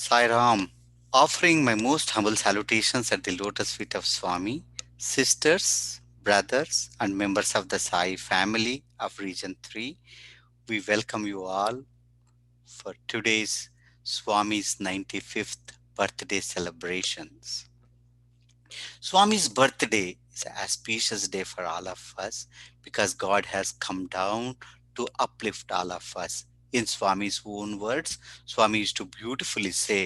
Sai Ram, offering my most humble salutations at the lotus feet of Swami, sisters, brothers, and members of the Sai family of Region 3. We welcome you all for today's Swami's 95th birthday celebrations. Swami's birthday is an auspicious day for all of us because God has come down to uplift all of us. In Swami's own words, Swami used to beautifully say,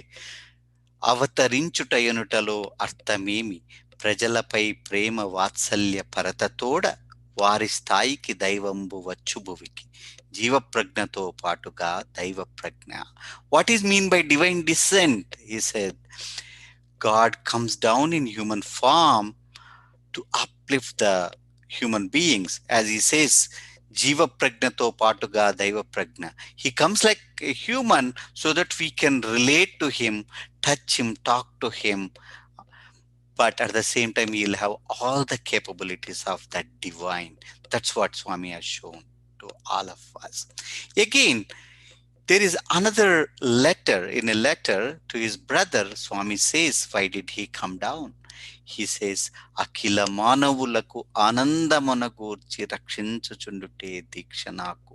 అవతరించుటయనుటలో అర్థమేమి ప్రజలపై ప్రేమ వాత్సల్య పరతతోడ వారి స్థాయికి దైవంబు వచ్చుభువికి జీవప్రజ్ఞతో పాటుగా దైవ ప్రజ్ఞ. What is mean by divine descent? He said, God comes down in human form to uplift the human beings. As he says, Jiva Prajnato Patuga Daiva Prajna. He comes like a human so that we can relate to him, touch him, talk to him. But at the same time, he'll have all the capabilities of that divine. That's what Swami has shown to all of us. Again, there is another letter. In a letter to his brother, Swami says, why did he come down? He says, Akila manavulaku anandamanagurchi rakshinchuchundute dikshanaku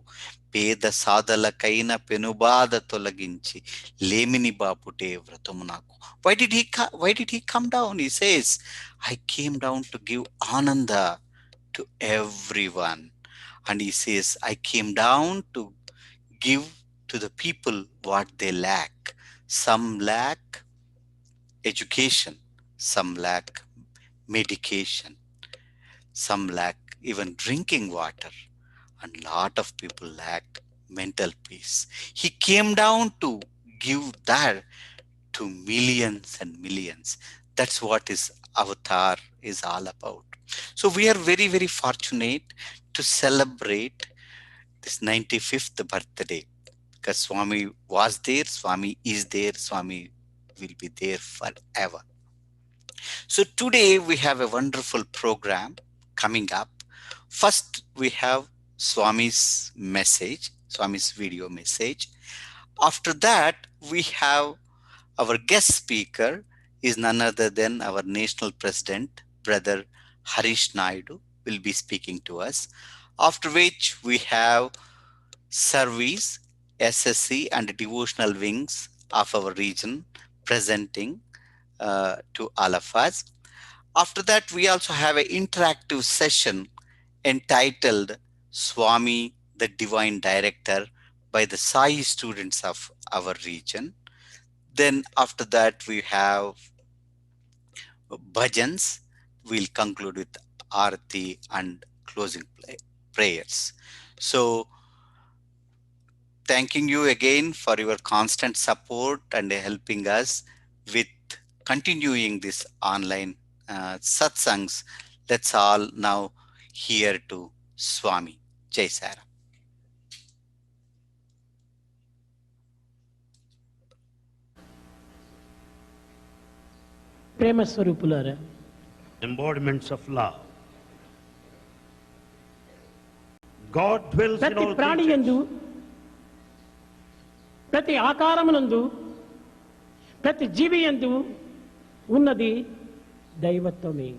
peda sadalakaina penubada tolaginchi lemini bapute vratamunaku. Why did he come down? He says, I came down to give ananda to everyone. And he says, I came down to give to the people what they lack. Some lack education, some lack medication, some lack even drinking water, and lot of people lacked mental peace. He came down to give that to millions and millions. That's what his avatar is all about. So we are very, very fortunate to celebrate this 95th birthday because Swami was there, Swami is there, Swami will be there forever. So today we have a wonderful program coming up. First, we have Swami's message, Swami's video message. After that, we have our guest speaker is none other than our national president, Brother Harish Naidu, will be speaking to us. After which we have service, SSC and devotional wings of our region presenting to all of us. After that, we also have an interactive session entitled Swami, the Divine Director by the Sai students of our region. Then after that, we have bhajans. We'll conclude with Arati and closing prayers. So, thanking you again for your constant support and helping us with continuing this online satsangs. Let's all now hear to Swami. Jai Sara. ప్రేమ స్వరూపులారా, embodiments of love. God dwells in ప్రతి all ప్రాణి creatures. యందు, ప్రతి ఆకారమునందు, ప్రతి జీవి యందు ఉన్నది దైవత్వమే.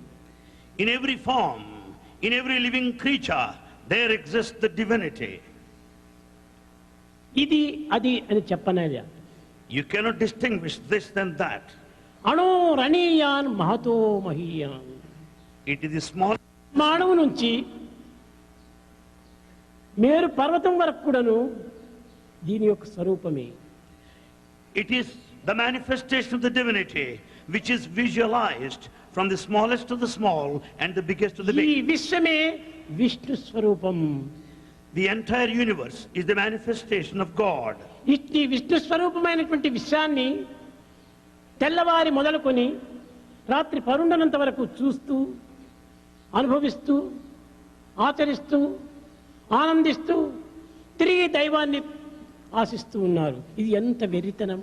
In every form, in every living creature, there exists the divinity. ఇది అది అని చెప్పనయ్యా. You cannot distinguish this than that. అణో రణీయాన్ Mahato మహీయాన్. It is the small మానవు నుంచి మేరు పర్వతం వరకు కూడాను దీని యొక్క స్వరూపమే. It is the manifestation of the divinity which is visualized from the smallest to the small and the biggest to the ఈ big. విశ్వమే Vishnu స్వరూపం. The entire universe is the manifestation of God. ఇట్టి విష్ణు స్వరూపమైనటువంటి విషయాన్ని తెల్లవారి మొదలుకొని రాత్రి పరుండనంత వరకు చూస్తూ, అనుభవిస్తూ, ఆచరిస్తూ, ఆనందిస్తూ తిరిగి దైవాన్ని ఆశిస్తూ ఉన్నారు. ఇది ఎంత వెరితనం!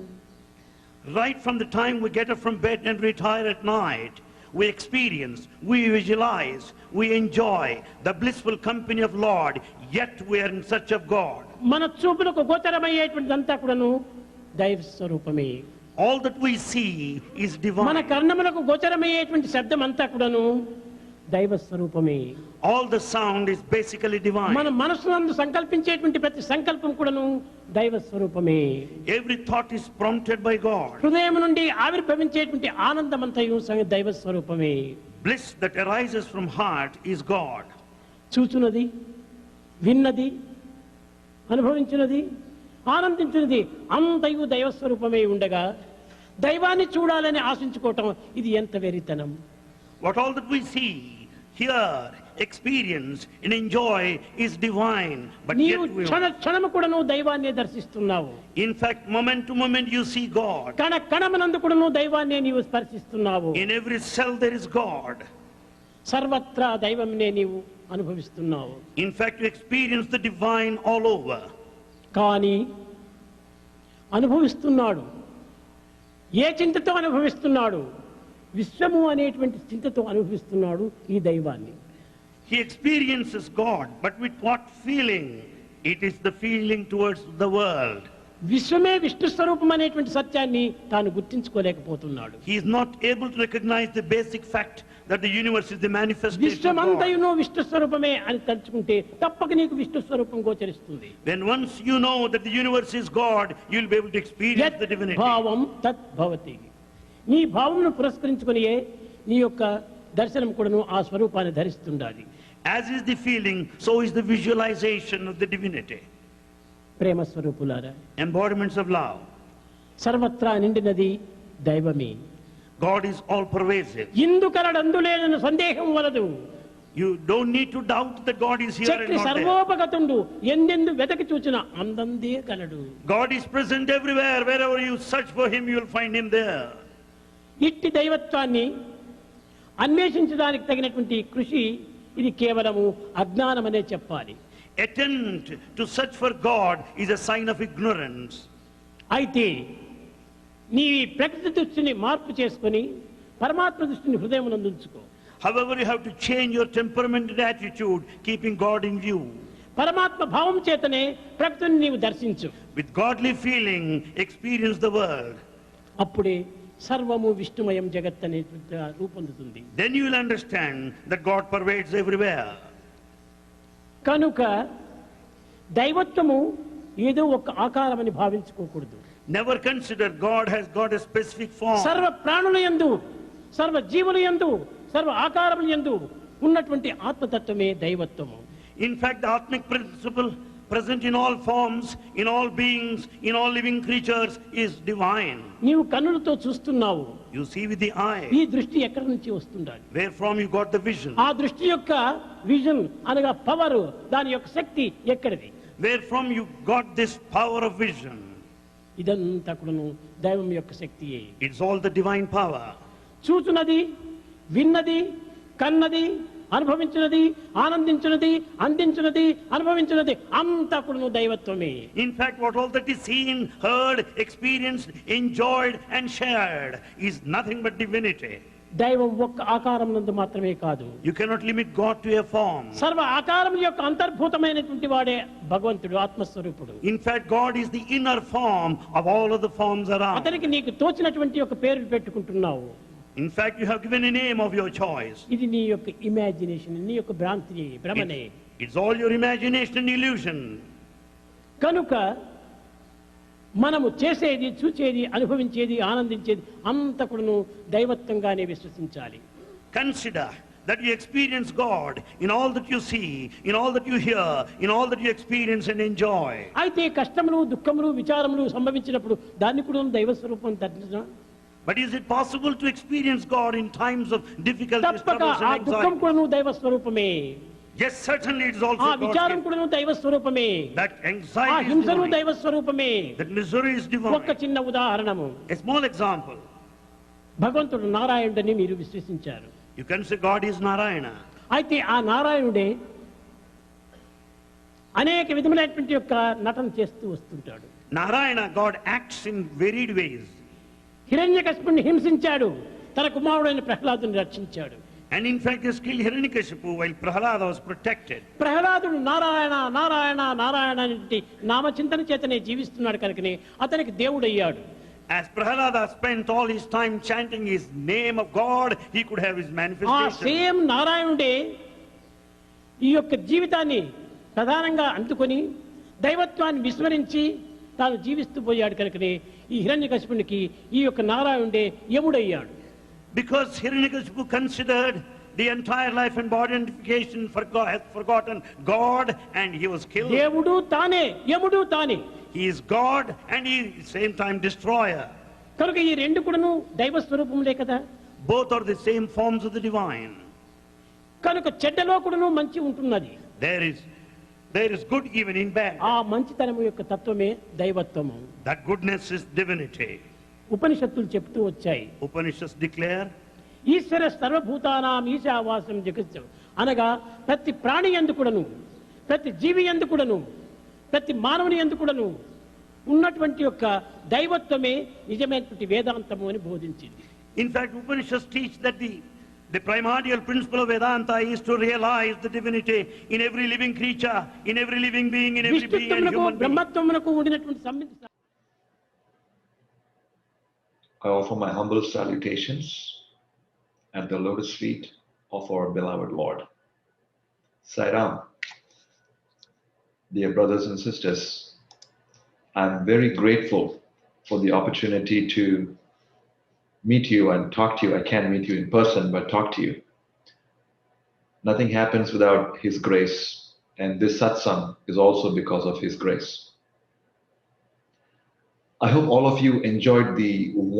Right from the time we get up from bed and retire at night, we experience, we visualize, we enjoy the blissful company of Lord, yet we are in search of God. మన చూపులకు గోచరమయ్యేటువంటిదంతా కూడాను దైవ స్వరూపమే. All that we see is మన divine. కర్ణములకు గోచరమయ్యేటువంటి శబ్దం అంతా కూడాను దైవ స్వరూపమే. All the sound is basically divine. మన మనసునందు సంకల్పించేటువంటి ప్రతి సంకల్పం కూడాను దైవ స్వరూపమే. Every thought is prompted by God. హృదయం నుండి ఆవిర్భవించేటువంటి ఆనందమంతయు దైవ స్వరూపమే. Bliss that arises from heart is God. చూచున్నది, విన్నది, అనుభవించినది, ఆనందించినది అంతయు దైవ స్వరూపమే ఉండగా దైవాన్ని చూడాలని ఆశించుకోవటం ఇది ఎంత వెరితనం. What all that we see, hear, experience and enjoy is divine, but yet నీవు we... క్షణ క్షణము కూడాను దైవాన్ని దర్శిస్తున్నావు. In fact, moment to moment you see God. కణ కణమనందు కూడాను దైవాన్ని నీవు స్పర్శిస్తున్నావు. In every cell there is God. సర్వత్రా దైవంనే నీవు అనుభవిస్తున్నావు. In fact, you experience the divine all over. కానీ అనుభవిస్తున్నాడు, ఏ చింతతో అనుభవిస్తున్నాడు? విశ్వము అనేటువంటి చింతతో అనుభవిస్తున్నాడు ఈ దైవాన్ని. He experiences God, but with what feeling? It is the feeling towards the world. విశ్వమే Vishnu స్వరూపం అనేటువంటి సత్యాన్ని తాను గుర్తించుకోలేకపోతున్నాడు. He is not able to recognize the basic fact that the universe is the manifestation of God. విశ్వమంతయును Vishnu స్వరూపమే అని తలుచుకుంటే తప్పక నీకు విష్ణు స్వరూపం గోచరిస్తుంది. When once you know that the universe is God, you will be able to experience the divinity. భావం తత్ భవతి. నీ భావమును పురస్కరించుకునియే నీ యొక్క దర్శనం కూడాను ఆ స్వరూపాన్ని ధరిస్తుండాలి. As is the feeling, so is the visualization of the divinity. ప్రేమ స్వరూపులారా, Embodiments of love. సర్వత్రా నిండినది దైవమే. God is all pervasive. ఇందుకలడందులేనని సందేహం వలదు. You don't need to doubt that God is here and Shakti not there. సర్వోపగతుండు, ఎందెందు వెతకి చూచిన అందందే కలడు. God is present everywhere. Wherever you search for him, you will find him there. ఇట్టి దైవత్వాన్ని అన్వేషించడానికి తగినటువంటి కృషి ఇది కేవలము అజ్ఞానమనే చెప్పాలి. Attempt to search for God is a sign of ignorance. అయితే నీ ప్రకృతి దృష్టిని మార్పు చేసుకొని పరమాత్మ దృష్టిని హృదయమునందు ఉంచుకో. However, you have to change your temperament and attitude, keeping God in view. పరమాత్మ భావం చేతనే ప్రకృతిని నీవు దర్శించు. With godly feeling, experience the world. అప్పుడే సర్వము విష్ణుమయం జగత్ అనే రూపొందుతుంది. Then you will understand that God pervades everywhere. కనుక దైవత్వము ఏదో ఒక ఆకారమని భావించుకోకూడదు. Never consider God has got a specific form. సర్వ ప్రాణుల యందు, సర్వ జీవుల యందు, సర్వ ఆకారముల యందు ఉన్నటువంటి ఆత్మతత్వమే దైవత్వము. In fact, the Atmic principle present in all forms, in all beings, in all living creatures is divine. నీవు కన్నులతో చూస్తున్నావు. You see with the ఈ eye. దృష్టి ఎక్కడి నుంచి వస్తుండాలి? Where from you got the vision? ఆ దృష్టి యొక్క విజన్ అనగా పవర్, దాని యొక్క శక్తి ఎక్కడిది? Where from you got this power of vision? ఇదంతా కూడాను దైవం యొక్క శక్తియే. It's all the divine power. చూచున్నది, విన్నది, కన్నది, అనుభవించినది, ఆనందించినది, అందించినది, అనుభవించినది అంతా కూడాను దైవత్వమే. In fact, what all that is seen, heard, experienced, enjoyed and shared is nothing but divinity. దైవం ఒక్క ఆకారం నందు మాత్రమే కాదు. You cannot limit God to a form. సర్వ ఆకారం యొక్క అంతర్భూతమైనటువంటి వాడే భగవంతుడు, ఆత్మస్వరూపుడు. In fact, God is the inner form of all of the forms around. అతనికి నీకు తోచినటువంటి ఒక పేరు పెట్టుకుంటున్నావు. In fact, you have given a name of your choice. ఇది నీ యొక్క ఇమాజినేషన్, నీ యొక్క భ్రాంతి, భ్రమనే. It's all your imagination and illusion. కనుక మనము చేసేది, చూచేది, అనుభవించేది, ఆనందించేది అంతా కూడాను దైవత్వంగానే విశ్వసించాలి. Consider that you experience God in all that you see, in all that you hear, in all that you experience and enjoy. అయితే కష్టములు, దుఃఖములు, విచారములు సంభవించినప్పుడు దాన్ని కూడా దైవ స్వరూపం తట్టిన But is it possible to experience God in times of difficulties, తప్పక troubles ఆ and దుఃఖం anxiety? కూడా దైవ స్వరూపమే. Yes, certainly it is also ఆ God's విచారం gift. కూడా దైవ స్వరూపమే. That ఆ anxiety is హింసను divine. దైవ స్వరూపమే. That misery is ఒక్క divine. చిన్న ఉదాహరణము. A small example. భగవంతుడు నారాయణుడని మీరు విశ్వసించారు. You can say God is Narayana. అయితే ఆ నారాయణుడే అనేక విధములైనటువంటి యొక్క నటన చేస్తూ వస్తుంటాడు. Narayana, God acts in varied ways. హిరణ్యకశిపుణ్ణి హింసించాడు, తన కుమారుడైన ప్రహ్లాదుని రక్షించాడు. And in fact, he killed Hiranyakashipu while Prahlada was protected. ప్రహ్లాదుడు నారాయణ నారాయణ నారాయణ అనే నామచింతన చేతనే జీవిస్తున్నాడు కనుకనే అతనికి దేవుడయ్యాడు. As Prahalada spent all his time chanting his name of God, he could have his ఆ manifestation. సేమ్ నారాయణుడే ఈ యొక్క జీవితాన్ని ప్రధానంగా అందుకొని దైవత్వాన్ని విస్మరించి తాను జీవిస్తూ పోయాడు కనుకనే ఈ హిరణ్యకశిపునికి ఈ యొక్క నారాయణుడే యముడయ్యాడు. Because Hiranyakashipu considered the entire life and body identification, has forgotten God, and he was killed. దేవుడు తానే, యముడు తానే. He is God and he is at the same time destroyer. కనుక ఈ రెండు కూడాను దైవ స్వరూపములే కదా. Both are the same forms of the divine. కనుక చెడ్డలో కూడాను మంచి ఉంటున్నది. There is good even in bad. ఆ మంచితనము యొక్క తత్వమే దైవత్వము. That goodness is divinity. ఉపనిషత్తులు చెప్తూ వచ్చాయి. Upanishads declare, ఈశ్వర సర్వభూతానాం ఈశావాసం జగత్యం అనగా ప్రతి ప్రాణి యందు కూడాను, ప్రతి జీవి యందు కూడాను, ప్రతి మానవుని యందు కూడాను ఉన్నటువంటి యొక్క దైవత్వమే నిజమైనటువంటి వేదాంతము అని బోధించింది. in fact, Upanishads teach that the primordial principle of Vedanta is to realize the divinity in every living creature, in every living being, in every being and human being. బ్రహ్మత్వమునకు ఉండినటువంటి సంబంధ. I offer my humble salutations at the lotus feet of our beloved Lord. Sairam, dear brothers and sisters, I'm very grateful for the opportunity to meet you and talk to you. I can't meet you in person, but talk to you. Nothing happens without His grace, and this satsang is also because of His grace. I hope all of you enjoyed the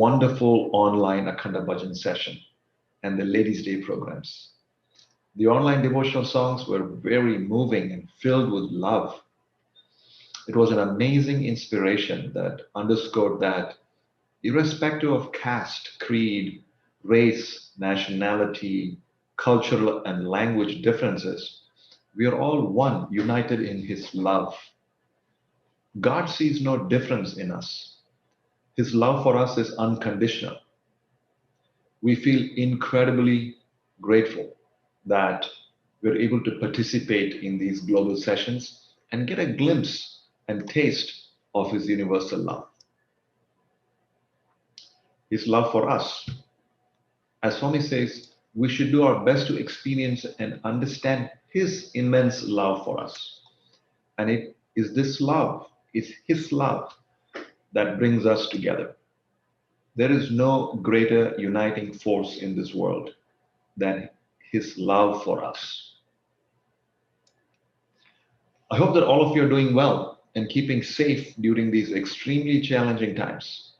wonderful online Akhanda Bhajan session and the Ladies' Day programs. The online devotional songs were very moving and filled with love. It was an amazing inspiration that underscored that irrespective of caste, creed, race, nationality, cultural and language differences, we are all one, united in His love. God sees no difference in us. His love for us is unconditional. We feel incredibly grateful that we're able to participate in these global sessions and get a glimpse and taste of His universal love. His love for us. As Swami says, we should do our best to experience and understand His immense love for us. And it is this love, it's His love that brings us together. There is no greater uniting force in this world than His love for us. I hope that all of you are doing well and keeping safe during these extremely challenging times.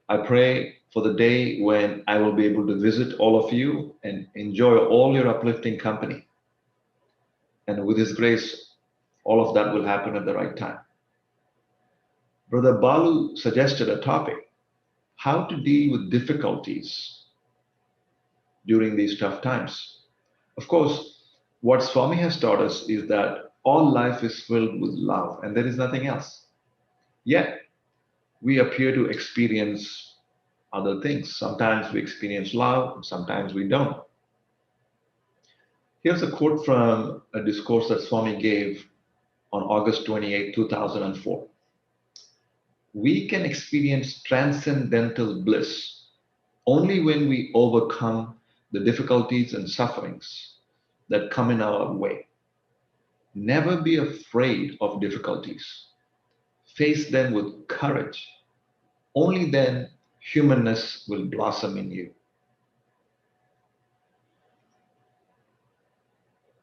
I pray for the day when I will be able to visit all of you and enjoy all your uplifting company. And with His grace, all of that will happen at the right time. Brother Balu suggested a topic, how to deal with difficulties during these tough times. Of course, what Swami has taught us is that all life is filled with love and there is nothing else. Yet, we appear to experience other things. Sometimes we experience love, sometimes we don't. Here's a quote from a discourse that Swami gave on August 28, 2004. We can experience transcendental bliss only when we overcome the difficulties and sufferings that come in our way. Never be afraid of difficulties. Face them with courage. Only then humanness will blossom in you.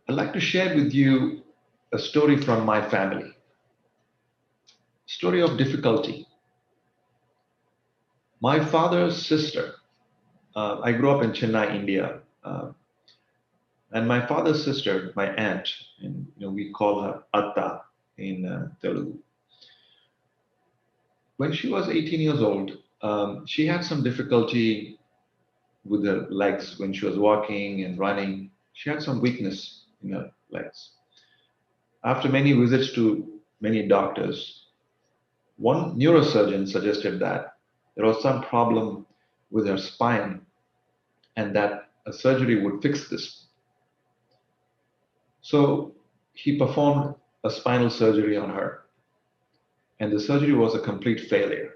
I'd like to share with you a story from my family. Story of difficulty. My father's sister, I grew up in Chennai, India, and my father's sister, my aunt, and we call her Atta in Telugu. When she was 18 years old, she had some difficulty with her legs when she was walking and running. She had some weakness in her legs. After many visits to many doctors, one neurosurgeon suggested that there was some problem with her spine and that a surgery would fix this. So he performed a spinal surgery on her, and the surgery was a complete failure.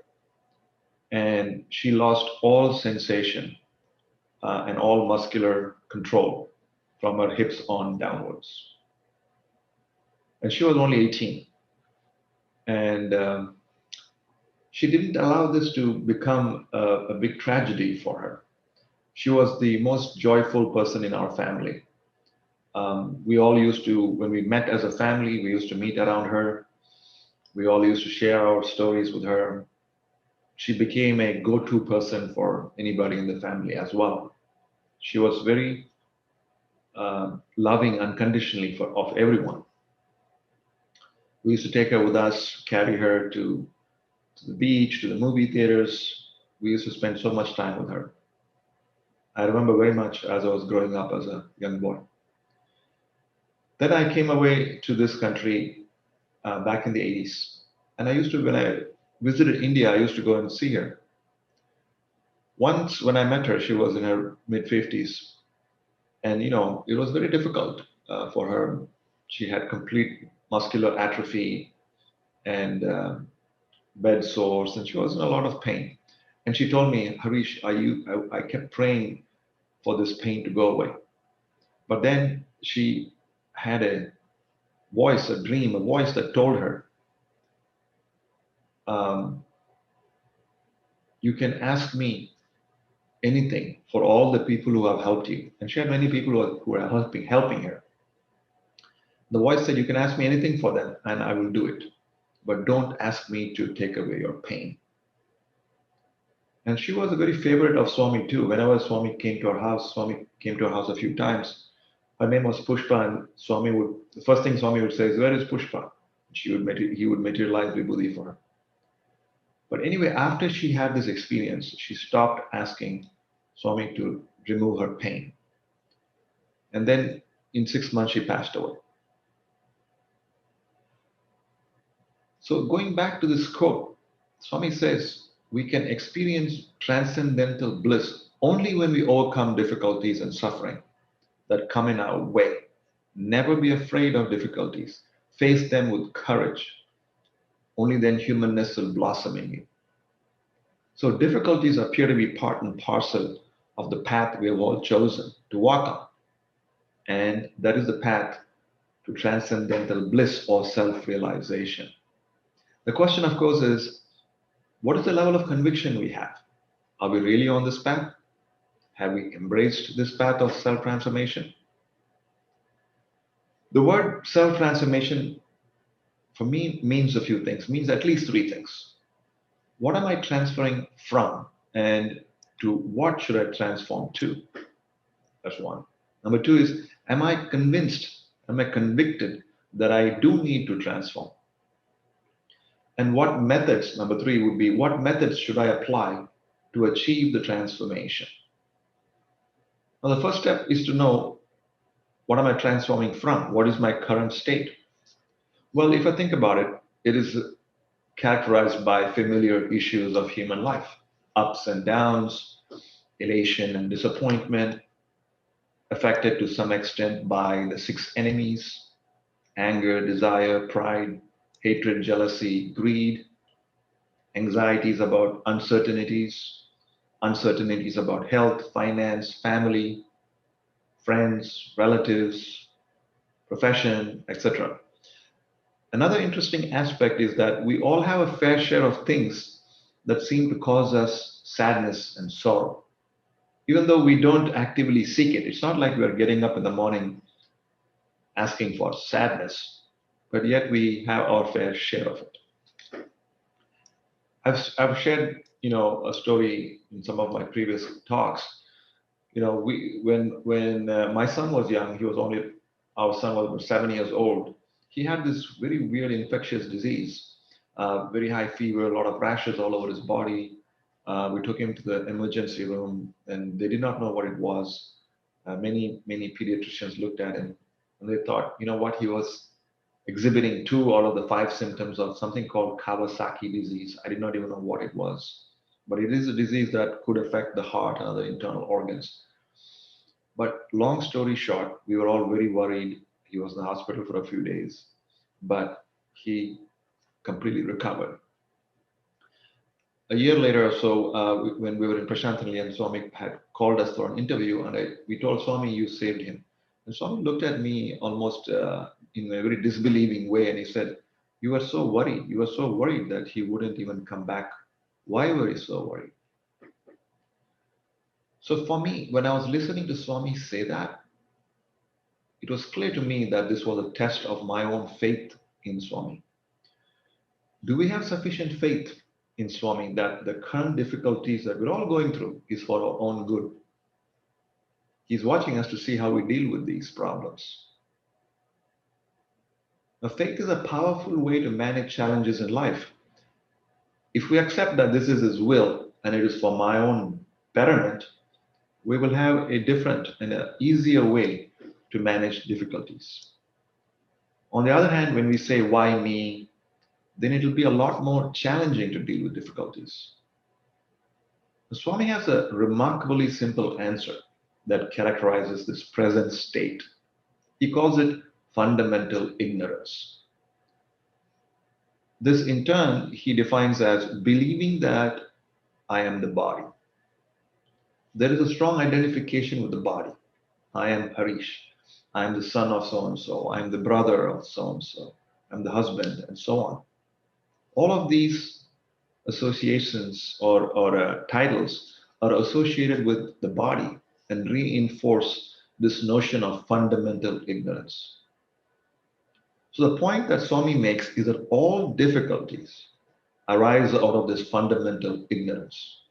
and she lost all sensation and all muscular control from her hips on downwards. And she was only 18. And she didn't allow this to become a big tragedy for her. She was the most joyful person in our family. We all used to, when we met as a family, we used to meet around her. We all used to share our stories with her. She became a go-to person for anybody in the family as well. She was very loving unconditionally of everyone. We used to take her with us, carry her to the beach, to the movie theaters. We used to spend so much time with her. I remember very much as I was growing up as a young boy. Then I came away to this country back in the 80s. And I used to, when I visited India, I used to go and see her. Once when I met her, she was in her mid-50s. And, you know, it was very difficult for her. She had complete muscular atrophy and bed sores, and she was in a lot of pain. And she told me, Harish, I kept praying for this pain to go away. But then she had a voice, a dream, a voice that told her, you can ask me anything for all the people who have helped you. And she had many people who are helping her. The voice said, you can ask me anything for them and I will do it. But don't ask me to take away your pain. And she was a very favorite of Swami too. Whenever Swami came to our house, Swami came to our house a few times. Her name was Pushpa, and the first thing Swami would say is, where is Pushpa? He would materialize Vibhuti for her. But anyway, after she had this experience, she stopped asking Swami to remove her pain. And then in 6 months, she passed away. So going back to this quote, Swami says, we can experience transcendental bliss only when we overcome difficulties and suffering that come in our way. Never be afraid of difficulties. Face them with courage. Only then humanness will blossom in you. So difficulties appear to be part and parcel of the path we have all chosen to walk on. And that is the path to transcendental bliss or self-realization. The question, of course, is what is the level of conviction we have? Are we really on this path? Have we embraced this path of self-transformation? The word self-transformation for me means a few things, means at least three things. What am I transferring from, and to what should I transform to? That's one. Number two is, am I convinced, am I convicted that I do need to transform? And what methods, number three would be, what methods should I apply to achieve the transformation? Now, the first step is to know, what am I transforming from? What is my current state? Well, if I think about it, it is characterized by familiar issues of human life, ups and downs, elation and disappointment, affected to some extent by the six enemies: anger, desire, pride, hatred, jealousy, greed, anxieties about uncertainties about health, finance, family, friends, relatives, profession, etc. Another interesting aspect is that we all have a fair share of things that seem to cause us sadness and sorrow. Even though we don't actively seek it, it's not like we are getting up in the morning asking for sadness, but yet we have our fair share of it. I've shared, a story in some of my previous talks. When my son was young, our son was about 7 years old. He had this very weird infectious disease, very high fever, a lot of rashes all over his body. We took him to the emergency room, and they did not know what it was. Many pediatricians looked at him, and they thought, he was exhibiting 2 out of the 5 symptoms of something called Kawasaki disease. I did not even know what it was, but it is a disease that could affect the heart and other internal organs. But long story short, we were all very worried. He was in the hospital for a few days, but he completely recovered. a year later or so, when we were in Prashanthanili, and Swami had called us for an interview, and we told Swami, you saved him. And Swami looked at me almost in a very disbelieving way, and he said, you were so worried. You were so worried that he wouldn't even come back. Why were you so worried? So for me, when I was listening to Swami say that, it was clear to me that this was a test of my own faith in Swami. Do we have sufficient faith in Swami that the current difficulties that we're all going through is for our own good? He's watching us to see how we deal with these problems. Now, faith is a powerful way to manage challenges in life. If we accept that this is His will and it is for my own betterment, we will have a different and an easier way to manage difficulties. On the other hand, when we say, why me? Then it will be a lot more challenging to deal with difficulties. The Swami has a remarkably simple answer that characterizes this present state. He calls it fundamental ignorance. This, in turn, he defines as believing that I am the body. There is a strong identification with the body. I am Harish. I am the son of so-and-so. I am the brother of so-and-so. I'm the husband, and so on. All of these associations or titles are associated with the body and reinforce this notion of fundamental ignorance. So the point that Swami makes is that all difficulties arise out of this fundamental ignorance.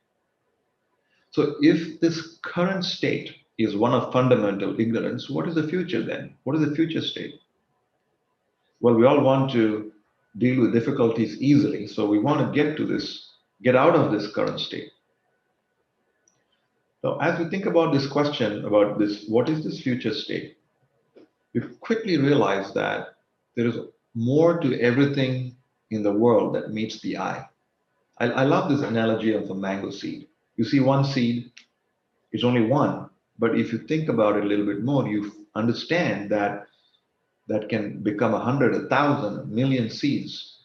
So if this current state is one of fundamental ignorance, what is the future then? What is the future state? Well, we all want to deal with difficulties easily, so we want to get out of this current state. Now, as we think about this question, about this, what is this future state? We quickly realize that there is more to everything in the world that meets the eye. I love this analogy of a mango seed. You see one seed, it's only one, but if you think about it a little bit more, you understand that that can become 100, 1,000, 1,000,000 seeds.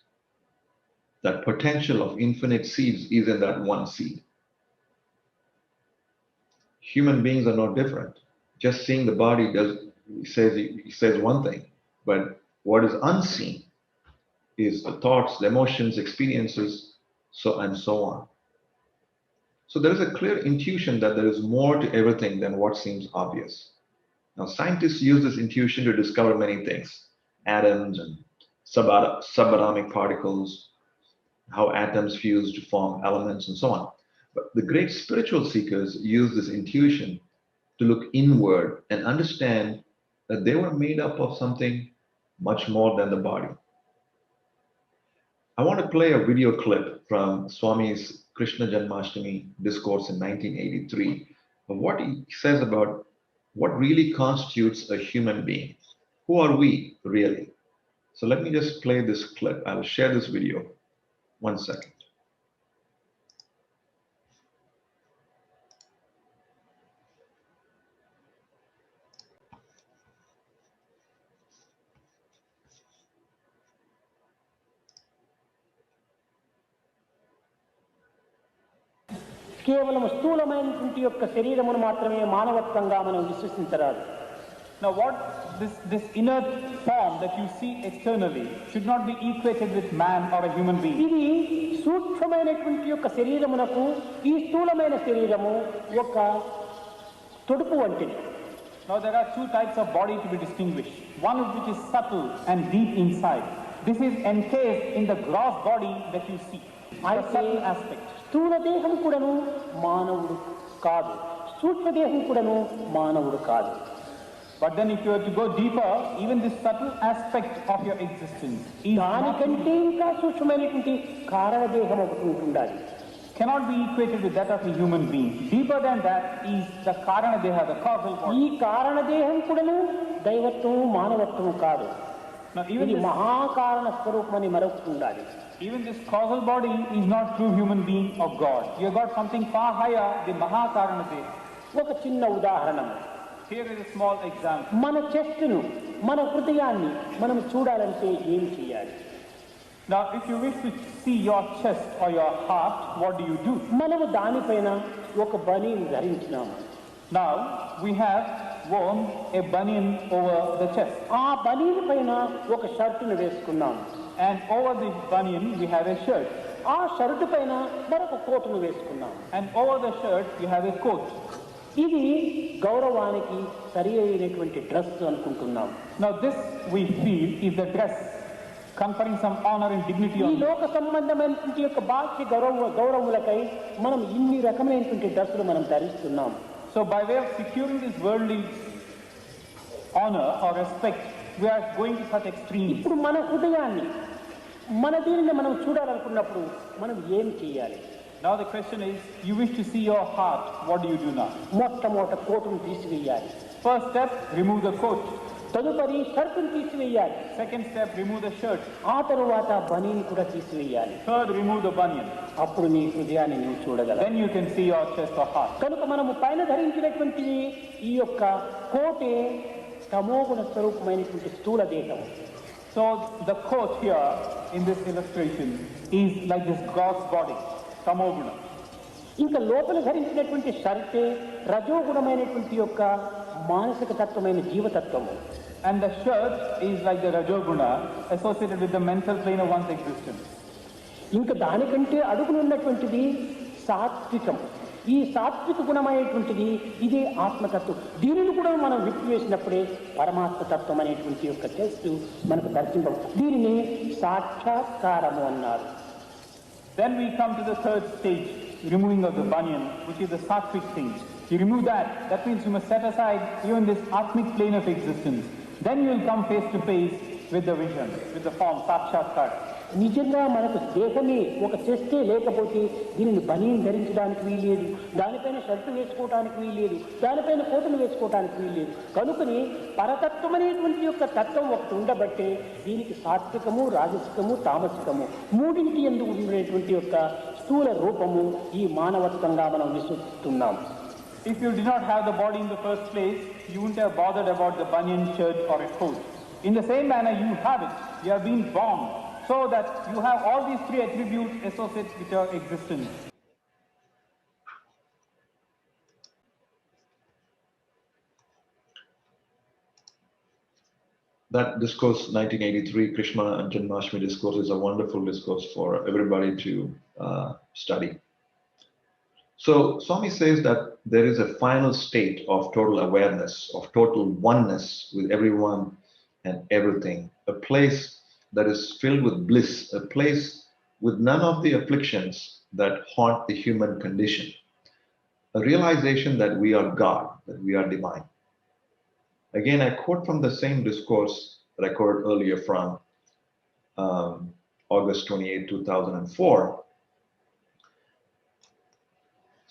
That potential of infinite seeds is in that one seed. Human beings are no different. Just seeing the body says one thing, but what is unseen is the thoughts, the emotions, experiences, and so on. So there is a clear intuition that there is more to everything than what seems obvious. Now, scientists use this intuition to discover many things: atoms and subatomic particles, how atoms fuse to form elements, and so on. But the great spiritual seekers use this intuition to look inward and understand that they were made up of something much more than the body. I want to play a video clip from Swami's Krishna Janmashtami discourse in 1983 of what he says about what really constitutes a human being. Who are we really? So let me just play this clip. I'll share this video. 1 second. కేవలం స్థూలమైనటువంటి యొక్క శరీరమును మాత్రమే మానవత్వంగా మనం విశ్వసించరాదు. Now what this inert form that you see externally should not be equated with man or a human being. ఇది సూక్ష్మమైనటువంటి యొక్క శరీరమునకు ఈ స్థూలమైన శరీరము ఒక తొడుపు వంటిది. Now there are two types of body to be distinguished. One which is subtle and deep inside. This is encased in the gross body that you see. A subtle aspect. స్థూల దేహం కూడాను మానవుడు కాదు, సూక్ష్మదేహం కూడాను మానవుడు కాదు. But then if you were to go deeper, even this subtle aspect of your existence is దానికంటే ఇంకా సూక్ష్మమైనటువంటి కారణదేహం ఒకటి ఉంటుండాలి. Cannot be equated with that of a human being. Deeper than that is the Karana Deha, the causal body. ఈ కారణదేహం కూడాను దైవత్వం మానవత్వం కాదు. Now even ఇది this మహాకారణ స్వరూపమని మరొకటి ఉండాలి. Even this causal body is not true human being of God. You have got something far higher, the Mahakarana Deha. ఒక చిన్న ఉదాహరణ. Here is a small example. మన చెస్ట్ను, మన హృదయాన్ని మనం చూడాలంటే ఏం చేయాలి? Now if you wish to see your chest or your heart, what do you do? మనము దానిపైన ఒక బనీని ధరించినాము. Now we have worn a banian over the chest, ఆ బనీని పైన ఒక షర్టును వేసుకున్నాము. and over the banian we have a shirt, ఆ shirt పైన మరొక కోటును వేసుకున్నాము. and over the shirt you have a coat. ఇది గౌరవానికి సరి అయినటువంటి డ్రెస్ అనుకుంటున్నాం. Now this we feel is the dress conferring some honor and dignity ఈ on you. లోక సంబంధమైనటువంటి యొక్క బాహ్య గౌరవములకై మనం ఇన్ని రకమైనటువంటి డ్రెస్సులు మనం ధరిస్తున్నాం. So by way of securing this worldly honor or respect, we are going to such extremes. ఇప్పుడు మన హృదయాన్ని మన దీనిని మనం చూడాలనుకున్నప్పుడు మనం ఏం చేయాలి? Now the question is, you wish to see your heart, what do you do now? మొట్టమొదట కోటును తీసివేయాలి. First step, remove the coat. తదుపరి షర్టును తీసివేయాలి. Second step, remove the shirt. ఆ తరువాత బనీని కూడా తీసివేయాలి. Third, remove the banian. అప్పుడు నీ హృదయాన్ని నీవు చూడగలవు. Then you can see your chest or heart. కనుక మనము పైన ధరించినటువంటి ఈ యొక్క కోటే తమోగుణ స్వరూపమైనటువంటి స్థూల దేహం. So the coat here in this illustration is like this gross body, tamoguna. ఇంకా లోపల ధరించినటువంటి షర్టే రజోగుణమైనటువంటి యొక్క మానసిక తత్వమైన జీవతత్వము. And the shirt is like the rajoguna associated with the mental plane of one's existence. ఇంకా దానికంటే అడుగునున్నటువంటిది సాత్వికం. ఈ సాత్విక గుణమైనటువంటిది ఇదే ఆత్మతత్వం. దీనిని కూడా మనం విప్పివేసినప్పుడే పరమాత్మ తత్వం అనేటువంటి యొక్క టెస్ట్ మనకు దర్శింపం. దీనిని సాక్షాత్కారము అన్నారు. Then we come to the third stage, removing of the banian, which is the sattvic thing. You remove that, that means you must set aside even this atmic plane of existence. Then you will come face to face with the vision, with the form, sakshatkar. నిజంగా మనకు దేహమే ఒక చెస్టే లేకపోతే దీనిని బనీని ధరించడానికి వీల్లేదు, దానిపైన shirt వేసుకోవడానికి వీల్లేదు, దానిపైన కోటును వేసుకోవడానికి వీల్లేదు. కనుకని పరతత్వం అనేటువంటి యొక్క తత్వం ఒకటి ఉండబట్టే దీనికి సాత్వికము, రాజసికము, తామసికము మూడింటి ఎందుకు ఉండేటువంటి యొక్క స్థూల రూపము ఈ మానవత్వంగా మనం విశ్వసిస్తున్నాం. If you did not have the body in the first place, you wouldn't have bothered about the banian, shirt or a coat. In the same manner, you have it. You have been born so that you have all these three attributes associated with your existence. That discourse, 1983, Krishna and Arjuna discourse, is a wonderful discourse for everybody to study. So Swami says that there is a final state of total awareness, of total oneness with everyone and everything, a place that is filled with bliss, a place with none of the afflictions that haunt the human condition, a realization that we are God, that we are divine. Again, I quote from the same discourse that I quoted earlier from August 28, 2004.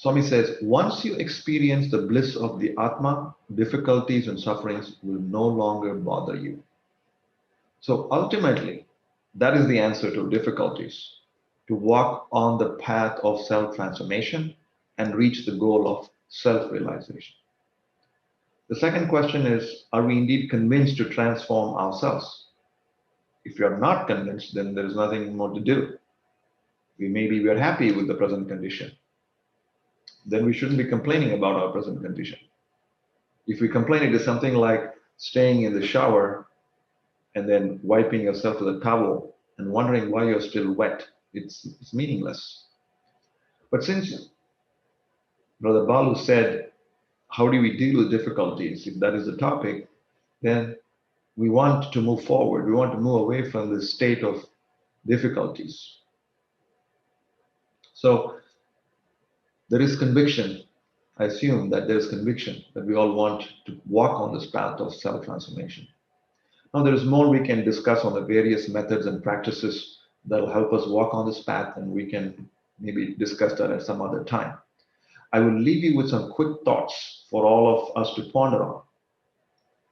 Swami says, once you experience the bliss of the Atma, difficulties and sufferings will no longer bother you. So ultimately, that is the answer to difficulties, to walk on the path of self-transformation and reach the goal of self-realization. The second question is, are we indeed convinced to transform ourselves? If you are not convinced, then there is nothing more to do. Maybe we are happy with the present condition. Then we shouldn't be complaining about our present condition. If we complain, it is something like staying in the shower and then wiping yourself with a towel and wondering why you're still wet. It's meaningless. But since Brother Balu said, how do we deal with difficulties? If that is the topic, then we want to move forward. We want to move away from this state of difficulties. So there is conviction. I assume that there is conviction that we all want to walk on this path of self-transformation. Now, there is more we can discuss on the various methods and practices that will help us walk on this path, and we can maybe discuss that at some other time. I will leave you with some quick thoughts for all of us to ponder on.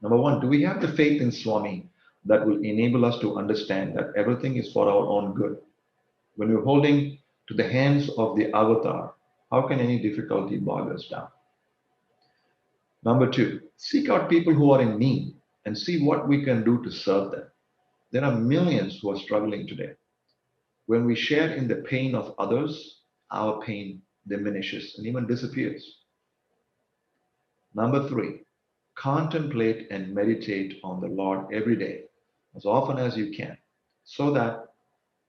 Number one, do we have the faith in Swami that will enable us to understand that everything is for our own good? When we're holding to the hands of the avatar, how can any difficulty bog us down? Number two, seek out people who are in need and see what we can do to serve them. There are millions who are struggling today. When we share in the pain of others, our pain diminishes and even disappears. Number 3, contemplate and meditate on the Lord every day, as often as you can, so that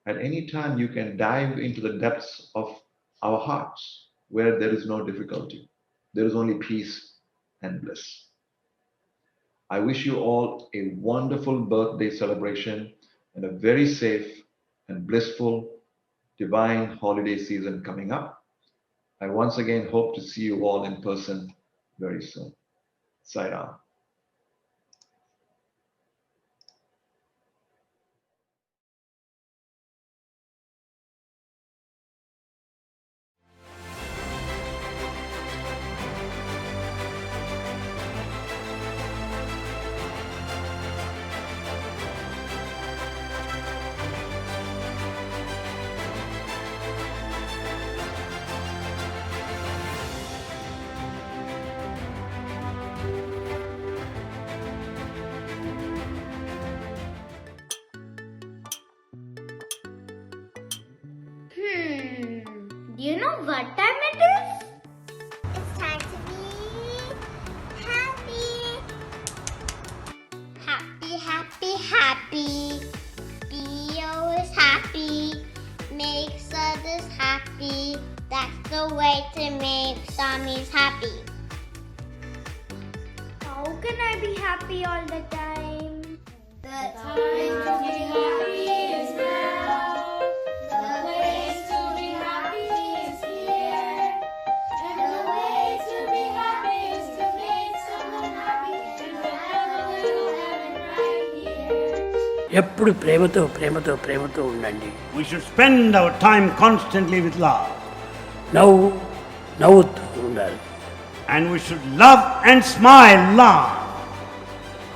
at any time you can dive into the depths of our hearts where there is no difficulty. There is only peace and bliss. I wish you all a wonderful birthday celebration and a very safe and blissful divine holiday season coming up. I once again hope to see you all in person very soon. Sai-Ram. Do you know what time it is? It's time to be happy. Happy, happy, happy. Be always happy. Makes others happy. That's the way to make Swamis happy. How can I be happy all the time? The time to be happy is now. ఎప్పుడు ప్రేమతో ప్రేమతో ప్రేమతో ఉండండి. We should spend our time constantly with love. నవ్వుతూ ఉండాలి. And we should love and smile, laugh.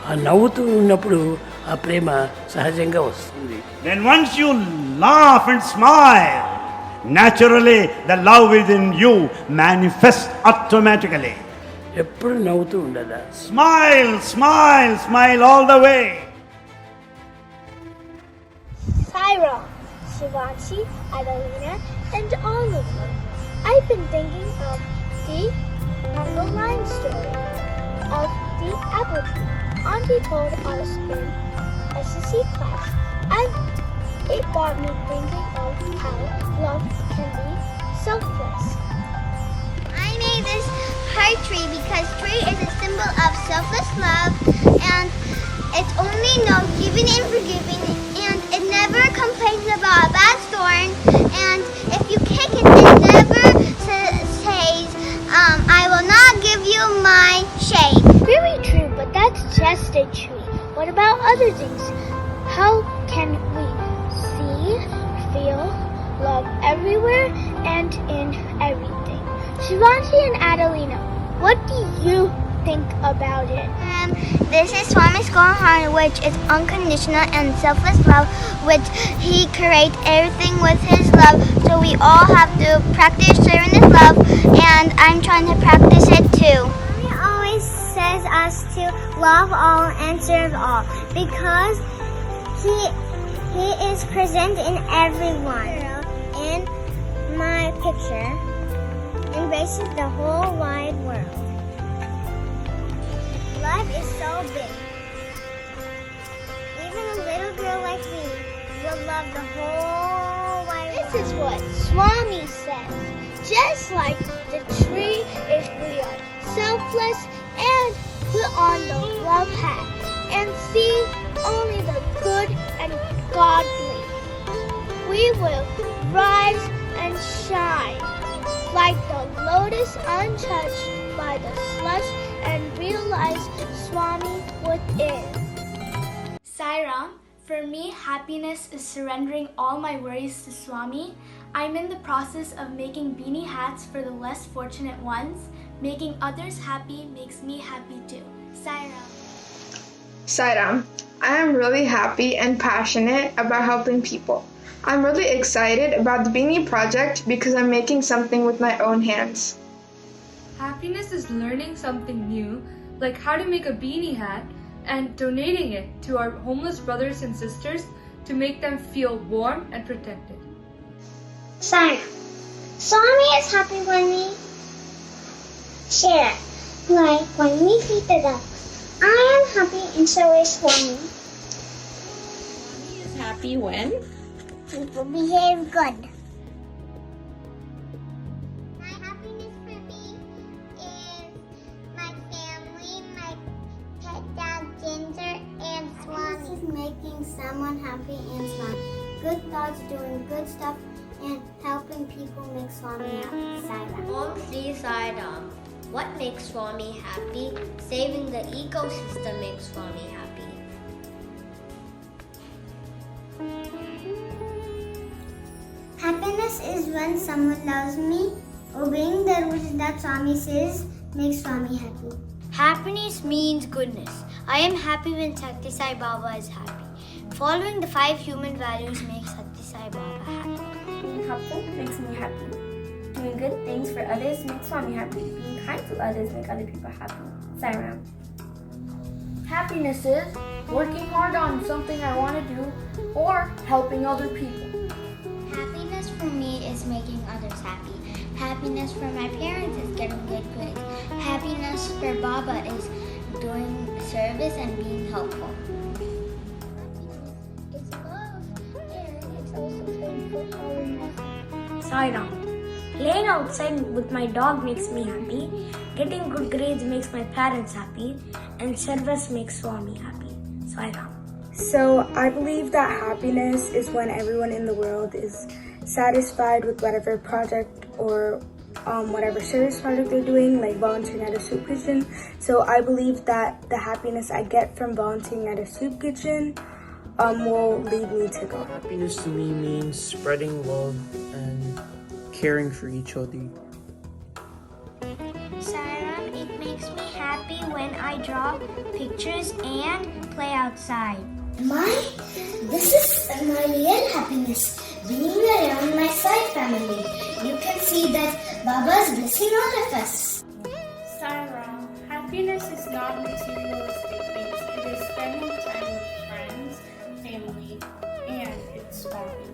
ఆ నవ్వుతూ ఉన్నప్పుడు ఆ ప్రేమ సహజంగా వస్తుంది. Then once you laugh and smile, naturally the love within you manifests automatically. ఎప్పుడు నవ్వుతూ ఉండాలి. Smile, smile, smile all the way. SaiRegion, Shivanshi, Adelina, and all of you. I've been thinking of the underline story of the apple tree Auntie told us in SSC class, and it got me thinking of how love can be selfless. I made this heart tree because tree is a symbol of selfless love, and it's only knows giving and forgiving, and it never complains about a bad storm, and if you kick it, it never says, I will not give you my shade. Very true, but that's just a tree. What about other things? How can we see, feel, love everywhere and in everything? Shivanshi and Adelina, what do you think about it? This is Swami's Gohan, which is unconditional and selfless love, which he creates everything with his love. So we all have to practice sharing this love, and I'm trying to practice it too. He always says us to love all and serve all, because he is present in everyone. In my picture, embraces the whole wide world. Love is so big. Even a little girl like me will love the whole wide world. This is what Swami says. Just like the tree, if we are selfless and put on the love hat and see only the good and godly, we will rise and shine like the lotus untouched by the slush and realize Swami within. SaiRegion, for me, happiness is surrendering all my worries to Swami. I'm in the process of making beanie hats for the less fortunate ones. Making others happy makes me happy too. SaiRegion. SaiRegion, I am really happy and passionate about helping people. I'm really excited about the beanie project because I'm making something with my own hands. Happiness is learning something new, like how to make a beanie hat, and donating it to our homeless brothers and sisters to make them feel warm and protected. Sai. Swami is happy when we share, like when we feed the ducks. I am happy and so is Swami. Swami is happy when people behave good. My happiness for me is my family, my pet dog Ginger, and Swami. Is making someone happy and smile. Good thoughts, doing good stuff, and helping people make Swami happy. Sai-Ram. Om Shri Sai-Ram. What makes Swami happy? Saving the ecosystem makes Swami happy. Happiness is when someone loves me. Obeying the rules that Swami says makes Swami happy. Happiness means goodness. I am happy when Satya Sai Baba is happy. Following the 5 human values makes Satya Sai Baba happy. Being helpful makes me happy. Doing good things for others makes Swami happy. Being kind to others makes other people happy. SaiRegion3. Happiness is working hard on something I want to do or helping other people. Happiness for me is making others happy. Happiness for my parents is getting good grades. Happiness for Baba is doing service and being helpful. It's love, and it's also playing football with my friends. SaiRegion3. Playing outside with my dog makes me happy. Getting good grades makes my parents happy. And service makes Swami happy. SaiRegion3. So I believe that happiness is when everyone in the world is satisfied with whatever project or whatever service project they're doing, like volunteering at a soup kitchen. So I believe that the happiness I get from volunteering at a soup kitchen will lead me to God. Happiness to me means spreading love and caring for each other. Sai-Ram, it makes me happy when I draw pictures and play outside. This is my real happiness, being around my Sai family. You can see that Baba is blessing all of us. SaiRegion3. Happiness is not materialistic things. It is spending time with friends, family, and it's Swami.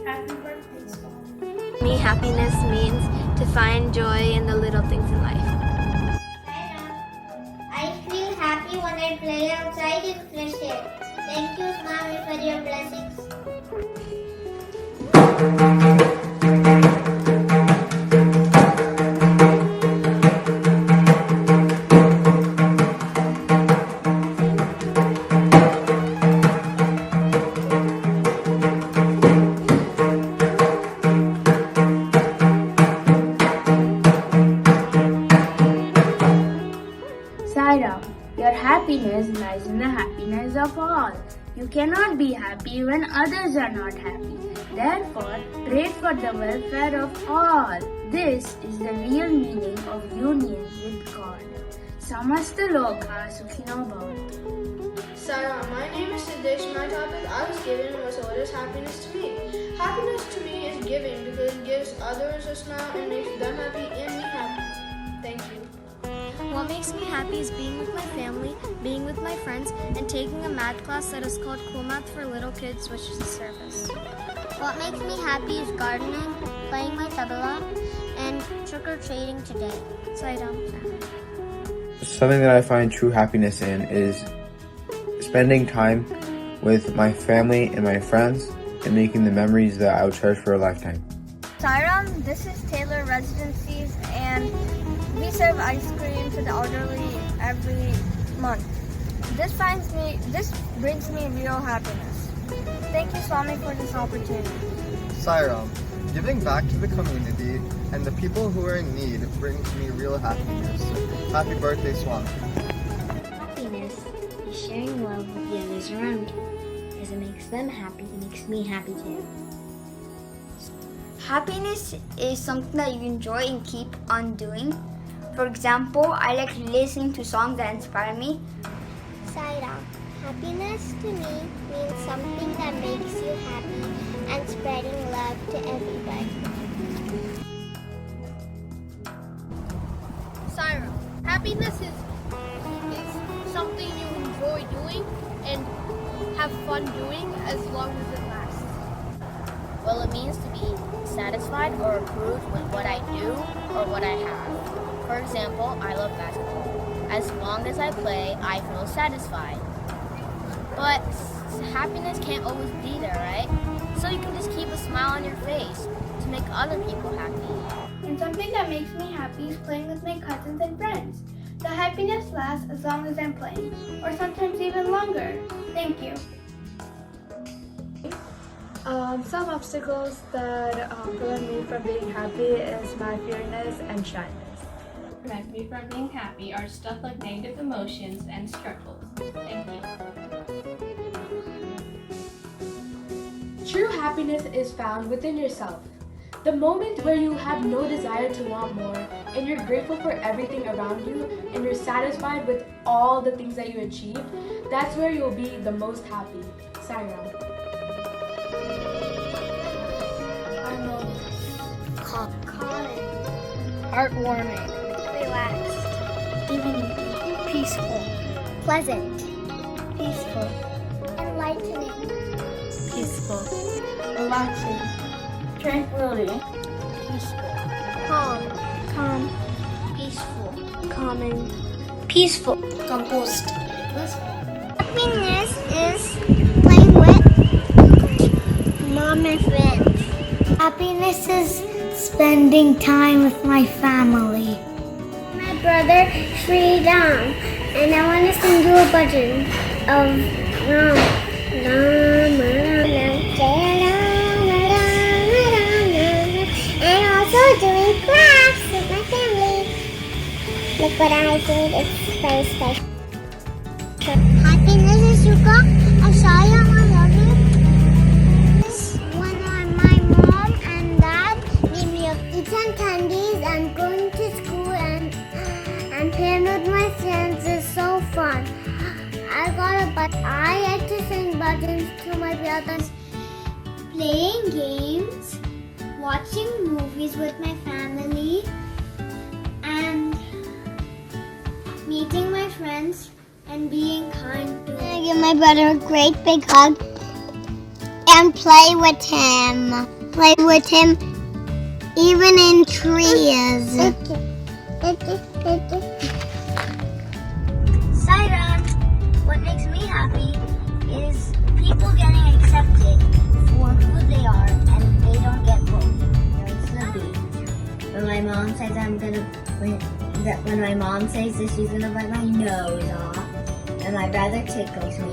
Happy birthday, Swami. Me, happiness means to find joy in the little things in life. I feel happy when I play outside in fresh air. Thank you, Swami, for your blessings. SaiRegion3. Your happiness lies in the happiness of all. You cannot be happy when others are not happy. Therefore, pray for the welfare of all. This is the real meaning of union with God. Samasta Lokha Sukhino Bhavantu. Sarah, my name is Siddesh. My topic I was given was what is happiness to me? Happiness to me is giving because it gives others a smile and makes them happy and me happy. Thank you. What makes me happy is being with my family, being with my friends, and taking a math class that is called Cool Math for Little Kids, which is a service. What makes me happy is gardening, playing my tabla, and trick-or-treating today. SaiRegion3. Something that I find true happiness in is spending time with my family and my friends and making the memories that I will cherish for a lifetime. SaiRegion3, this is Taylor Residencies, and we serve ice cream to the elderly every month. This brings me real happiness. Thank you, Swami, for this opportunity. SaiRegion3, giving back to the community and the people who are in need brings me real happiness. Happy birthday, Swami. Happiness is sharing love with the others around you. As it makes them happy, it makes me happy too. Happiness is something that you enjoy and keep on doing. For example, I like listening to songs that inspire me. Sai-Ram, happiness to me means something that makes you happy and spreading love to everybody. Sai-Ram, happiness is something you enjoy doing and have fun doing as long as it lasts. Well, it means to be satisfied or approved with what I do or what I have. For example, I love basketball. As long as I play, I feel satisfied. But happiness can't always be there, right? So you can just keep a smile on your face to make other people happy. And something that makes me happy is playing with my cousins and friends. The happiness lasts as long as I'm playing, or sometimes even longer. Thank you. Some obstacles that prevent me from being happy is my fearness and shyness. Prevent me from being happy are stuff like negative emotions and struggles. Thank you. True happiness is found within yourself. The moment where you have no desire to want more, and you're grateful for everything around you, and you're satisfied with all the things that you achieved, that's where you'll be the most happy. SaiRegion. Calm. Heartwarming. Relaxed. Peaceful. Pleasant. Peaceful. Enlightening. Peaceful. Relaxing. Tranquility. Peaceful. Calm. Peaceful. Calming. Peaceful. Composed. Happiness is playing with mom and friends. Happiness is spending time with my family. My brother Sridham, and I want to sing you a bhajan of Ram. And also doing crafts with my family. Look what I did, it's very special. Happiness is Yuka, Ashaya, I love you. When my mom and dad give me eats and candies and going to school and playing with my friends is so fun. I like to sing bhajans to my brothers. Playing games, watching movies with my family, and meeting my friends and being kind to them. I give my brother a great big hug and play with him. Play with him even in trees. SaiRegion, what makes me happy is people getting accepted for who they are and they don't get bullied or slippy. When my mom says when my mom says that she's gonna bite my nose off, and my brother tickles me,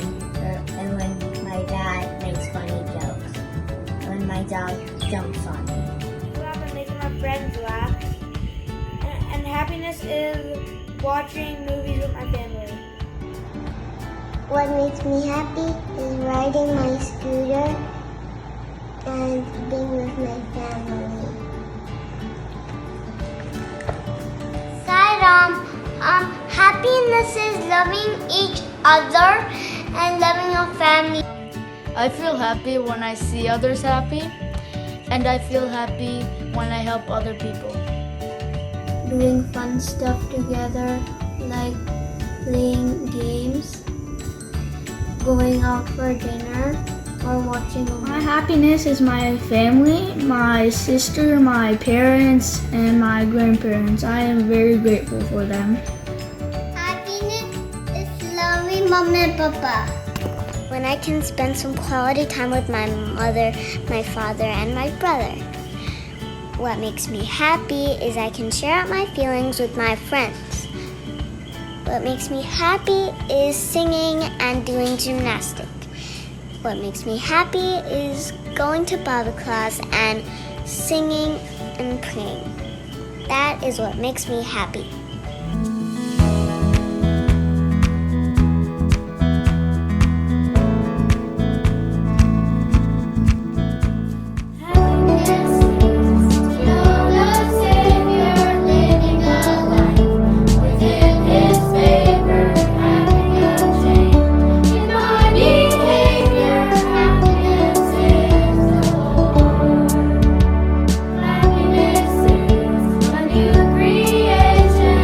and when my dad makes funny jokes, when my dog jumps on me. I'm making my friends laugh, and happiness is watching movies with my family. What makes me happy is riding my scooter and being with my family. SaiRegion, happiness is loving each other and loving our family. I feel happy when I see others happy, and I feel happy when I help other people. Doing fun stuff together, like playing games, going out for dinner, or watching a movie. My happiness is my family, my sister, my parents, and my grandparents. I am very grateful for them. Happiness is loving Mom and Papa. When I can spend some quality time with my mother, my father, and my brother. What makes me happy is I can share out my feelings with my friends. What makes me happy is singing and doing gymnastics. What makes me happy is going to Bible class and singing and praying. That is what makes me happy. Creation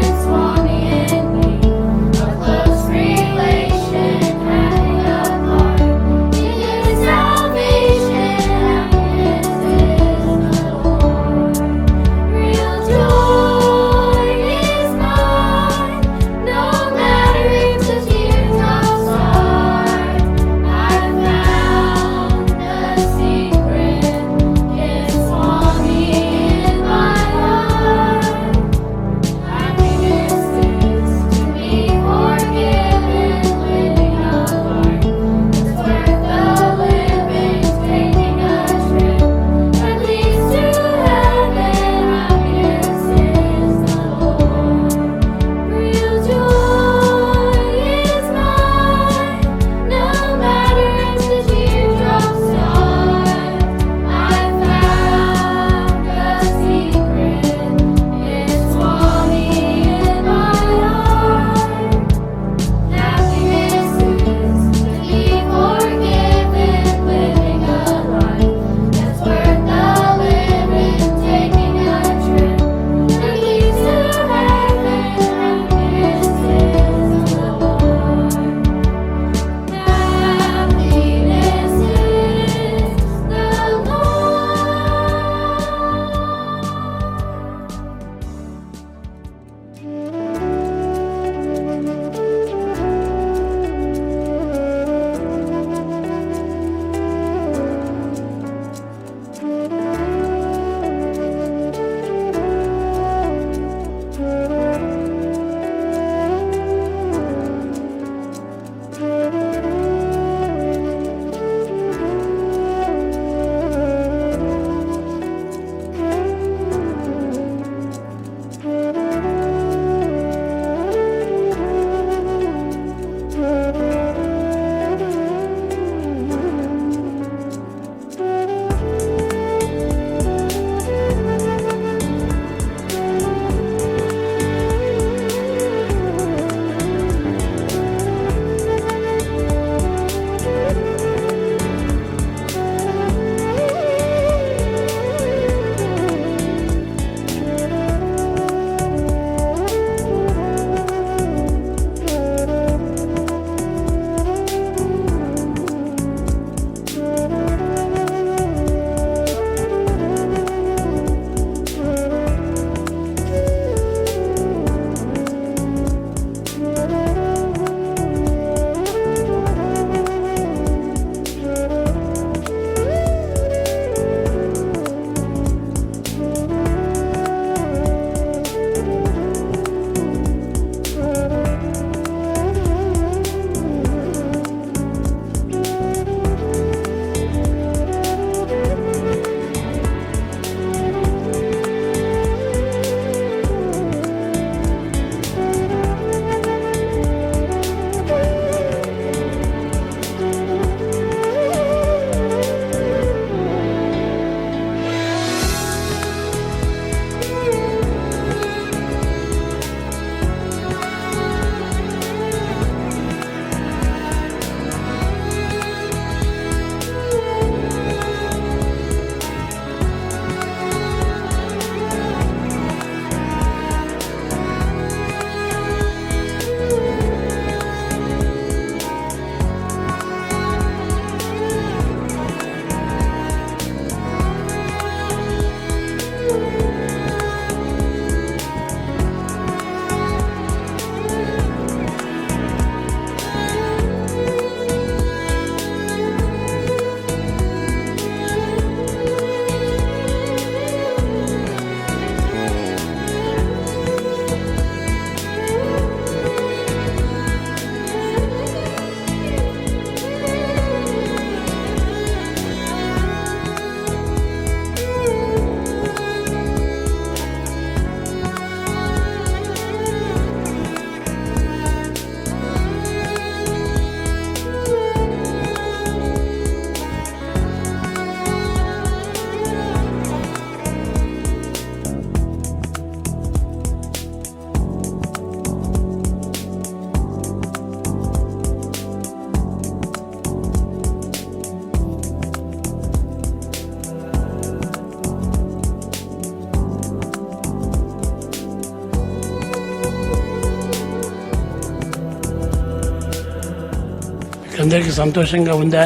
అందరికీ సంతోషంగా ఉందా?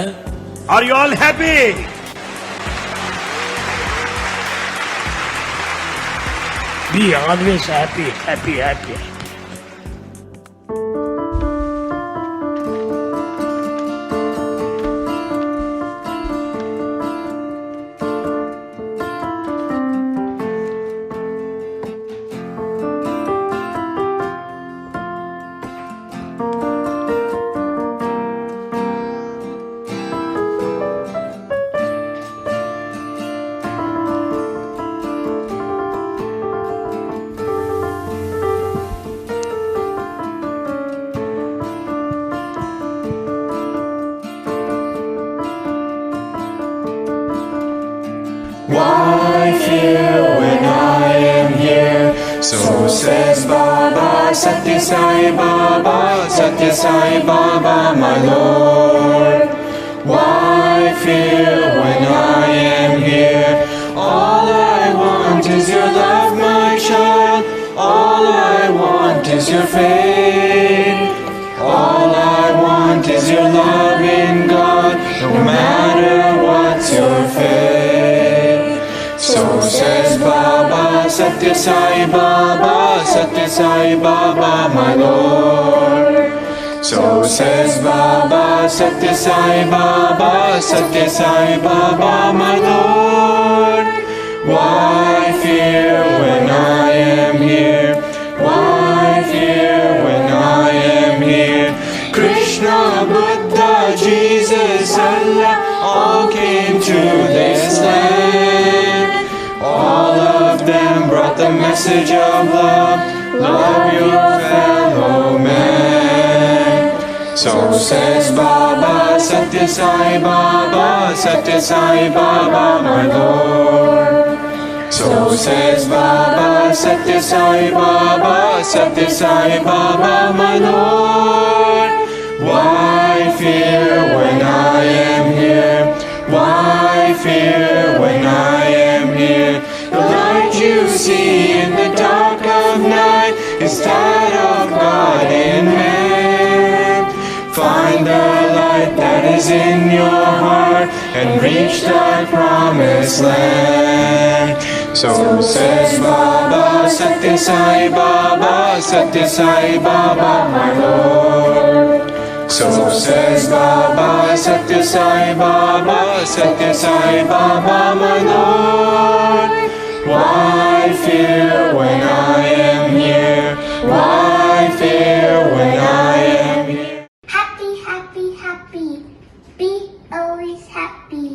Are you all happy? Be always happy, happy, happy. Why fear when I am here? So says Baba, Satya Sai Baba, Satya Sai Baba, my Lord. Why fear when I am here? All I want is your love, my child. All I want is your faith. All I want is your love in God, no matter what's your fate. So says Baba, Satya Sai Baba, Satya Sai Baba, my Lord. So says Baba, Satya Sai Baba, Satya Sai Baba, my Lord. Why fear when I am here? Why fear when I am here? Krishna, Buddha, Jesus, Allah, all came to this land. All of them brought the message of love. Love your fellow man. So says Baba, Satya Sai Baba, Satya Sai Baba, my Lord. So says Baba, Satya Sai Baba, Satya Sai Baba, my Lord. Why fear when I am here? Why fear when I am here? The light you see in the dark of night is that of God in man. Find the light that is in your heart and reach the promised land. So says Baba, Satya Sai Baba, Satya Sai Baba, my Lord. So says Baba, Satya Sai Baba, Satya Sai Baba, my Lord. Why fear when I am here? Why fear when I am here? Happy, happy, happy. Be always happy.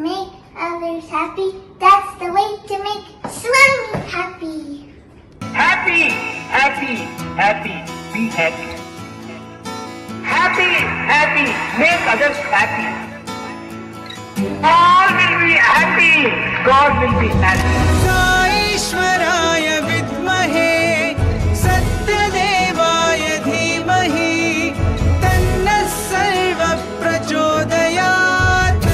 Make others happy. That's the way to make Swami happy. Happy, happy, happy. Be happy. Happy, happy. Make others happy. All will be happy. God will be happy. SaiRegion3 vidmahe Satyadevaya dhimahi Tanna sarva prachodayat.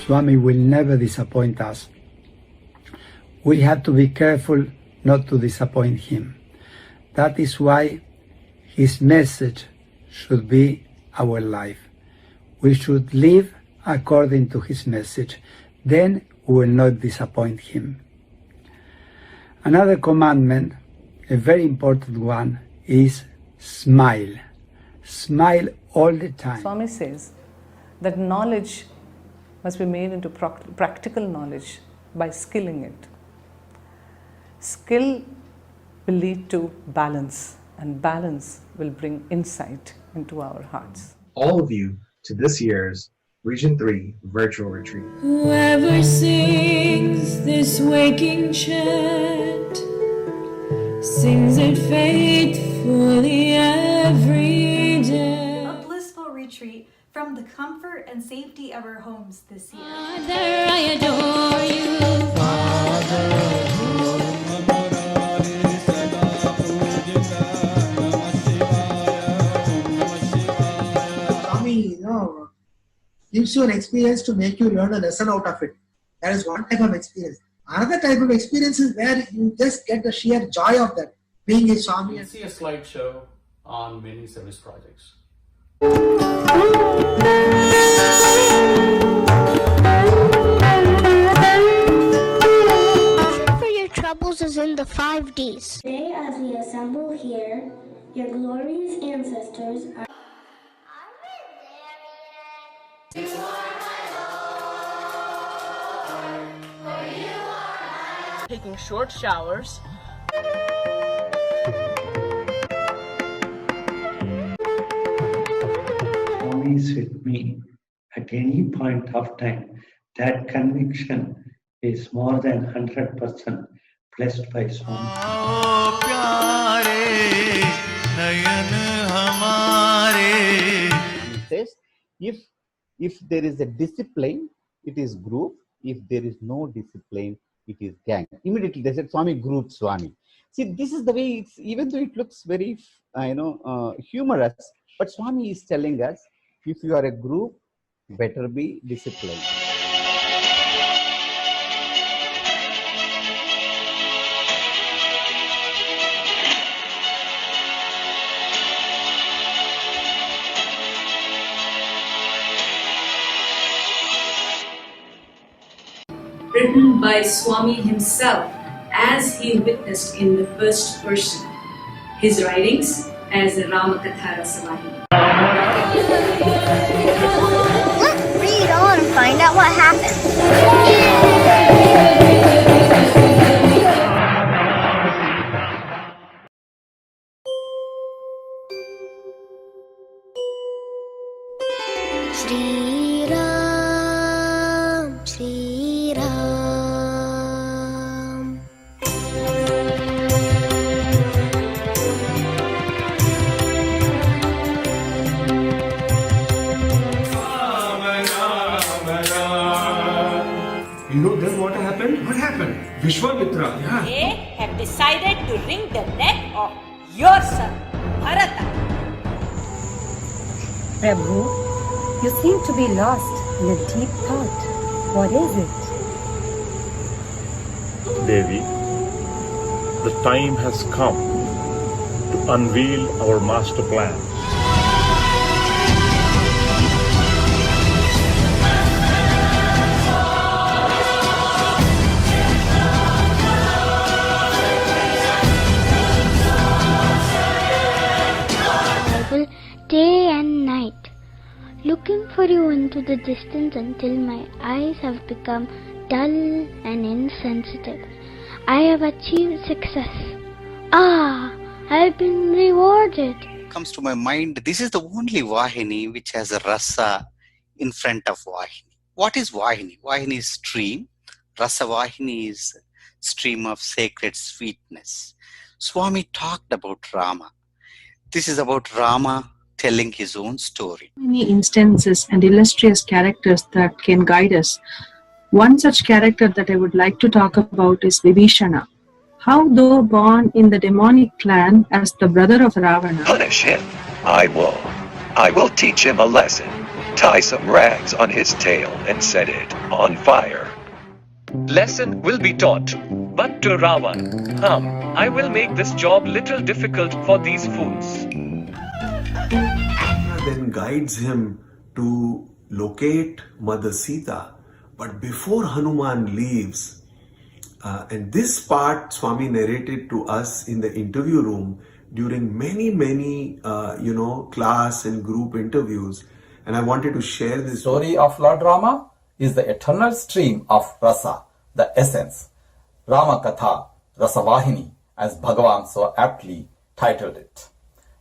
Swami will never disappoint us. We have to be careful not to disappoint him. That is why his message should be our life. We should live according to his message. Then we will not disappoint him. Another commandment, a very important one, is smile. Smile all the time. Swami says that knowledge must be made into practical knowledge by skilling it. Skill will lead to balance, and balance will bring insight into our hearts. All of you to this year's Region 3 virtual retreat. Whoever sings this waking chant sings it faithfully every day. A blissful retreat from the comfort and safety of our homes this year. Father, I adore you. Swami, gives you an experience to make you learn a lesson out of it. That is one type of experience. Another type of experience is where you just get the sheer joy of that, being a Swami. You see a slideshow on many service projects. For your troubles is in the 5 Ds. Today, as we assemble here, your glorious ancestors are. Taking short showers. Swami is with me at any point of time. That conviction is more than 100% blessed by Swami. He says, if there is a discipline, it is group. If there is no discipline, it is gang. Immediately they said, Swami, group, Swami. See, this is the way it's, even though it looks very, humorous, but Swami is telling us, if you are a group, better be disciplined. Written by Swami himself as he witnessed in the first person. His writings as a Ramakatha Rasavahini. Let's read on and find out what happened. Shri Ram, Shri Ram. You know then what happened? What happened? Vishwamitra, yeah. They have decided to wring the neck of your son, Bharata. Prabhu, you seem to be lost in a deep thought. What is it? Devi, the time has come to unveil our master plan. Day and night, looking for you into the distance until my eyes have become dull and insensitive. I have achieved success. I have been rewarded. Comes to my mind, this is the only Vahini which has a rasa in front of Vahini. What is Vahini? Vahini is stream. Rasa Vahini is stream of sacred sweetness. Swami talked about Rama. This is about Rama telling his own story. Many instances and illustrious characters that can guide us. One such character that I would like to talk about is Vibhishana. How, though born in the demonic clan as the brother of Ravana, Punish him. I will teach him a lesson. tie some rags on his tail and set it on fire. Lesson will be taught, but to Ravan, I will make this job little difficult for these fools. Then guides him to locate Mother Sita. But before Hanuman leaves, and this part Swami narrated to us in the interview room during many class and group interviews, and I wanted to share this. The story of Lord Rama is the eternal stream of rasa, the essence. Rama Katha, Rasavahini, as Bhagavan so aptly titled it.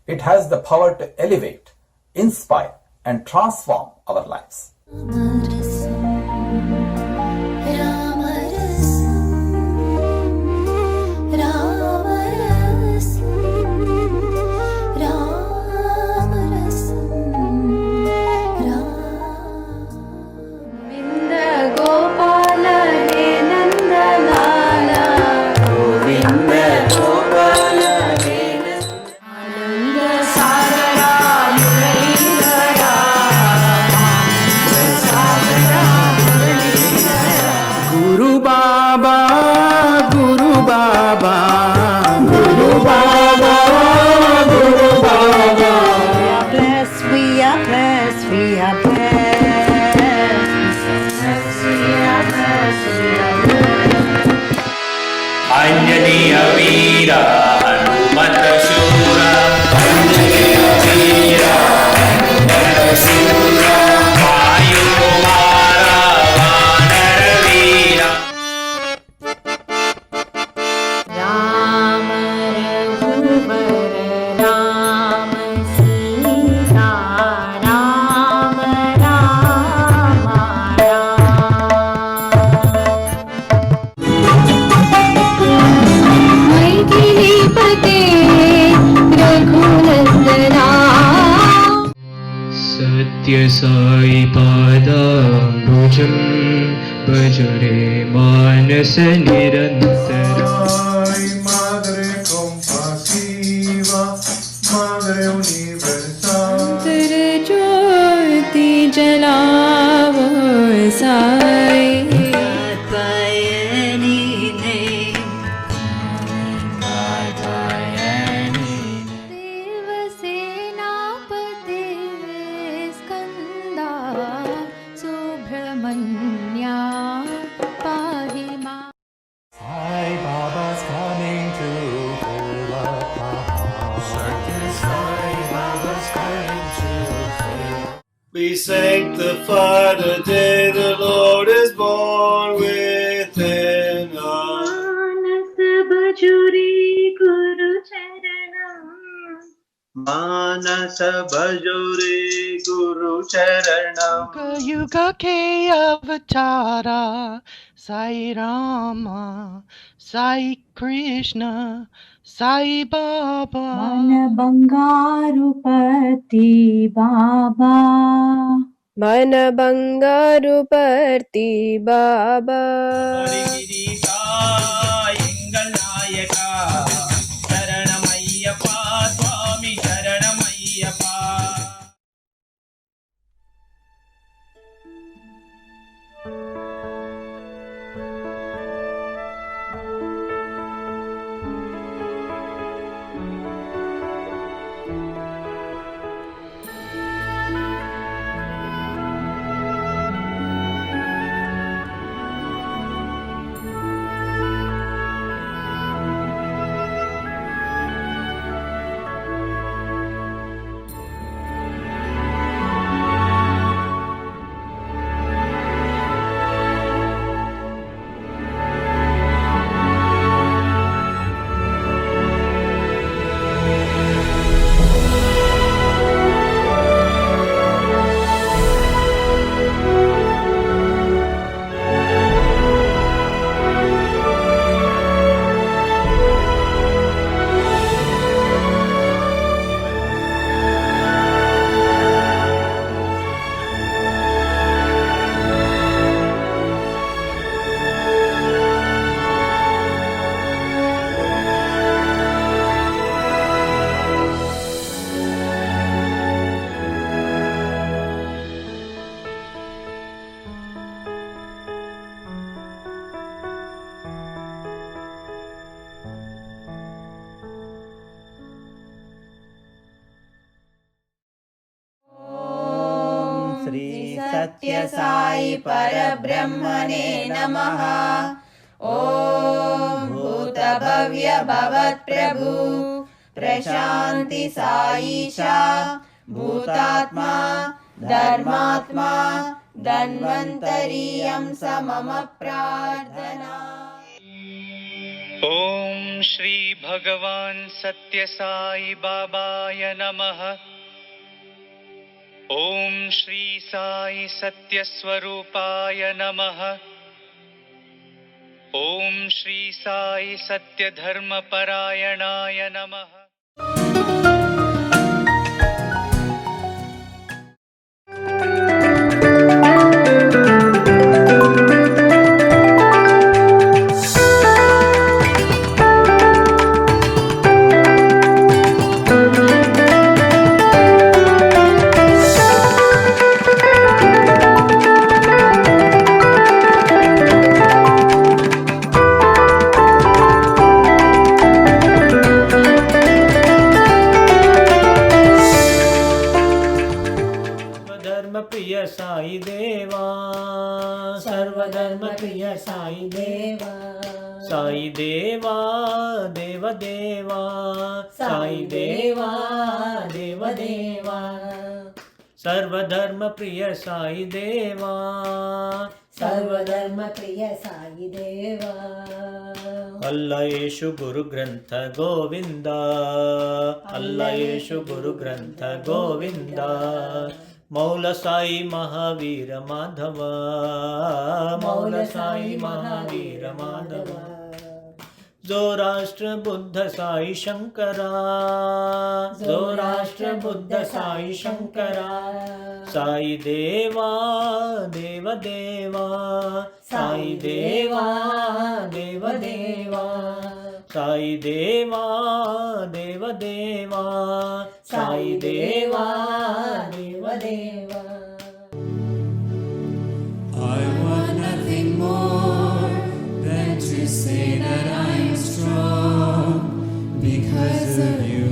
It has the power to elevate, inspire, and transform our lives. Satya Sai Padambujam Bhajare Manasa Nirantara. Madre compasiva, Madre universal. Antar Jyoti Jalava Sai. Be sanctified the day the Lord is born within us. Manasa Bhajuri Guru Charanam. Yuga ke avatara, Sai Rama, Sai Krishna, Sai Baba. Mana bangaru pati Baba. Mana bangaru parti Baba. Engal Nayaka, Sharanamayappa, Swami Sharanamayappa. Sathya Sai परब्रह्मणे नमः। ॐ भूतभव्य भवत्प्रभु प्रशान्ति साईशा भूतात्मा धर्मात्मा धन्वन्तरीयं समम प्रार्थना। ॐ श्री भगवान् सत्य साई बाबाय नमः। ॐ श्री साई सत्य स्वरूपाय नमः। ॐ श्री साई सत्य धर्म परायणाय नमः। प्रिय साई देवा, सर्वधर्म प्रिय साई देवा, साई देवा देव देवा, साई देवा देव देवा, सर्वधर्म प्रिय साई देवा, सर्वधर्म प्रिय साई देवा। अल्लाह येशु गुरु ग्रंथ गोविंदा, अल्लाह येशु गुरु ग्रंथ गोविंदा, मौला साई महावीर माधव, मौला साई महावीर माधव, जोराष्ट्र बुद्ध साई शंकरा, जोराष्ट्र बुद्ध साई शंकरा, साई देवा देव देवा, साई देवा देव देवा, साई देवा देव देवा, साई देवा देव देवा। I want nothing more than to say that I am strong because of you.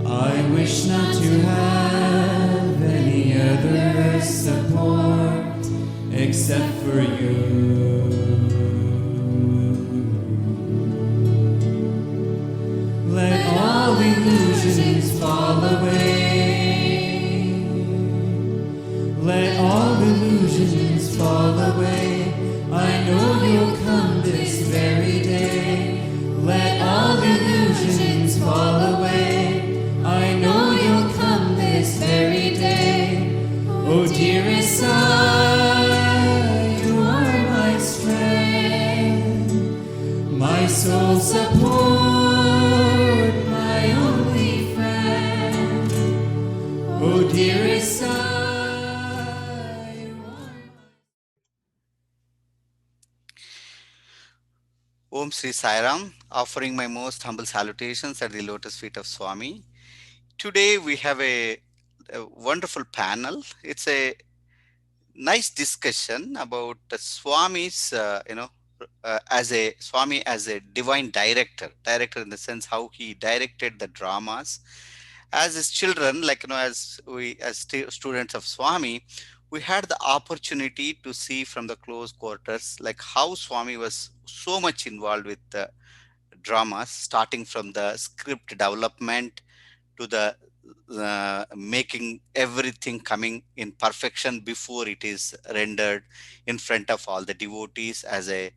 I wish not to have any other support except for you. Let all illusions fall away. Let all illusions fall away. I know you'll come this very day. Let all illusions fall away. I know you'll come this very day. Oh dearest Sai, you are my strength, my soul support, my only friend. Oh dearest Sai, you are Om Sri Sairam, offering my most humble salutations at the lotus feet of Swami. Today we have a wonderful panel. It's a nice discussion about the Swami's, as a Swami as a divine director in the sense how he directed the dramas. As his children, as students of Swami, we had the opportunity to see from the close quarters, like how Swami was so much involved with the dramas, starting from the script development to the making everything coming in perfection before it is rendered in front of all the devotees as a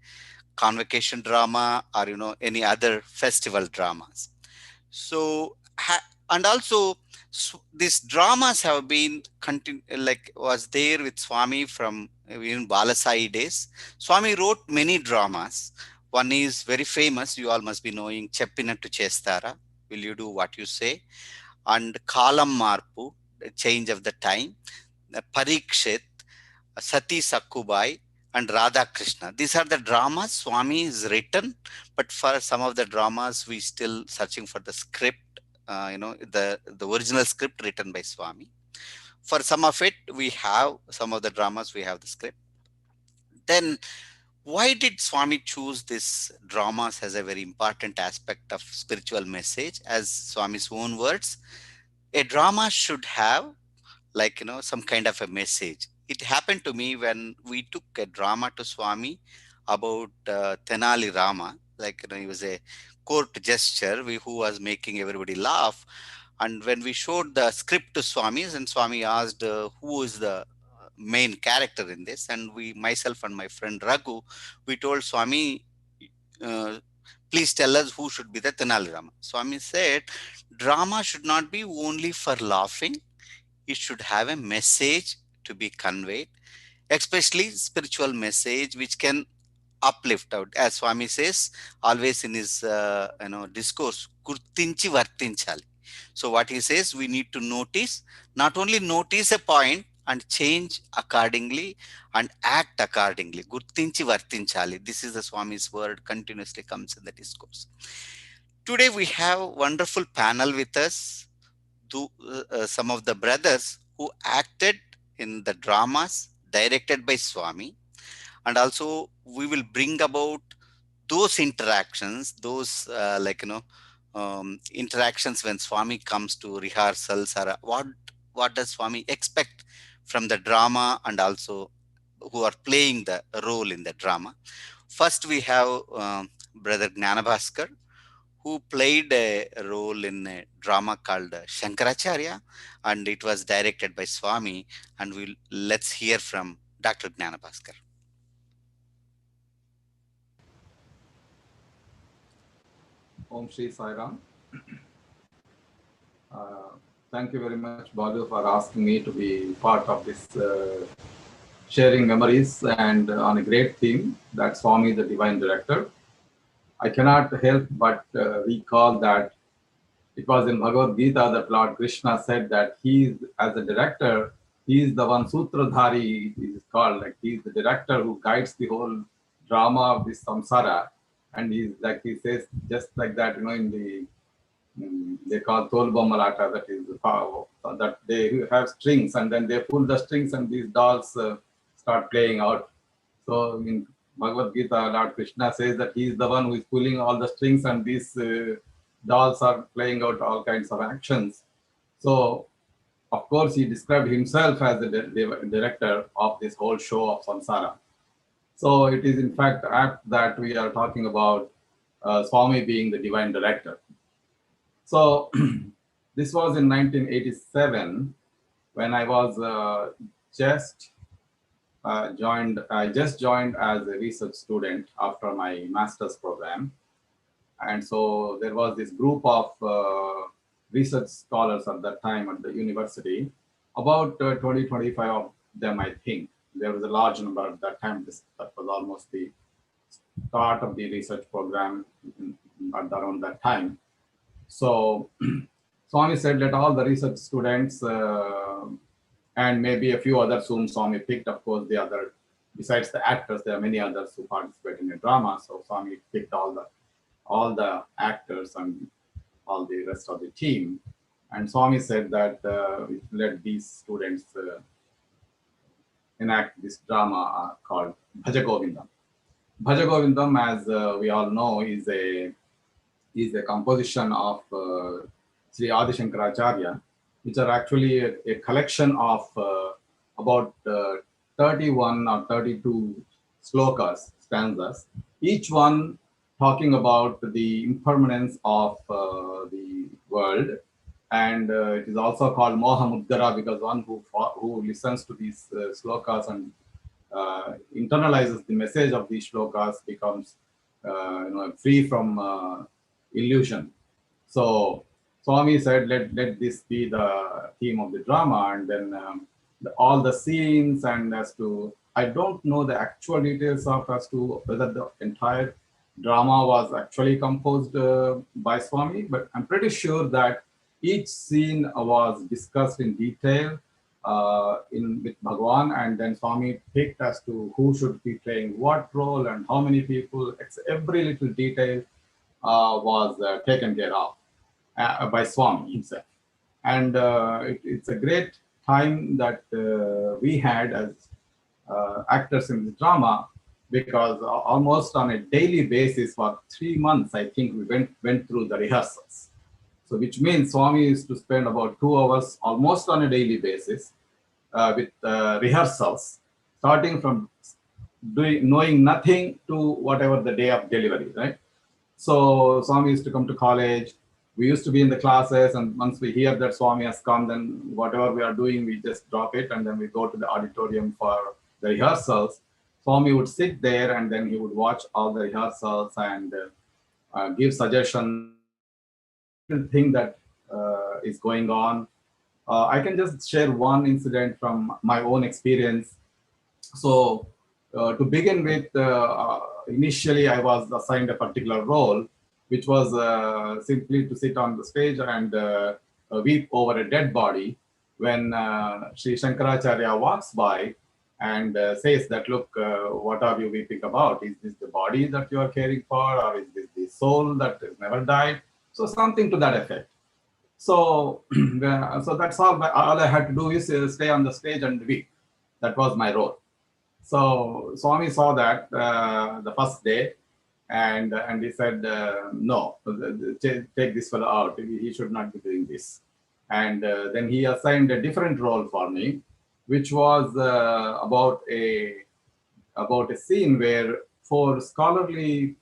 convocation drama or any other festival dramas. So and also these dramas have been was there with Swami from even Balasai days. Swami wrote many dramas. One is very famous, you all must be knowing, Cheppinattu Chestara, Will You Do What You Say, and Kalam Marpu, the change of the time, Parikshit, Sati Sakkubai, and Radha Krishna. These are the dramas Swami has written, but for some of the dramas we still searching for the script, the original script written by Swami. For some of it we have, some of the dramas we have the script. Then Why did Swami choose this dramas as a very important aspect of spiritual message? As Swami's own words, a drama should have some kind of a message. It happened to me when we took a drama to Swami about Tenali Rama. He was a court gesture who was making everybody laugh. And when we showed the script to Swami, and Swami asked who is the main character in this, and myself and my friend Raghu, we told Swami, uh, please tell us who should be the Tenali Rama. Swami said, drama should not be only for laughing, it should have a message to be conveyed, especially spiritual message which can uplift out. As Swami says always in his discourse, Kurtinchi Vartinchali. So what he says, we need to notice, not only notice a point and change accordingly and act accordingly. Gurtinchi Vartinchali. This is the Swami's word, continuously comes in the discourse. Today we have a wonderful panel with us, some of the brothers who acted in the dramas directed by Swami, and also we will bring about those interactions, those interactions when Swami comes to rehearsals, or what does Swami expect from the drama, and also who are playing the role in the drama. First we have Brother Jnanabhaskar, who played a role in a drama called Shankaracharya, and it was directed by Swami. And let's hear from Dr. Jnanabhaskar. Om Shri Sai Ram. Thank you very much, Balu, for asking me to be part of this sharing memories and on a great theme that Swami, the Divine Director. I cannot help but recall that it was in Bhagavad Gita that Lord Krishna said that he, as a director, he is the one Sutradhari, he is called, like he is the director who guides the whole drama of this samsara. And he's like, he says just like that, in the, they call Tol Bommalata, that is that they have strings and then they pull the strings and these dolls start playing out. So in Bhagavad Gita, Lord Krishna says that he is the one who is pulling all the strings and these dolls are playing out all kinds of actions. So, of course, he described himself as the director of this whole show of samsara. So, it is in fact apt that we are talking about Swami being the divine director. So, this was in 1987 when I was just joined as a research student after my master's program. And so there was this group of research scholars at that time at the university, about 20, 25 of them, I think. There was a large number at that time. That was almost the start of the research program around that time. So Swami said, let all the research students and maybe a few others whom Swami picked, of course, the other, besides the actors, there are many others who participate in the drama. So Swami picked all the actors and all the rest of the team. And Swami said that let these students enact this drama called Bhajagovindam. Bhajagovindam, as we all know, is a composition of Sri Adi Shankaracharya, which are actually a collection of about 31 or 32 slokas, stanzas, each one talking about the impermanence of the world. And it is also called Moha Muddara, because one who listens to these slokas and internalizes the message of these slokas becomes free from illusion. So Swami said, let this be the theme of the drama, and then all the scenes, and as to, I don't know the actual details of as to whether the entire drama was actually composed by Swami, but I'm pretty sure that each scene was discussed in detail with Bhagwan, and then Swami picked as to who should be playing what role and how many people. Every little detail was taken care of by Swami himself. And it's a great time that we had as actors in the drama, because almost on a daily basis for 3 months, I think we went through the rehearsals. So which means Swami used to spend about 2 hours almost on a daily basis with rehearsals, starting from knowing nothing to whatever the day of delivery, right? So Swami used to come to college. We used to be in the classes, and once we hear that Swami has come, then whatever we are doing, we just drop it, and then we go to the auditorium for the rehearsals. Swami would sit there, and then he would watch all the rehearsals and give suggestions. Thing that is going on. I can just share one incident from my own experience. So to begin with, initially I was assigned a particular role, which was simply to sit on the stage and weep over a dead body when Sri Shankaracharya walks by and says that, look, what are you weeping about? Is this the body that you are caring for, or is this the soul that has never died? So something to that effect. So, so that's all I had to do is stay on the stage and weep. That was my role. So Swami saw that the first day, and he said, no, take this fellow out. He should not be doing this. And then he assigned a different role for me, which was about a scene where 4 scholarly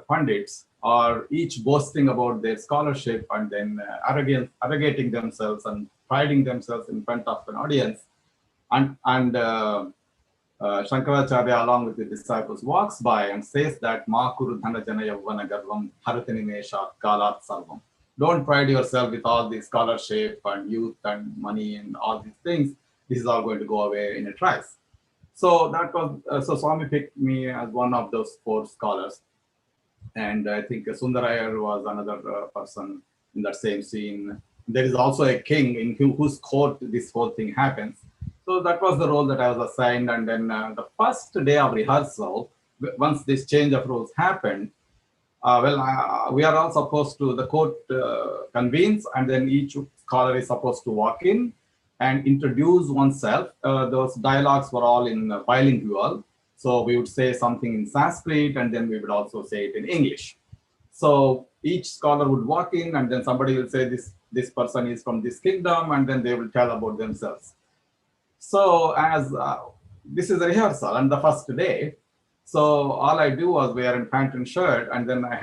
pundits are each boasting about their scholarship and then arrogating themselves and priding themselves in front of an audience. And Shankaracharya, along with the disciples, walks by and says that Ma kuru dhana jana yavvana garvam bharatini mesha kalat sarvam. Don't pride yourself with all the scholarship and youth and money and all these things. This is all going to go away in a trice. So that was so Swami picked me as one of those 4 scholars. And I think Sundarayar was another person in that same scene. There is also a king in whose court this whole thing happens. So that was the role that I was assigned. And then the first day of rehearsal, once this change of roles happened, we are all supposed to, the court convenes, and then each scholar is supposed to walk in and introduce oneself. Those dialogues were all in bilingual. So we would say something in Sanskrit, and then we would also say it in English. So each scholar would walk in, and then somebody will say this person is from this kingdom, and then they will tell about themselves. So as this is a rehearsal and the first day, so all I do was wear a pant and shirt, and then I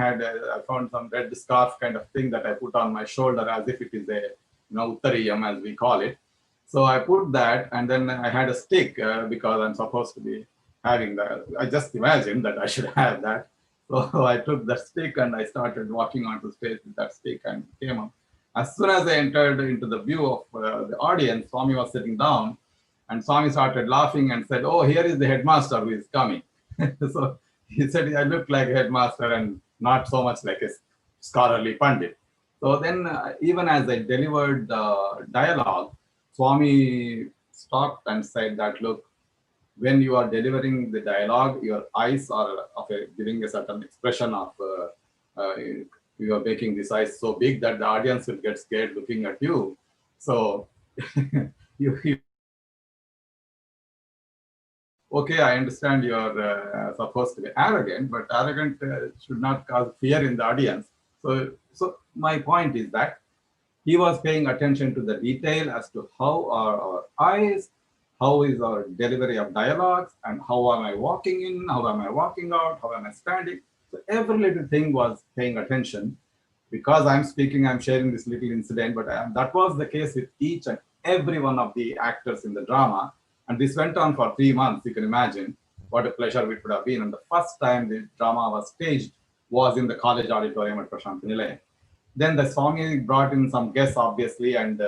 found some red scarf kind of thing that I put on my shoulder as if it is a uttariyam, as we call it. So I put that, and then I had a stick because I'm supposed to be having that. I just imagined that I should have that. So I took that stick and I started walking onto stage with that stick and came up. As soon as I entered into the view of the audience, Swami was sitting down, and Swami started laughing and said, oh, here is the headmaster who is coming. So he said, I look like a headmaster and not so much like a scholarly pundit. So then even as I delivered the dialogue, Swami stopped and said that, look, when you are delivering the dialogue, your eyes are giving a certain expression of, you are making these eyes so big that the audience will get scared looking at you. So okay, I understand you are supposed to be arrogant, but arrogant should not cause fear in the audience. So my point is that he was paying attention to the detail as to how are our eyes, how is our delivery of dialogues, and how am I walking in, how am I walking out, how am I standing. So every little thing was paying attention. Because I'm speaking, I'm sharing this little incident, but that was the case with each and every one of the actors in the drama. And this went on for 3 months. You can imagine what a pleasure it would have been. And the first time the drama was staged was in the college auditorium at Prashant Nilay. Then the Swami brought in some guests, obviously, and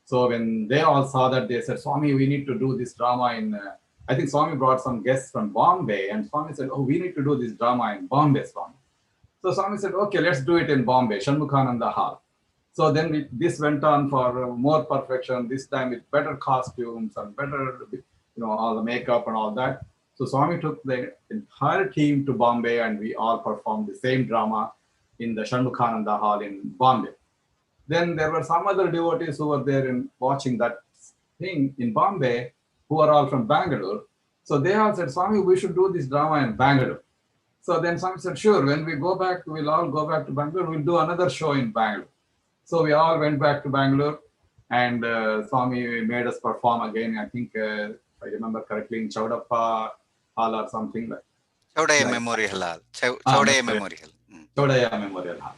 so when they all saw that, they said, Swami, we need to do this drama in, I think Swami brought some guests from Bombay, and Swami said, oh, we need to do this drama in Bombay, Swami. So Swami said, okay, let's do it in Bombay, Shanmukhananda Hall. So then this went on for more perfection, this time with better costumes and better, all the makeup and all that. So Swami took the entire team to Bombay, and we all performed the same drama in the Shanmukhananda Hall in Bombay. Then there were some other devotees who were there and watching that thing in Bombay, who are all from Bangalore. So they all said, Swami, we should do this drama in Bangalore. So then Swami said, sure, when we go back, we'll all go back to Bangalore, we'll do another show in Bangalore. So we all went back to Bangalore, and Swami made us perform again, I think, if I remember correctly, in Chaudappa Hall or something like Chaudaya Memorial Hall. Chaudaya Memorial. Chaudaya Memorial Hall.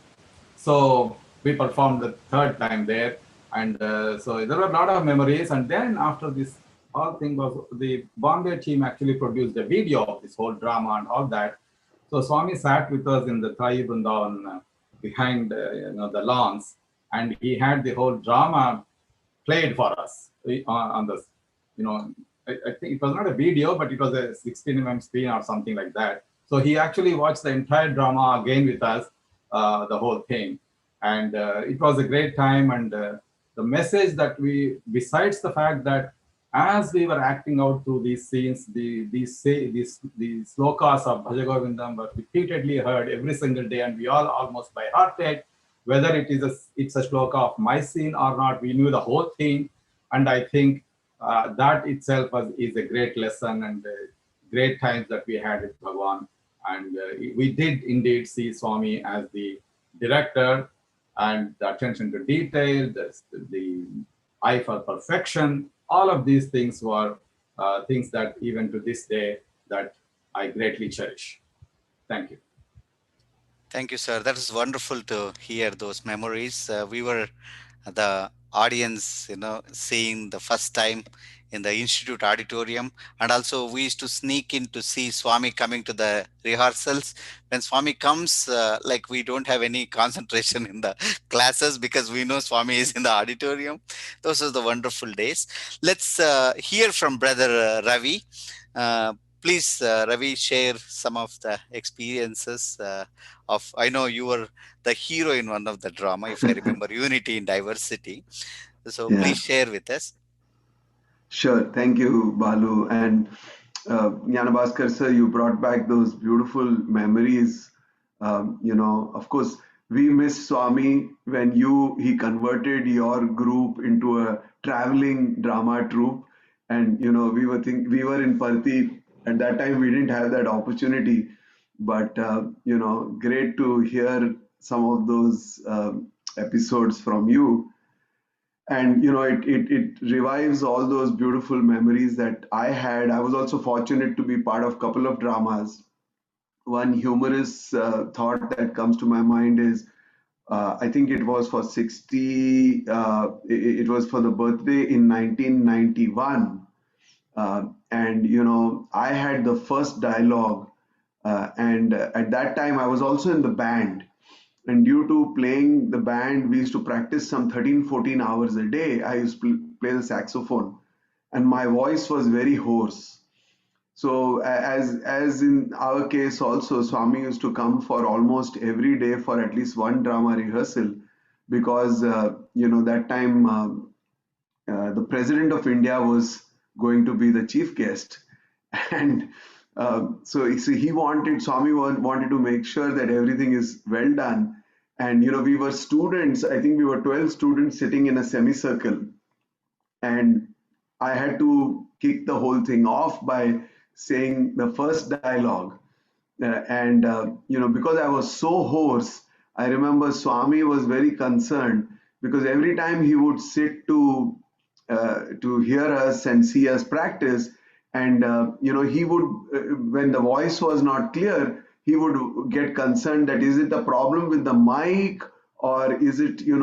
So we performed the third time there, and so there were a lot of memories. And then after this whole thing was, the Bombay team actually produced a video of this whole drama and all that. So Swami sat with us in the Thai Vrindavan behind the lawns, and he had the whole drama played for us on this. I think it was not a video, but it was a 16 screen or something like that. So he actually watched the entire drama again with us, the whole thing. And it was a great time. And the message that besides the fact that as we were acting out through these scenes, these slokas of Bhaja Govindam were repeatedly heard every single day, and we all almost by hearted, whether it's a shloka of my scene or not, we knew the whole thing. And I think that itself is a great lesson and great times that we had with Bhagwan. And we did indeed see Swami as the director, and the attention to detail, the eye for perfection. All of these things were things that even to this day that I greatly cherish. Thank you. Thank you, sir. That is wonderful to hear those memories. We were the audience, seeing the first time in the Institute auditorium. And also we used to sneak in to see Swami coming to the rehearsals. When Swami comes, like we don't have any concentration in the classes because we know Swami is in the auditorium. Those are the wonderful days. Let's hear from Brother Ravi. Please, Ravi, share some of the experiences I know you were the hero in one of the drama, if I remember, Unity in Diversity. So please share with us. Sure. Thank you, Balu. And Jnanabhaskar sir, you brought back those beautiful memories. Of course, we miss Swami when he converted your group into a traveling drama troupe. And, we were in Parthi. At that time, we didn't have that opportunity. But, great to hear some of those episodes from you. And, it revives all those beautiful memories that I had. I was also fortunate to be part of a couple of dramas. One humorous thought that comes to my mind is, I think it was for 60, it was for the birthday in 1991. And, I had the first dialogue. And at that time, I was also in the band. And due to playing the band, we used to practice some 13, 14 hours a day. I used to play the saxophone. And my voice was very hoarse. So as in our case also, Swami used to come for almost every day for at least one drama rehearsal. Because, that time the President of India was going to be the chief guest. And so Swami wanted to make sure that everything is well done. And, we were students, I think we were 12 students sitting in a semicircle. And I had to kick the whole thing off by saying the first dialogue. Because I was so hoarse, I remember Swami was very concerned because every time he would sit to hear us and see us practice, and he would, when the voice was not clear, he would get concerned that is it a problem with the mic or is it, and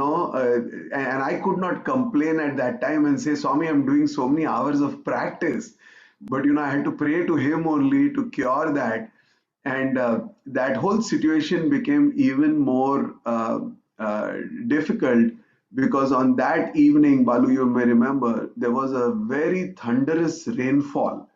I could not complain at that time and say, Swami, I'm doing so many hours of practice. But, I had to pray to him only to cure that. And that whole situation became even more difficult because on that evening, Balu, you may remember, there was a very thunderous rainfall.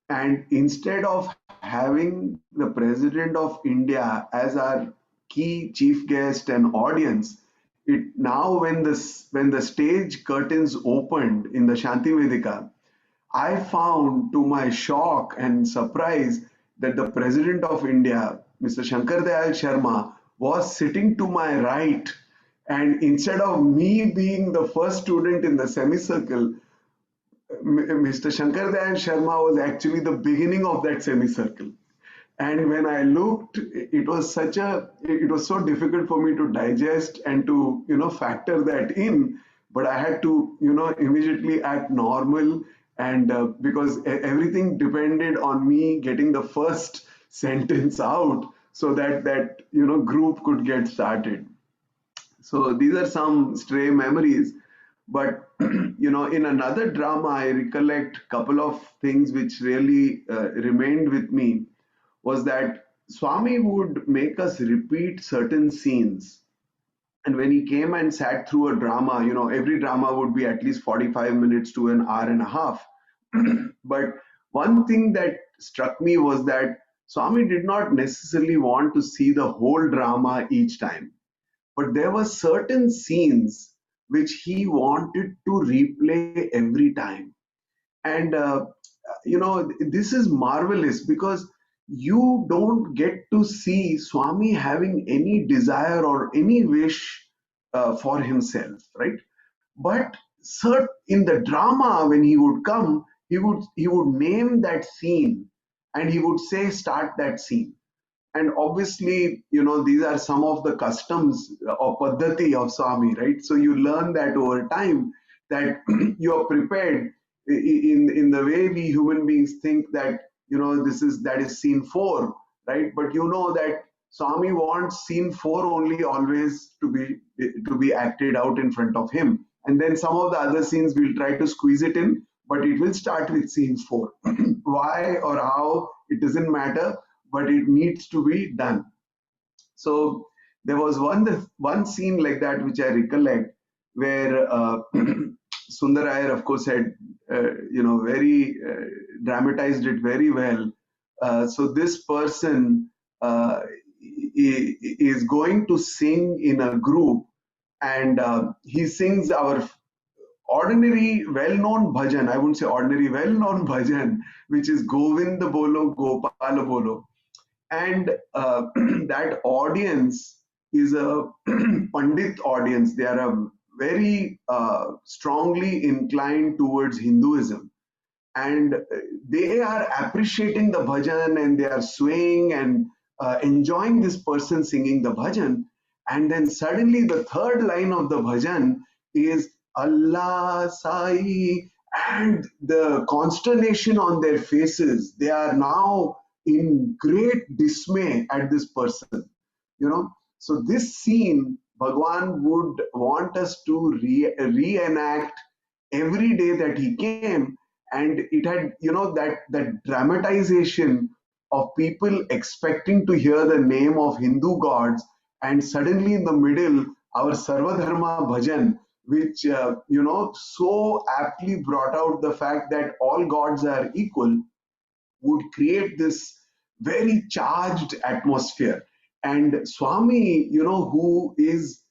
And instead of having the President of India as our key chief guest and audience, when the stage curtains opened in the Shanti Vedika, I found to my shock and surprise that the President of India, Mr. Shankaracharya Sharma, was sitting to my right. And instead of me being the first student in the semicircle, Mr. Shankar Dayan Sharma was actually the beginning of that semicircle. And when I looked, it was so difficult for me to digest and to, factor that in. But I had to, immediately act normal. And because everything depended on me getting the first sentence out so that group could get started. So these are some stray memories. But in another drama, I recollect a couple of things which really remained with me. Was that Swami would make us repeat certain scenes. And when he came and sat through a drama, every drama would be at least 45 minutes to an hour and a half. But one thing that struck me was that Swami did not necessarily want to see the whole drama each time, but there were certain scenes which he wanted to replay every time. And this is marvelous because you don't get to see Swami having any desire or any wish for himself, right? But in the drama, when he would come, he would name that scene and he would say, start that scene. And obviously, these are some of the customs or paddhati of Swami, right? So you learn that over time, that you are prepared in the way we human beings think that, that is scene 4, right? But you know that Swami wants scene 4 only always to be acted out in front of him. And then some of the other scenes we'll try to squeeze it in, but it will start with scene 4. Why or how, it doesn't matter, but it needs to be done. So there was one scene like that which I recollect, where Sundarayar, of course, had very dramatized it very well. So this person is going to sing in a group, and he sings our ordinary well-known bhajan. I wouldn't say ordinary, well-known bhajan, which is Govind Bolo Gopal Bolo. And that audience is a Pandit audience. They are a very strongly inclined towards Hinduism. And they are appreciating the bhajan and they are swaying and enjoying this person singing the bhajan. And then suddenly the third line of the bhajan is Allah Sai, and the consternation on their faces, they are now in great dismay at this person. So this scene, Bhagwan would want us to reenact every day that he came. And it had, that dramatization of people expecting to hear the name of Hindu gods, and suddenly in the middle, our Sarvadharma bhajan, which, so aptly brought out the fact that all gods are equal, would create this very charged atmosphere. And Swami, who is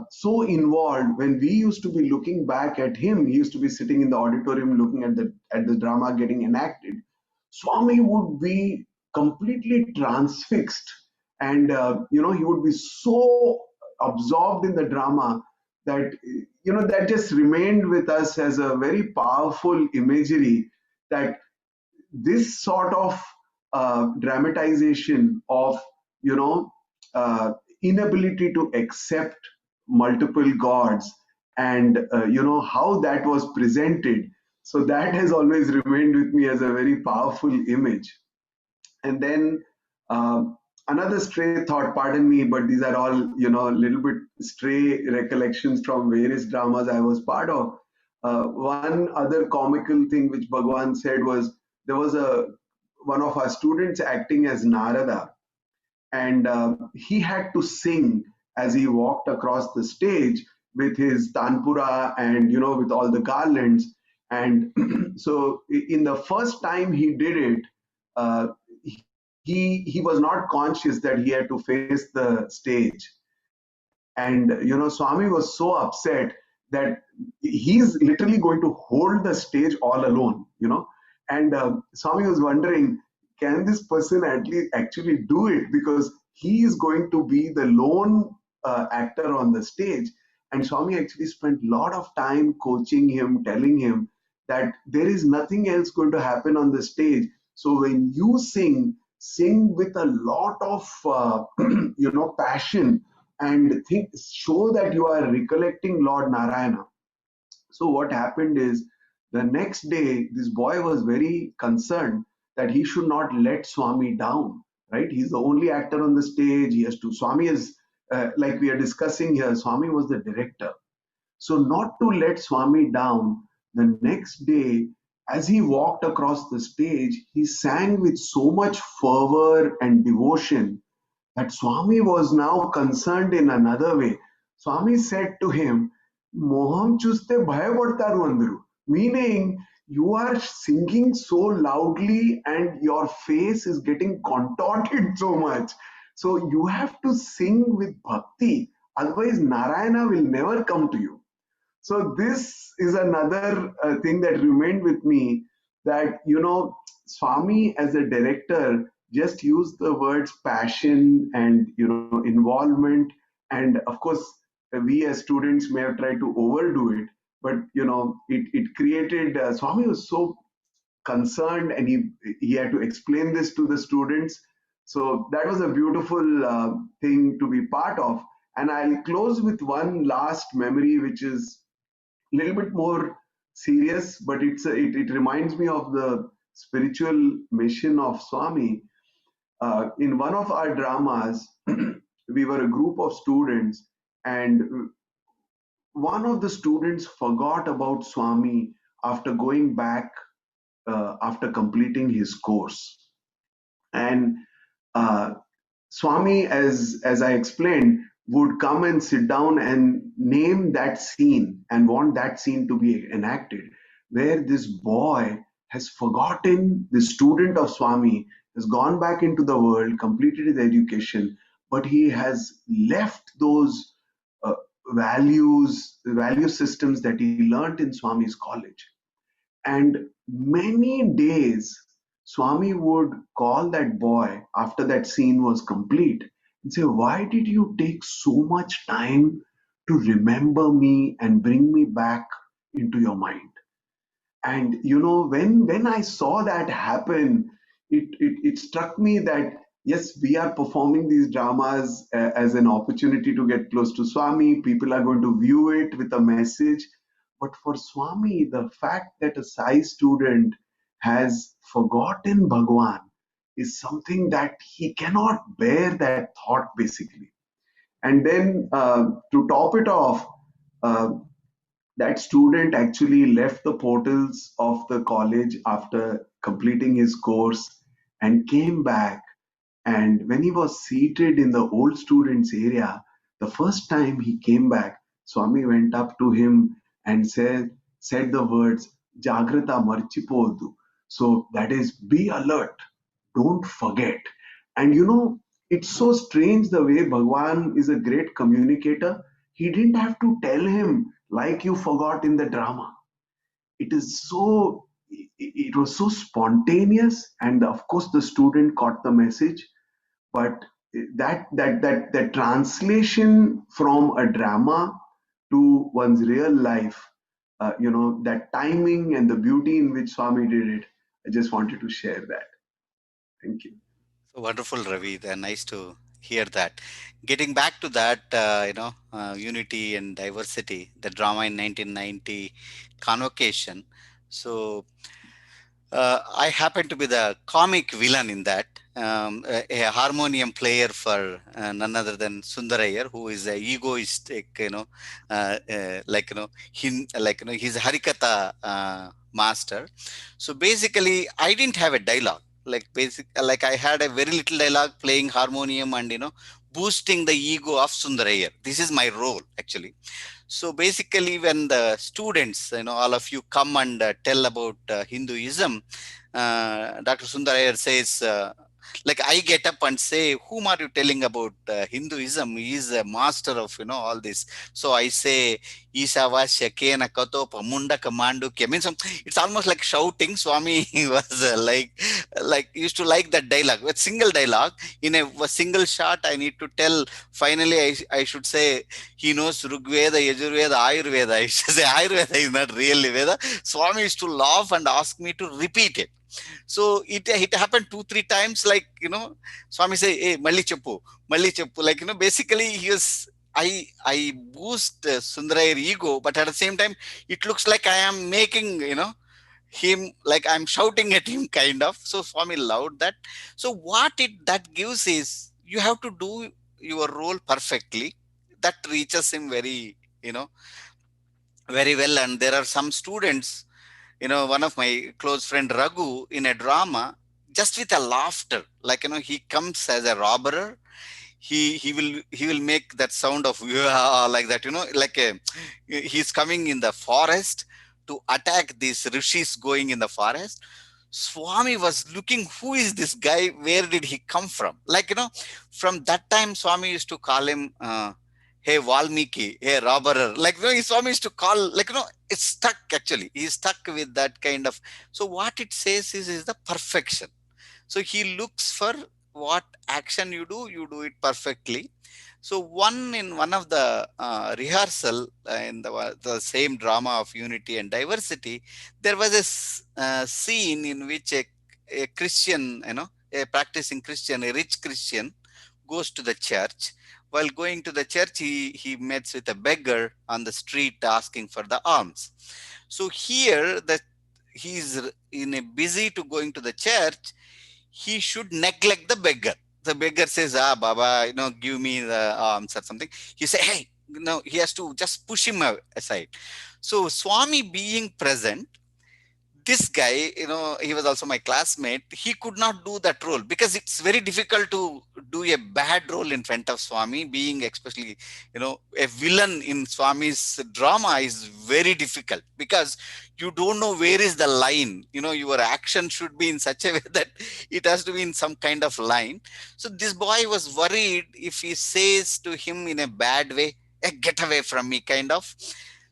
so involved, when we used to be looking back at him, he used to be sitting in the auditorium looking at the drama getting enacted. Swami would be completely transfixed, and he would be so absorbed in the drama that that just remained with us as a very powerful imagery, that this sort of dramatization of inability to accept multiple gods, and how that was presented. So that has always remained with me as a very powerful image. And then another stray thought, pardon me, but these are all a little bit stray recollections from various dramas I was part of. One other comical thing which Bhagwan said was, there was one of our students acting as Narada, and he had to sing as he walked across the stage with his tanpura and with all the garlands. And so in the first time he did it, he was not conscious that he had to face the stage. And Swami was so upset that he's literally going to hold the stage all alone, and Swami was wondering, can this person actually do it, because he is going to be the lone actor on the stage. And Swami actually spent a lot of time coaching him, telling him that there is nothing else going to happen on the stage. So when you sing with a lot of passion, and show that you are recollecting Lord Narayana. So what happened is, the next day this boy was very concerned that he should not let Swami down. Right? He's the only actor on the stage. He has to. Swami is like we are discussing here. Swami was the director. So, not to let Swami down, the next day, as he walked across the stage, he sang with so much fervor and devotion that Swami was now concerned in another way. Swami said to him, Moham chuste bhaya padtaru andru. Meaning, you are singing so loudly and your face is getting contorted so much. So, you have to sing with bhakti. Otherwise, Narayana will never come to you. So this is another thing that remained with me, that Swami as a director just used the words passion and involvement, and of course we as students may have tried to overdo it, but it created. Swami was so concerned, and he had to explain this to the students. So that was a beautiful thing to be part of. And I'll close with one last memory, which is a little bit more serious, but it reminds me of the spiritual mission of Swami. In one of our dramas, we were a group of students, and one of the students forgot about Swami after going back after completing his course. And Swami, as I explained, would come and sit down and name that scene and want that scene to be enacted, where this boy has forgotten, the student of Swami has gone back into the world, completed his education, but he has left those uh, value systems that he learnt in Swami's college. And many days, Swami would call that boy after that scene was complete and say, why did you take so much time to remember me and bring me back into your mind? And when I saw that happen, it struck me that yes, we are performing these dramas as an opportunity to get close to Swami. People are going to view it with a message. But for Swami, the fact that a Sai student has forgotten Bhagwan is something that he cannot bear that thought, basically. And then to top it off, uh, that student actually left the portals of the college after completing his course and came back. And when he was seated in the old students area, the first time he came back, Swami went up to him and said the words Jagrata Marchipodu. So that is, be alert, don't forget. And it's so strange the way Bhagwan is a great communicator. He didn't have to tell him like you forgot in the drama. It was so spontaneous, and of course the student caught the message. But that translation from a drama to one's real life, that timing and the beauty in which Swami did it, I just wanted to share that. Thank you. So wonderful, Ravi. Nice to hear that. Getting back to that, unity and diversity, the drama in 1990, Convocation. So I happen to be the comic villain in that. A harmonium player for none other than Sundarayar, who is a egoistic, he's a Harikatha master. So basically, I didn't have a dialogue. Like I had a very little dialogue, playing harmonium and boosting the ego of Sundarayar. This is my role actually. So basically, when the students, all of you come and tell about Hinduism, Dr. Sundarayar says, like I get up and say, whom are you telling about Hinduism? He is a master of, all this. So I say, Ishavasya Kena Kato Pamunda Kamandu. I mean, it's almost like shouting. Swami was used to like that dialogue, with single dialogue in a single shot. I need to tell. Finally, I should say he knows Rigveda, Yajurveda, Ayurveda. I should say Ayurveda is not really Veda. Swami used to laugh and ask me to repeat it. So it happened 2-3 times, Swami say, hey, Malli Cheppu, like, basically he was, I boost Sundarayar ego, but at the same time, it looks like I am making, him, like I'm shouting at him kind of. So Swami loved that. So what that gives is, you have to do your role perfectly. That reaches him very, very well. And there are some students, one of my close friend Raghu, in a drama, just with a laughter, like, he comes as a robber. He will make that sound of like that, like he's coming in the forest to attack these rishis going in the forest. Swami was looking, who is this guy? Where did he come from? Like, from that time, Swami used to call him, hey, Valmiki, hey, robber. Like, Swami used to call, like, it's stuck actually. He's stuck with that kind of. So what it says is the perfection. So he looks for what action you do it perfectly. So in one of the rehearsal in the same drama of unity and diversity, there was a scene in which a Christian, a practicing Christian, a rich Christian, goes to the church. While going to the church, he meets with a beggar on the street asking for the alms. So here that he's in a busy to going to the church, he should neglect the beggar. The beggar says, Baba, give me the alms or something. He say, hey, he has to just push him aside. So Swami being present, this guy, he was also my classmate. He could not do that role because it's very difficult to do a bad role in front of Swami. Being especially, a villain in Swami's drama is very difficult because you don't know where is the line. Your action should be in such a way that it has to be in some kind of line. So this boy was worried if he says to him in a bad way, hey, get away from me, kind of.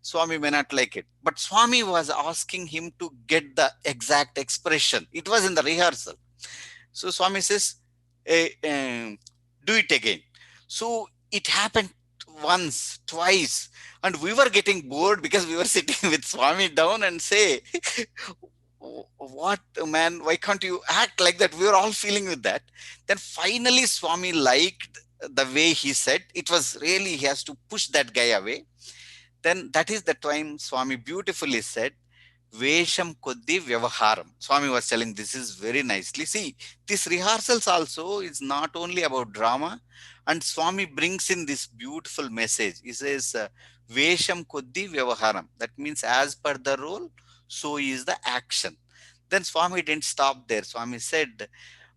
Swami may not like it. But Swami was asking him to get the exact expression. It was in the rehearsal. So Swami says, hey, do it again. So it happened once, twice. And we were getting bored because we were sitting with Swami down and say, what, man, why can't you act like that? We were all feeling with that. Then finally Swami liked the way he said. It was really, he has to push that guy away. Then that is the time Swami beautifully said, Vesham Koddi Vyavaharam. Swami was telling this is very nicely. See, this rehearsals also is not only about drama, and Swami brings in this beautiful message. He says, Vesham Koddi Vyavaharam. That means as per the role, so is the action. Then Swami didn't stop there. Swami said,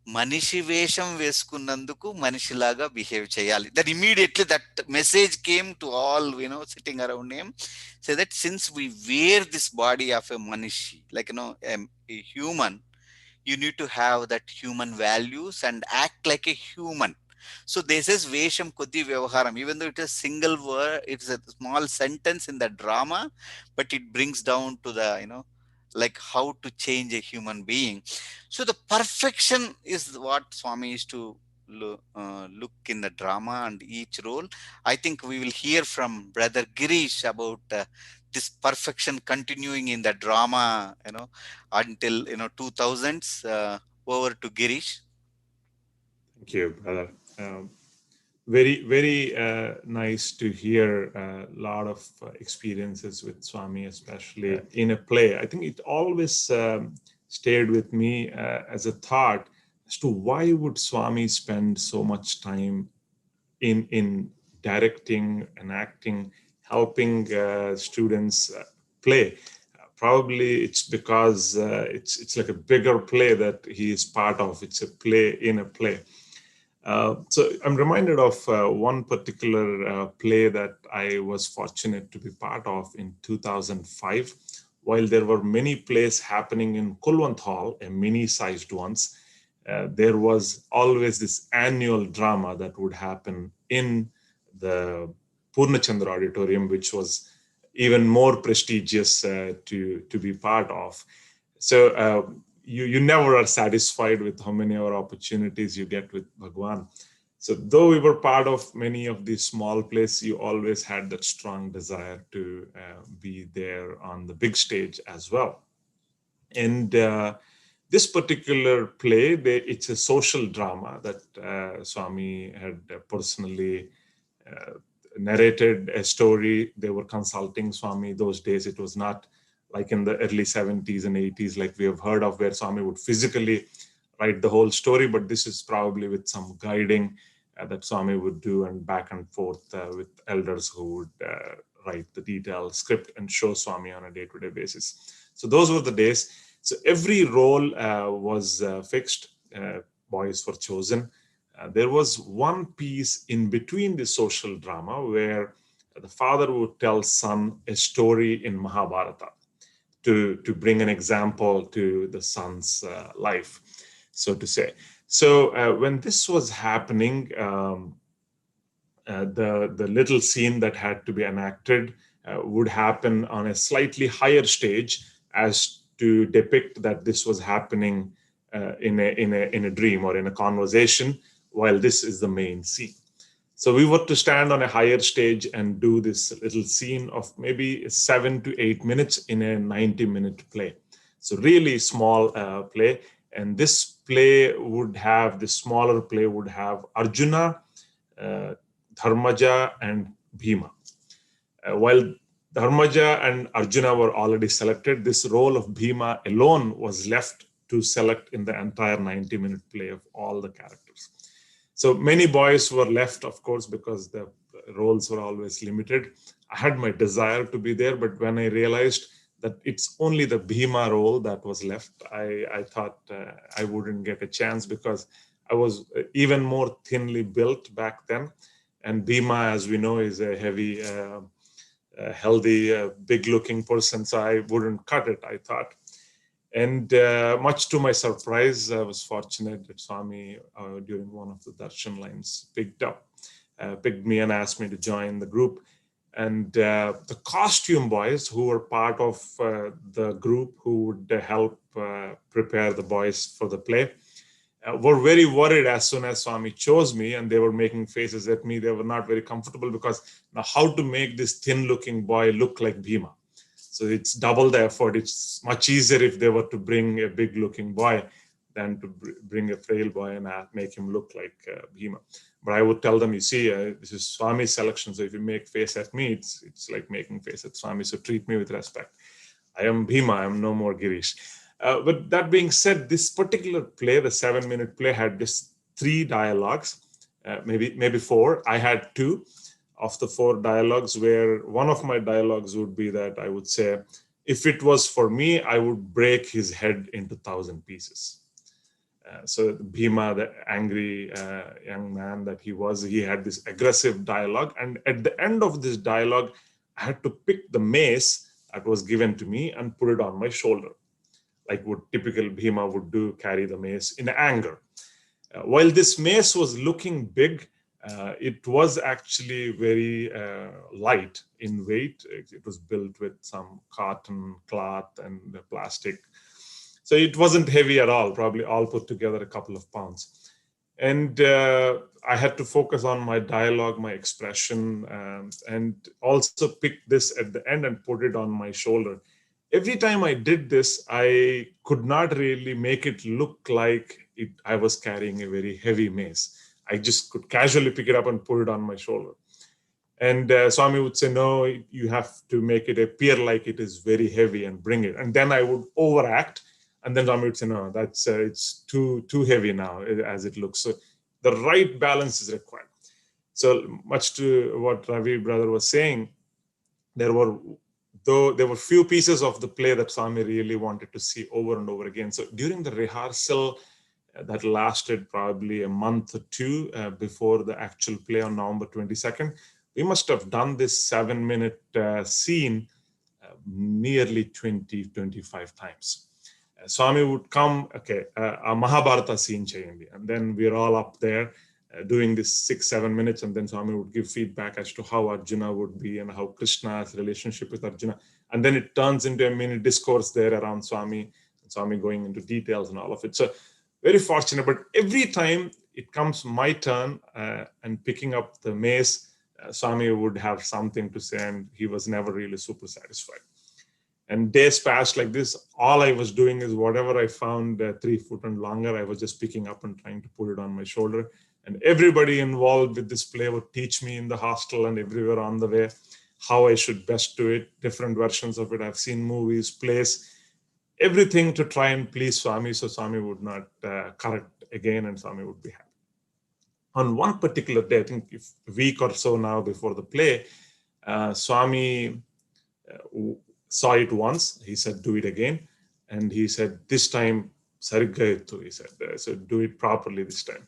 Manishi Vesham Veskunnanduku Manishilaga behave chayali. Then immediately that message came to all, sitting around him. Say that since we wear this body of a Manishi, like, a human, you need to have that human values and act like a human. So this is Vesham Koddi Vyavaharam. Even though it is single word, it's a small sentence in the drama, but it brings down to the, like how to change a human being. So the perfection is what Swami is to look in the drama and each role. I think we will hear from Brother Girish about this perfection continuing in the drama, until 2000s. Over to Girish. Thank you, brother. Very, very nice to hear a lot of experiences with Swami, especially in a play. I think it always stayed with me as a thought as to why would Swami spend so much time in directing and acting, helping students play. Probably it's because it's like a bigger play that he is part of. It's a play in a play. So I'm reminded of one particular play that I was fortunate to be part of in 2005. While there were many plays happening in Kulwant Hall, a mini-sized ones, there was always this annual drama that would happen in the Purnachandra Auditorium, which was even more prestigious to be part of. So you never are satisfied with how many other opportunities you get with Bhagwan. So though we were part of many of these small plays, you always had that strong desire to be there on the big stage as well. And this particular play, it's a social drama that Swami had personally narrated a story. They were consulting Swami those days. It was not like in the early 70s and 80s like we have heard of, where Swami would physically write the whole story, but this is probably with some guiding that Swami would do, and back and forth with elders who would write the detailed script and show Swami on a day-to-day basis. So those were the days. So every role was fixed. Boys were chosen. There was one piece in between the social drama where the father would tell son a story in Mahabharata to bring an example to the son's life, so to say. So when this was happening, the little scene that had to be enacted would happen on a slightly higher stage, as to depict that this was happening in a dream or in a conversation, while this is the main scene. So we were to stand on a higher stage and do this little scene of maybe 7 to 8 minutes in a 90-minute play. So really small play. And this play would have, the smaller play would have Arjuna, Dharmaja, and Bhima. While Dharmaja and Arjuna were already selected, this role of Bhima alone was left to select in the entire 90-minute play of all the characters. So many boys were left, of course, because the roles were always limited. I had my desire to be there, but when I realized that it's only the Bhima role that was left, I thought I wouldn't get a chance, because I was even more thinly built back then. And Bhima, as we know, is a heavy, healthy, big-looking person, so I wouldn't cut it, I thought. And much to my surprise, I was fortunate that Swami, during one of the darshan lines, picked me and asked me to join the group. And the costume boys who were part of the group who would help prepare the boys for the play were very worried as soon as Swami chose me, and they were making faces at me. They were not very comfortable, because now how to make this thin-looking boy look like Bhima? So it's double the effort. It's much easier if they were to bring a big-looking boy than to bring a frail boy and make him look like Bhima. But I would tell them, you see, this is Swami's selection, so if you make face at me, it's like making face at Swami, so treat me with respect. I am Bhima, I am no more Girish. But that being said, this particular play, the 7-minute play, had just 3 dialogues, maybe 4. I had 2 of the 4 dialogues, where one of my dialogues would be that I would say, if it was for me, I would break his head into 1,000 pieces. So Bhima, the angry young man that he had this aggressive dialogue. And at the end of this dialogue, I had to pick the mace that was given to me and put it on my shoulder, like what typical Bhima would do, carry the mace in anger. While this mace was looking big, it was actually very light in weight. It was built with some cotton cloth and plastic. So it wasn't heavy at all, probably all put together a couple of pounds. And I had to focus on my dialogue, my expression, and also pick this at the end and put it on my shoulder. Every time I did this, I could not really make it look like I was carrying a very heavy mace. I just could casually pick it up and put it on my shoulder. And Swami would say, no, you have to make it appear like it is very heavy and bring it. And then I would overact. And then Swami would say, no, that's it's too heavy now as it looks. So the right balance is required. So much to what Ravi brother was saying, there were few pieces of the play that Swami really wanted to see over and over again. So during the rehearsal that lasted probably a month or 2 before the actual play on November 22nd, we must have done this 7-minute scene nearly 20-25 times. Swami would come, okay, a Mahabharata scene chayandi, and then we're all up there doing this 6-7 minutes, and then Swami would give feedback as to how Arjuna would be and how Krishna's relationship with Arjuna, and then it turns into a mini discourse there around Swami, and Swami going into details and all of it. So very fortunate, but every time it comes my turn and picking up the mace, Swami would have something to say, and he was never really super satisfied. And days passed like this. All I was doing is whatever I found 3 foot and longer, I was just picking up and trying to put it on my shoulder. And everybody involved with this play would teach me in the hostel and everywhere on the way how I should best do it, different versions of it. I've seen movies, plays, everything to try and please Swami, so Swami would not correct again, and Swami would be happy. On one particular day, I think a week or so now before the play, Swami saw it once. He said, do it again. And he said, this time, sarigayattu, he said, so do it properly this time.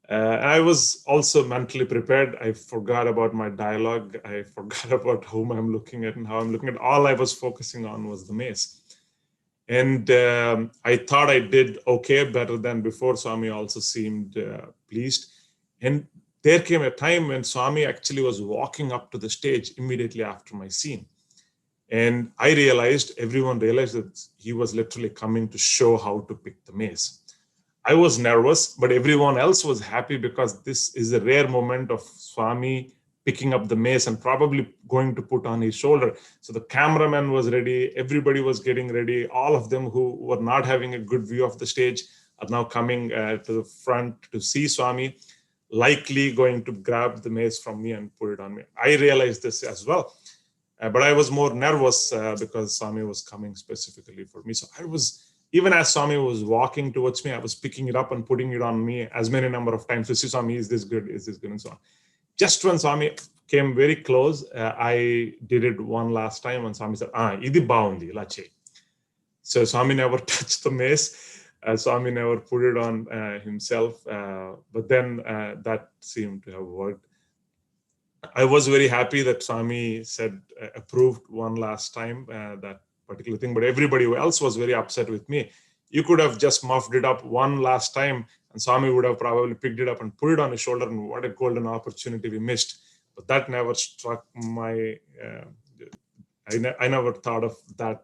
I was also mentally prepared. I forgot about my dialogue. I forgot about whom I'm looking at and how I'm looking at. All I was focusing on was the mace. And I thought I did okay, better than before. Swami also seemed pleased. And there came a time when Swami actually was walking up to the stage immediately after my scene. And I realized, everyone realized that he was literally coming to show how to pick the mace. I was nervous, but everyone else was happy because this is a rare moment of Swami picking up the mace and probably going to put on his shoulder. So the cameraman was ready. Everybody was getting ready. All of them who were not having a good view of the stage are now coming to the front to see Swami, likely going to grab the mace from me and put it on me. I realized this as well. But I was more nervous because Swami was coming specifically for me. So I was, even as Swami was walking towards me, I was picking it up and putting it on me as many number of times to see, Swami, is this good? Is this good? And so on. Just when Swami came very close, I did it one last time, and Swami said, idi baundi, lache. So Swami never touched the mace. Swami never put it on himself. But then that seemed to have worked. I was very happy that Swami said, approved one last time that particular thing, but everybody else was very upset with me. You could have just muffed it up one last time, and Swami would have probably picked it up and put it on his shoulder, and what a golden opportunity we missed. But that never struck my, I never thought of that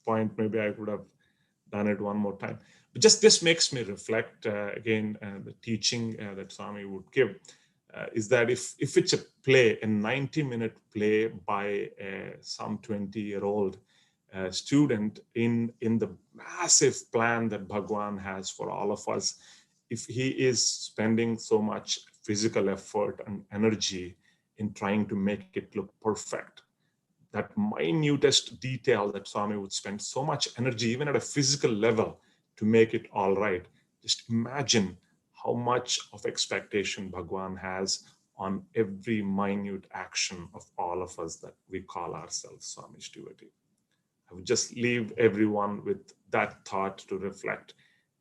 point. Maybe I would have done it one more time. But just this makes me reflect again, the teaching that Swami would give. Is that if it's a play, a 90-minute play by some 20-year-old student in the massive plan that Bhagwan has for all of us, if he is spending so much physical effort and energy in trying to make it look perfect, that minutest detail that Swami would spend so much energy, even at a physical level, to make it all right, just imagine how much of expectation Bhagwan has on every minute action of all of us that we call ourselves Swami's devotee. I would just leave everyone with that thought to reflect,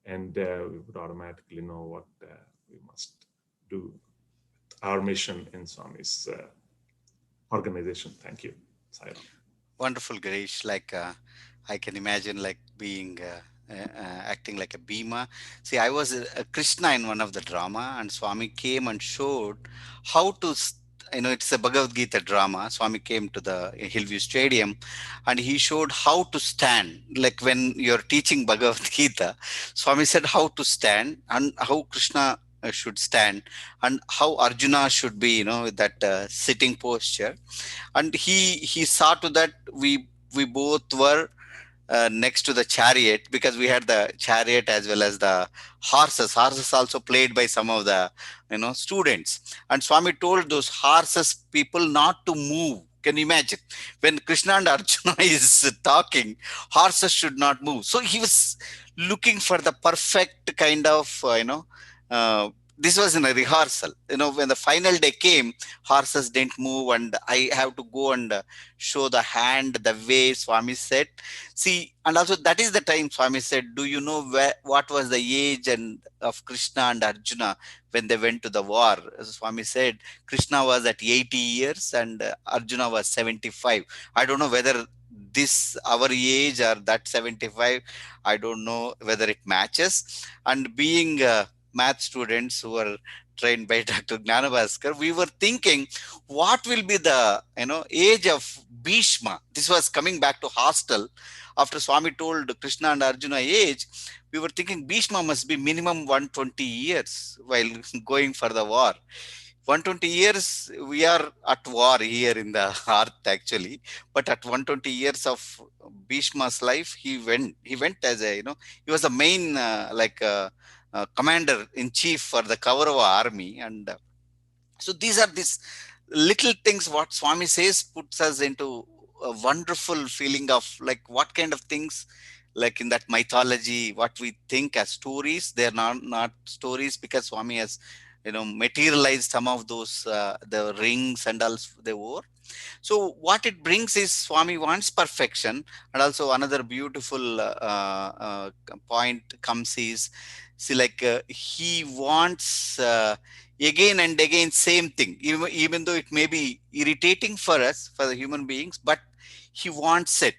and we would automatically know what we must do with our mission in Swami's organization. Thank you. Sai Ram. Wonderful, Girish. Like I can imagine like being acting like a Bhima. See, I was a Krishna in one of the drama, and Swami came and showed how to, it's a Bhagavad Gita drama. Swami came to the Hillview Stadium and he showed how to stand. Like when you're teaching Bhagavad Gita, Swami said how to stand and how Krishna should stand and how Arjuna should be, with that sitting posture. And he saw to that we both were next to the chariot, because we had the chariot as well as the horses also played by some of the students. And Swami told those horses people not to move. Can you imagine when Krishna and Arjuna is talking, horses should not move? So he was looking for the perfect kind of this was in a rehearsal. When the final day came, horses didn't move, and I have to go and show the hand the way Swami said. See, and also that is the time Swami said, do you know what was the age of Krishna and Arjuna when they went to the war? Swami said Krishna was at 80 years and Arjuna was 75. I don't know whether this our age or that 75, I don't know whether it matches. And being math students who are trained by Dr. Gnanabhaskar, we were thinking what will be the age of Bhishma. This was coming back to hostel after Swami told Krishna and Arjuna age. We were thinking Bhishma must be minimum 120 years while going for the war. 120 years we are at war here in the earth actually, but at 120 years of Bhishma's life, he went as a he was the main commander in chief for the Kaurava army. And so these little things what Swami says puts us into a wonderful feeling of like what kind of things, like in that mythology, what we think as stories, they're not stories, because Swami has materialized some of those the rings and all they wore. So what it brings is Swami wants perfection. And also another beautiful point comes is, see, like he wants again and again same thing, even though it may be irritating for us, for the human beings, but he wants it.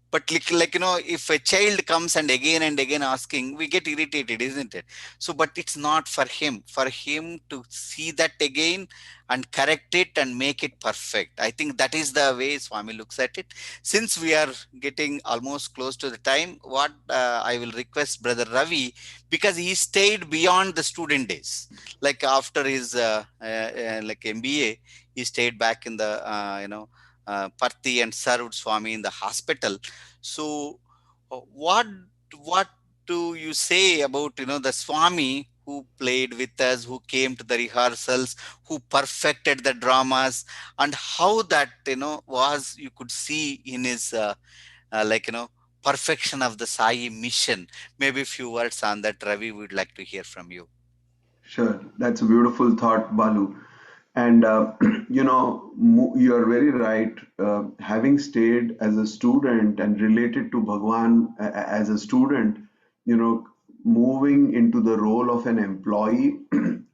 But if a child comes and again asking, we get irritated, isn't it? So, but it's not for him to see that again and correct it and make it perfect. I think that is the way Swami looks at it. Since we are getting almost close to the time, what I will request Brother Ravi, because he stayed beyond the student days, like after his MBA, he stayed back in the Parthi and served Swami in the hospital. So what do you say about the Swami who played with us, who came to the rehearsals, who perfected the dramas, and how that was, you could see in his perfection of the Sai mission? Maybe a few words on that, Ravi, would like to hear from you. Sure, that's a beautiful thought, Balu. And you're very right. Having stayed as a student and related to Bhagwan as a student, moving into the role of an employee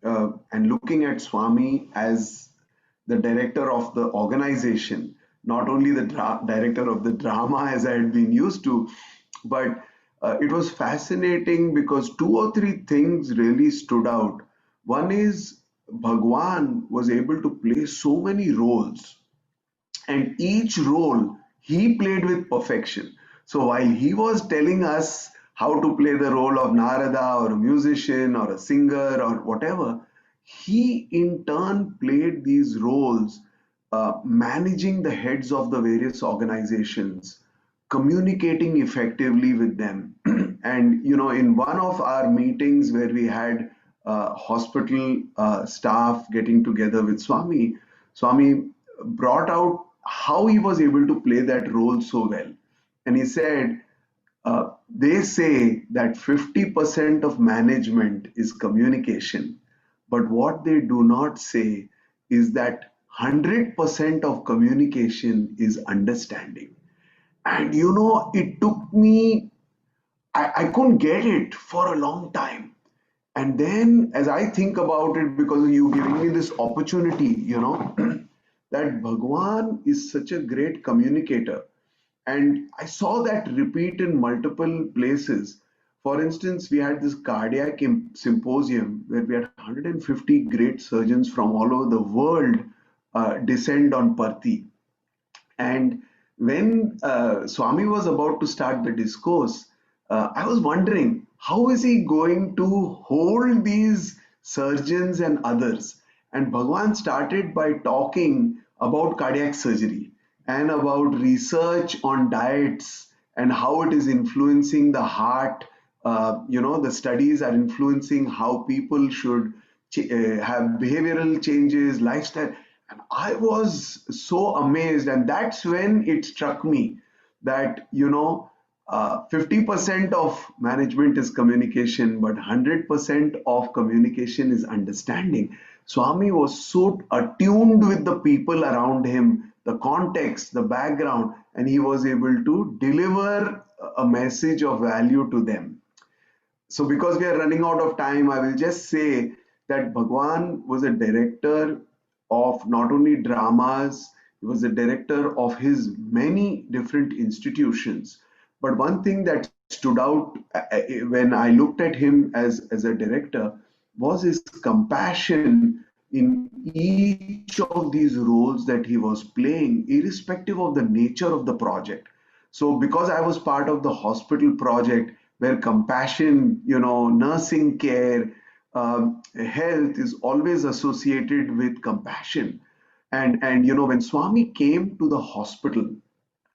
and looking at Swami as the director of the organization, not only the director of the drama as I had been used to, but it was fascinating because two or three things really stood out. One is Bhagwan was able to play so many roles, and each role he played with perfection. So while he was telling us how to play the role of Narada or a musician or a singer or whatever, he in turn played these roles, managing the heads of the various organizations, communicating effectively with them. And in one of our meetings where we had hospital staff getting together with Swami brought out how he was able to play that role so well. And he said, they say that 50% of management is communication, but what they do not say is that 100% of communication is understanding. And it took me, I couldn't get it for a long time. And then as I think about it, because of you giving me this opportunity, that Bhagwan is such a great communicator. And I saw that repeat in multiple places. For instance, we had this cardiac symposium where we had 150 great surgeons from all over the world descend on Parthi. And when Swami was about to start the discourse, I was wondering, how is he going to hold these surgeons and others? And Bhagwan started by talking about cardiac surgery and about research on diets and how it is influencing the heart. The studies are influencing how people should have behavioral changes, lifestyle. And I was so amazed. And that's when it struck me that, 50% of management is communication, but 100% of communication is understanding. Swami was so attuned with the people around him, the context, the background, and he was able to deliver a message of value to them. So because we are running out of time, I will just say that Bhagwan was a director of not only dramas, He was the director of his many different institutions. But one thing that stood out when I looked at him as a director was his compassion in each of these roles that he was playing, irrespective of the nature of the project. So, because I was part of the hospital project where compassion, nursing care, health is always associated with compassion. And when Swami came to the hospital,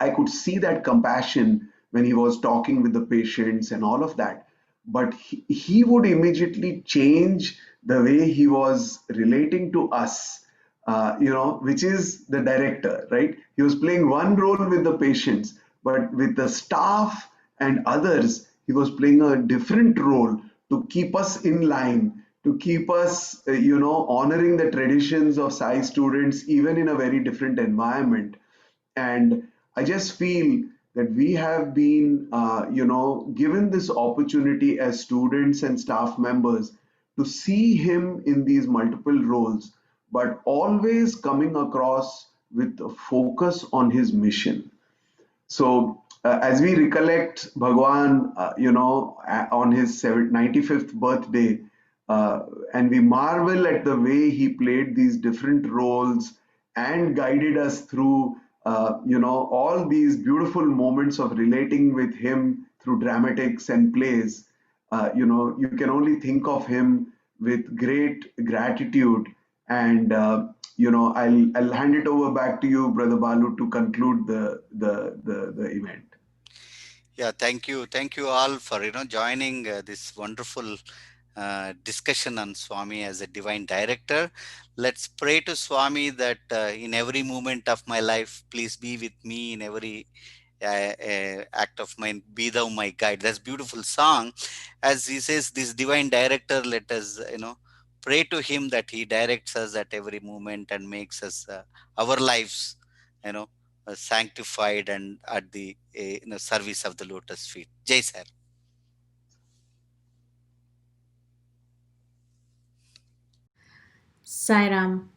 I could see that compassion when he was talking with the patients and all of that. But he would immediately change the way he was relating to us, which is the director, right? He was playing one role with the patients, but with the staff and others, he was playing a different role to keep us in line, to keep us, honoring the traditions of Sai students, even in a very different environment. And I just feel that we have been, given this opportunity as students and staff members to see him in these multiple roles, but always coming across with a focus on his mission. So, as we recollect Bhagwan, on his 95th birthday, and we marvel at the way he played these different roles and guided us through, all these beautiful moments of relating with him through dramatics and plays. You can only think of him with great gratitude. And I'll hand it over back to you, Brother Balu, to conclude the event. Yeah, thank you all for joining this wonderful discussion on Swami as a divine director. Let's pray to Swami that in every moment of my life, please be with me in every act of mine. Be thou my guide. That's beautiful song. As he says, this divine director, let us pray to him that he directs us at every moment and makes us our lives sanctified and at the service of the lotus feet. Jai Sir. Sairam,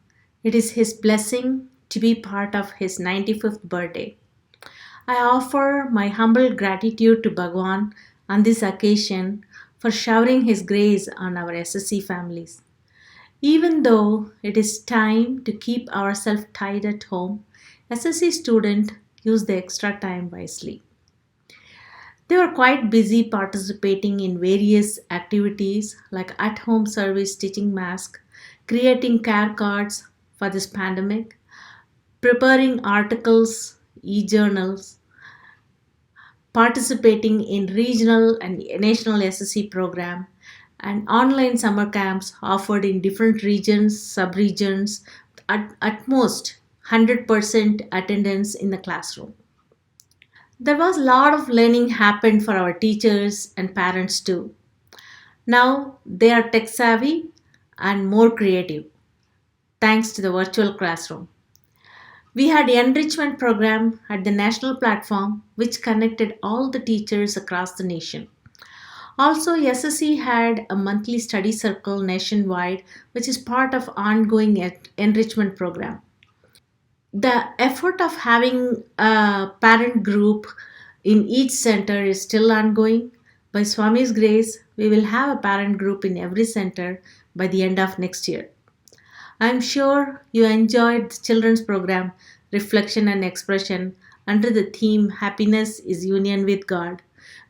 it is his blessing to be part of his 95th birthday. I offer my humble gratitude to Bhagwan on this occasion for showering his grace on our SSC families. Even though it is time to keep ourselves tied at home, SSC students use the extra time wisely. They were quite busy participating in various activities like at home service stitching masks, creating care cards for this pandemic, preparing articles, e journals, participating in regional and national SSC program, and online summer camps offered in different regions, sub-regions, at most 100% attendance in the classroom. There was a lot of learning happened for our teachers and parents too. Now they are tech savvy and more creative thanks to the virtual classroom. We had enrichment program at the national platform which connected all the teachers across the nation. Also, SSC had a monthly study circle nationwide which is part of ongoing enrichment program. The effort of having a parent group in each center is still ongoing. By Swami's grace, we will have a parent group in every center by the end of next year. I am sure you enjoyed the children's program Reflection and Expression under the theme Happiness is Union with God.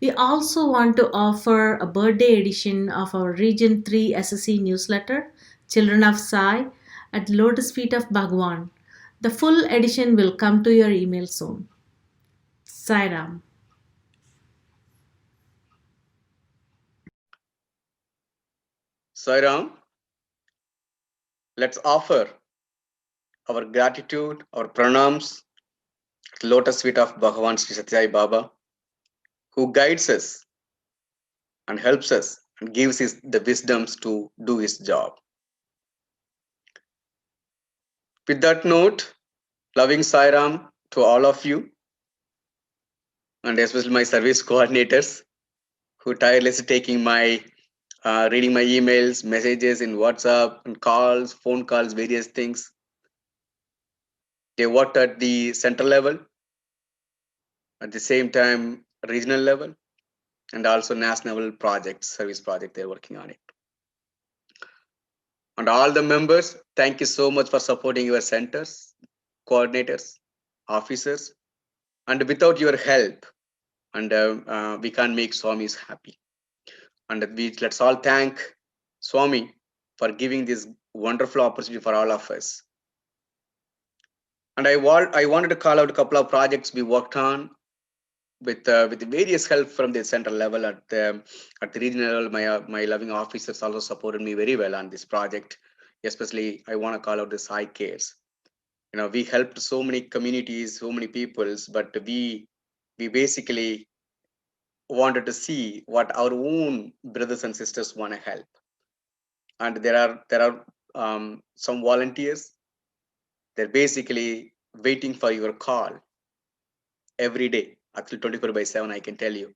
We also want to offer a birthday edition of our Region 3 SSC newsletter, Children of Sai, at Lotus Feet of Bhagwan. The full edition will come to your email soon. Sairam. Sairam, let's offer our gratitude, our pranams, at the lotus feet of Bhagavan Sri Satya Baba, who guides us and helps us and gives us the wisdoms to do his job. With that note, loving Sairam to all of you, and especially my service coordinators who tirelessly taking my reading my emails, messages in WhatsApp and calls, phone calls, various things. They worked at the central level, at the same time regional level, and also national projects, service project, they're working on it. And all the members, thank you so much for supporting your centers, coordinators, officers, and without your help, and we can't make Swamis happy. And let's all thank Swami for giving this wonderful opportunity for all of us. And I wanted to call out a couple of projects we worked on with various help from the central level. At the regional level, my loving officers also supported me very well on this project. Especially, I want to call out the Sai Cares. You know, we helped so many communities, so many peoples, but we basically wanted to see what our own brothers and sisters want to help. And there are some volunteers. They're basically waiting for your call every day, actually 24/7. I can tell you,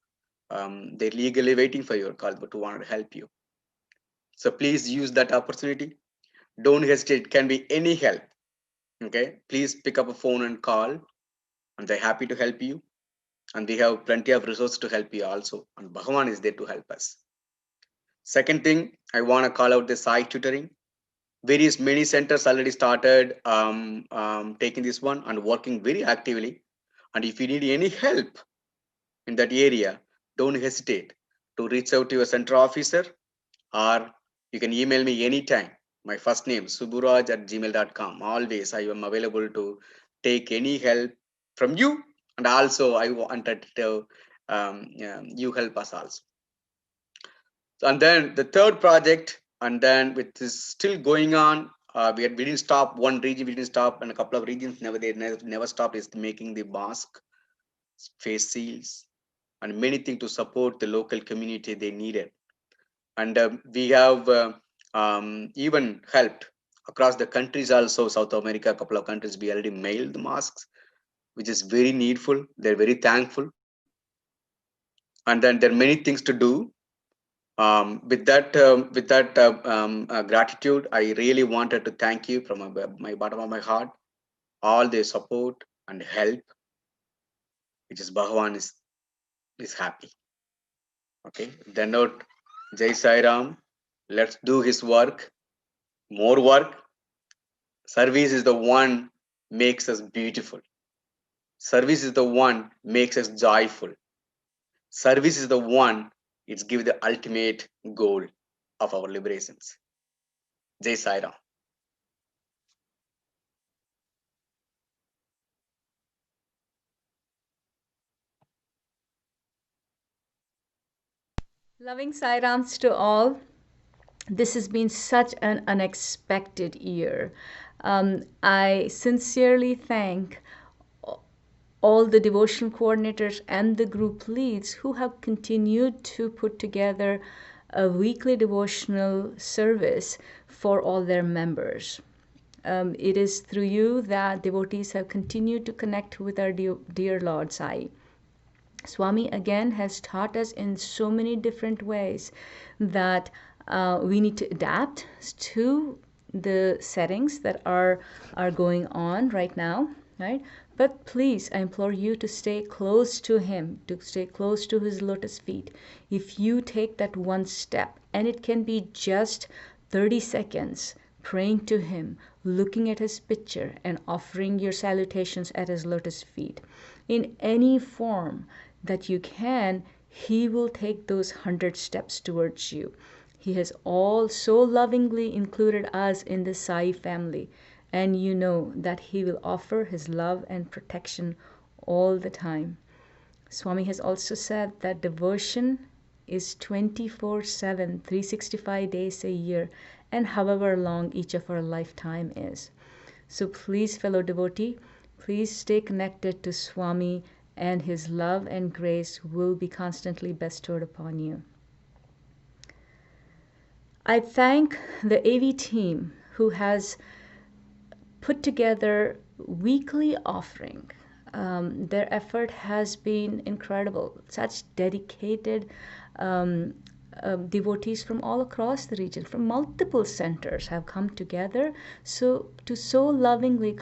they're legally waiting for your call, but who want to help you. So please use that opportunity. Don't hesitate. It can be any help. Okay, please pick up a phone and call, and they're happy to help you. And we have plenty of resources to help you also. And Bhagavan is there to help us. Second thing, I want to call out the Sai tutoring. Many centers already started taking this one and working very actively. And if you need any help in that area, don't hesitate to reach out to your center officer, or you can email me anytime. My first name, suburaj@gmail.com. Always I am available to take any help from you. And also I wanted to you help us also. And then the third project, and then which is still going on, we didn't stop one region, we didn't stop, and a couple of regions never stopped, is making the mask, face seals, and many things to support the local community they needed. And we have even helped across the countries also. South America, a couple of countries, we already mailed the masks, which is very needful. They're very thankful. And then there are many things to do. With that gratitude, I really wanted to thank you from my bottom of my heart, all the support and help, which is Bhagavan is happy. Okay, then note, Jai Sai Ram, let's do his work, more work. Service is the one makes us beautiful. Service is the one makes us joyful. Service is the one, it's give the ultimate goal of our liberations. Jai Sai Ram. Loving Sai Rams to all. This has been such an unexpected year. I sincerely thank all the devotion coordinators and the group leads who have continued to put together a weekly devotional service for all their members. It is through you that devotees have continued to connect with our dear Lord Sai. Swami again has taught us in so many different ways that we need to adapt to the settings that are going on right now, right? But please, I implore you to stay close to him, to stay close to his lotus feet. If you take that one step, and it can be just 30 seconds, praying to him, looking at his picture, and offering your salutations at his lotus feet, in any form that you can, he will take those 100 steps towards you. He has all so lovingly included us in the Sai family, and you know that he will offer his love and protection all the time. Swami has also said that devotion is 24/7, 365 days a year, and however long each of our lifetime is. So please, fellow devotee, please stay connected to Swami, and his love and grace will be constantly bestowed upon you. I thank the AV team who has put together weekly offering. Their effort has been incredible. Such dedicated devotees from all across the region, from multiple centers, have come together to so lovingly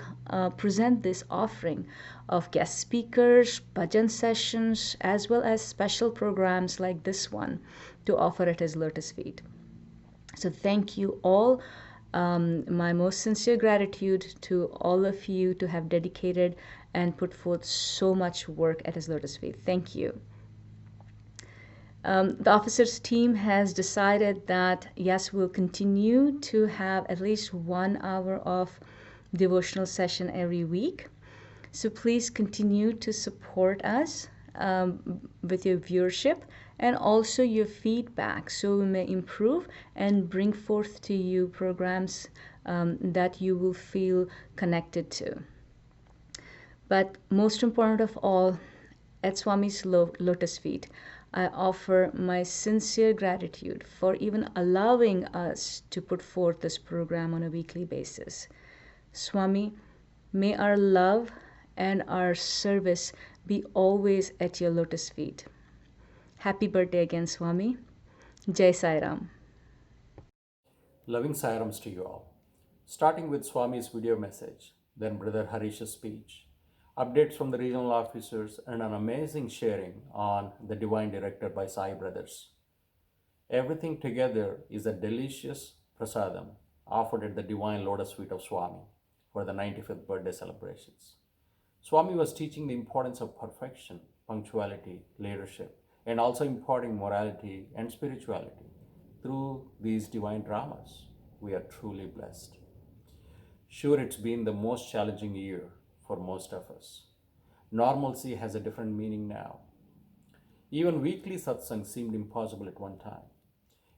present this offering of guest speakers, bhajan sessions, as well as special programs like this one to offer at his lotus feet. So thank you all. My most sincere gratitude to all of you to have dedicated and put forth so much work at his lotus feet. Thank you. The officers team has decided that yes, we'll continue to have at least 1 hour of devotional session every week. So please continue to support us with your viewership and also your feedback, so we may improve and bring forth to you programs that you will feel connected to. But most important of all, at Swami's lotus feet, I offer my sincere gratitude for even allowing us to put forth this program on a weekly basis. Swami, may our love and our service be always at your lotus feet. Happy birthday again, Swami. Jai Sai Ram. Loving Sairams to you all. Starting with Swami's video message, then Brother Harish's speech, updates from the regional officers, and an amazing sharing on the Divine Director by Sai Brothers. Everything together is a delicious prasadam offered at the Divine Lotus Feet of Swami for the 95th birthday celebrations. Swami was teaching the importance of perfection, punctuality, leadership, and also imparting morality and spirituality through these divine dramas. We are truly blessed. Sure, it's been the most challenging year for most of us. Normalcy has a different meaning now. Even weekly satsang seemed impossible at one time.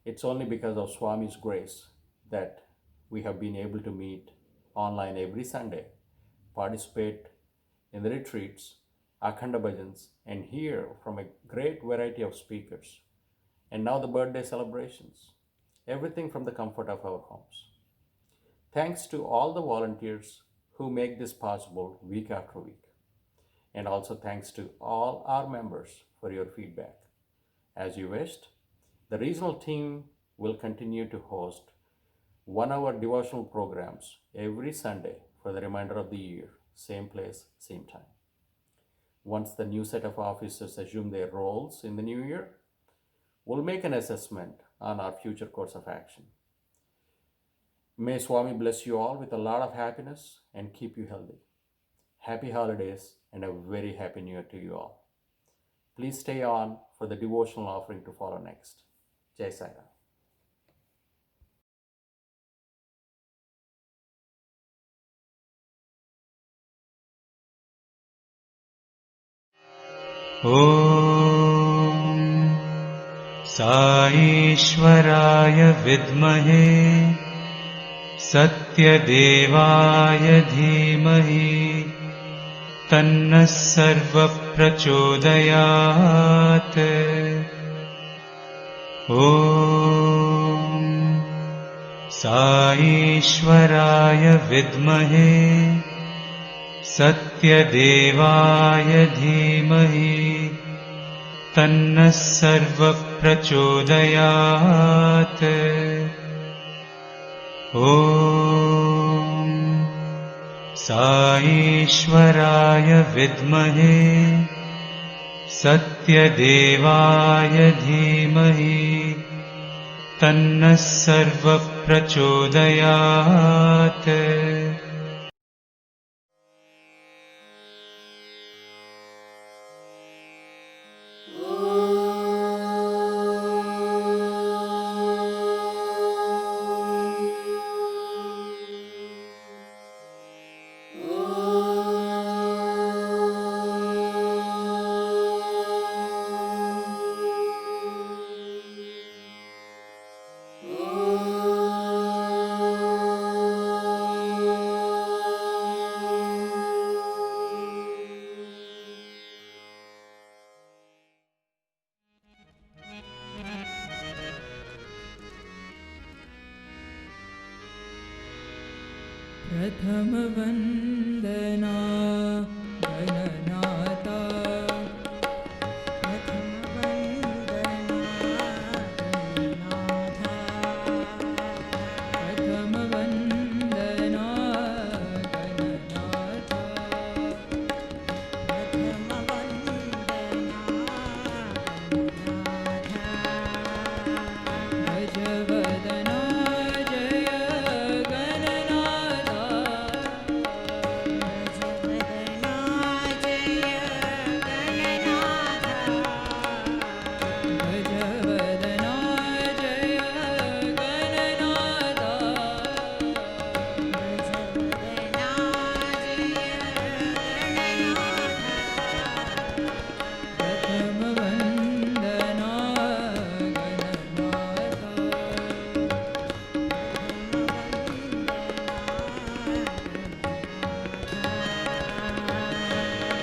It's only because of Swami's grace that we have been able to meet online every Sunday, participate in the retreats, Akhanda bhajans, and hear from a great variety of speakers. And now the birthday celebrations, everything from the comfort of our homes. Thanks to all the volunteers who make this possible week after week. And also thanks to all our members for your feedback. As you wished, the regional team will continue to host 1 hour devotional programs every Sunday for the remainder of the year, same place, same time. Once the new set of officers assume their roles in the new year, we'll make an assessment on our future course of action. May Swami bless you all with a lot of happiness and keep you healthy. Happy holidays and a very happy new year to you all. Please stay on for the devotional offering to follow next. Jai Sai Ram. ॐ साईश्वराय विद्महे सत्यदेवाय धीमहि तन्नः सर्वप्रचोदयात् ॐ साईश्वराय विद्महे सत्यदेवाय धीमहि तन्नः सर्वप्रचोदयात् ॐ साईश्वराय विद्महे सत्यदेवाय धीमहि तन्नः सर्वप्रचोदयात् प्रथम वंदना गणनाता प्रथम वंदना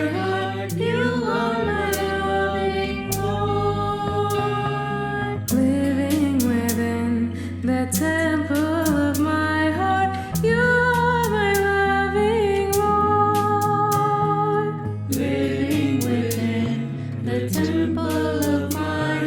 my heart, you are my loving Lord. Living within the temple of my heart, you are my loving Lord. Living within the temple of my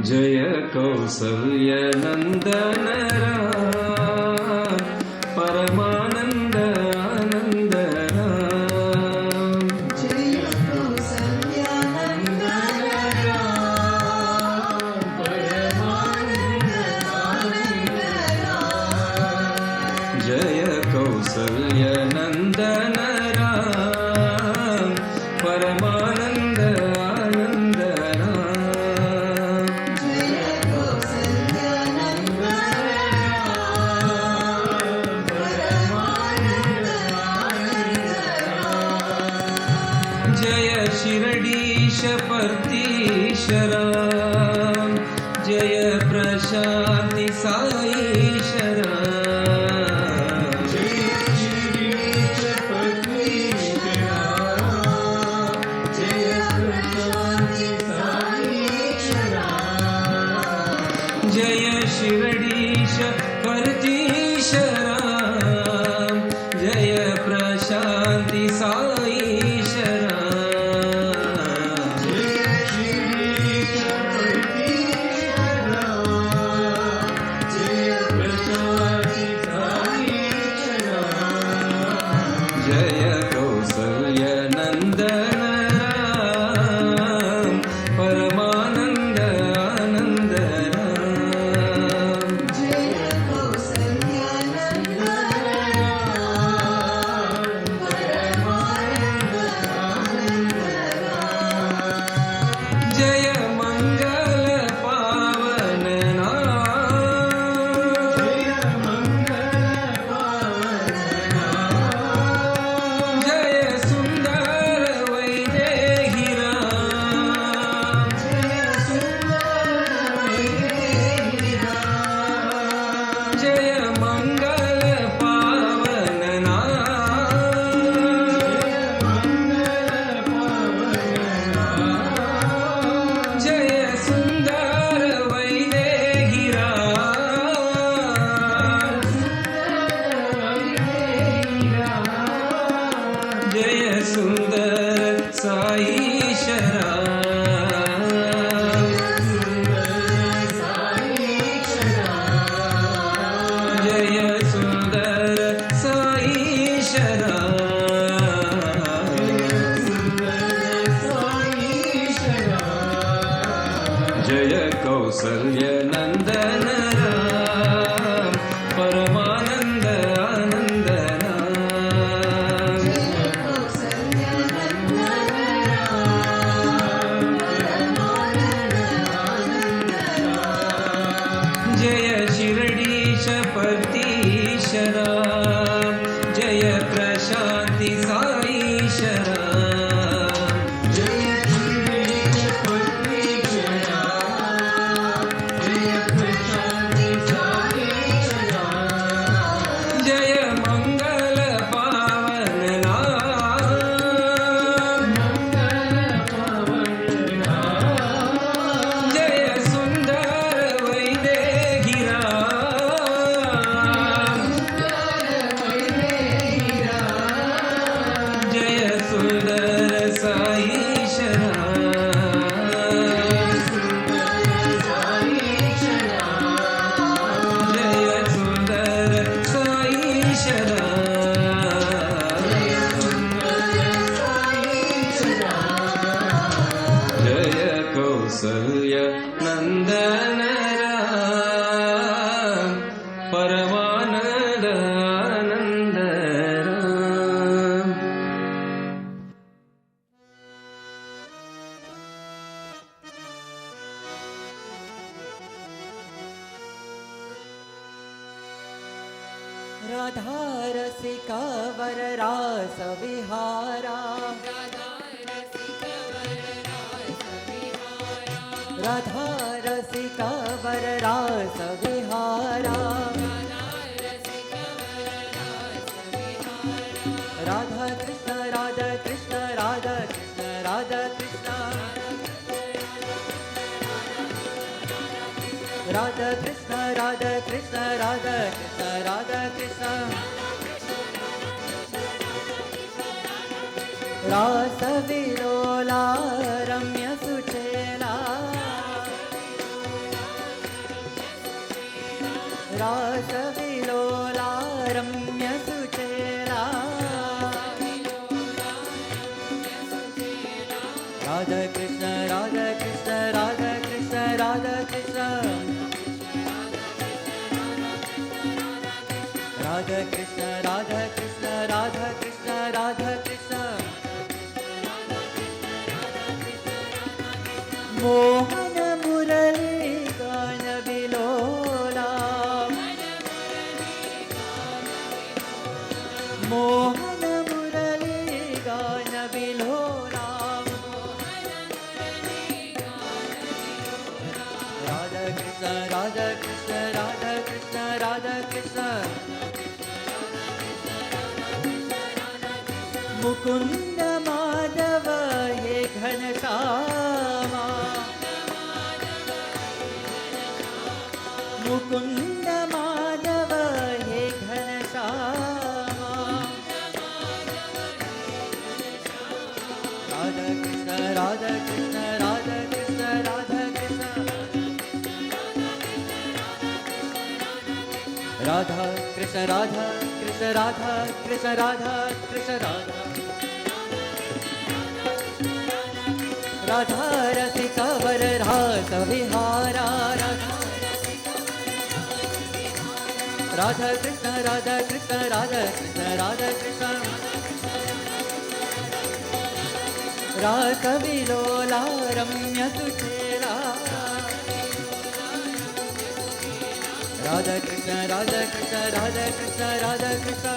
जय कौसल्यनन्दन राम परमानन्द आनन्द राम जय कौसल्यानन्दन राम परमानन्द आनन्द राम जय कौसल्यनन्दन राम परमानन्द आनन्द राम जय कौसल्यानन्दन राम परमानन्द आनन्द राम जय शिरडीश परतीश राम जय प्रशान्ति साईश राम जय शिरीश परतीश राम जय प्रशान्ति साईश राम जय शिरडीश परतीश राम जय प्रशान्ति साईश राम जय शिरीश परतीश राम जय प्रशान्ति साईश राम जय कौसल्यनन्दन राम परमानन्द आनन्द राम जय कौसल्यानन्दन राम परमानन्द आनन्द राम जय मंगल पावन नाम जय मंगल पावन नाम जय सुंदर वैदेही राम जय सुन्दर वैदेही राम जय मंगल पावन नाम जय मंगल पावन नाम जय सुंदर वैदेही राम जय सुंदर साईश राम जय सुंदर साईश राम जय कौसल्यनन्दन राम परमानन्द आनन्द राम जय शिरडीश परतीश राम जय प्रशान्ति साईश राम जय शिरीश परतीश राम जय प्रशान्ति साईश राम जय मंगल पावन नाम मंगल पावन नाम जय सुंदर वैदेही राम जय सुंदर साईश राम जय सुंदर साईश राम जय कौसल्य नन्दन राम परमानन्द आनन्द राम राधा रसिका वर रास विहारा राधा रसिका वर रास विहारा राधा कृष्ण राधा कृष्ण राधा कृष्ण राधा कृष्ण राधा कृष्ण राधा कृष्ण राधा कृष्ण राधा कृष्ण रास विलोला रम्य सुचेला Radha Krishna, Radha Krishna, Radha Krishna, Radha Krishna. Radha Krishna, Radha Krishna, Radha Krishna, Radha Krishna. Mohana Murali Gana Vilola. Mohana Murali Gana Vilola. Radha Krishna, Radha Krishna, Radha Krishna, Radha Krishna. Mukunda Madhava He Ghanashama. Mukunda Madhava He Ghanashama. Radha Krishna, Radha Krishna, Radha Krishna, Radha Krishna. Radha Krishna, Radha Krishna, Radha Krishna, Radha Krishna, Radha. Radha Rasika Varasa Vihara. Radha Krishna, Radha Krishna, Radha Krishna, Radha Krishna. Rasa Vilola Ramya Suchela. Radha Krishna, Radha Krishna, Radha Krishna, Radha Krishna.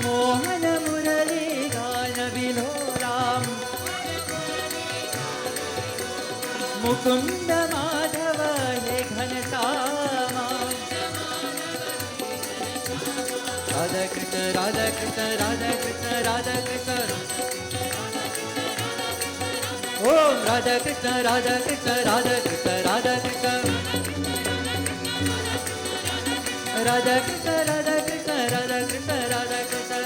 Mohana Murali Gana Vilolam. Mukunda Madhava He Ghanashama. Radha Krishna, Radha Krishna, Radha Krishna, Radha Krishna. Om Radha Krishna, Radha Krishna, Radha Krishna, Radha Krishna. Radha Krishna, Radha Krishna, Radha Krishna, Radha Krishna,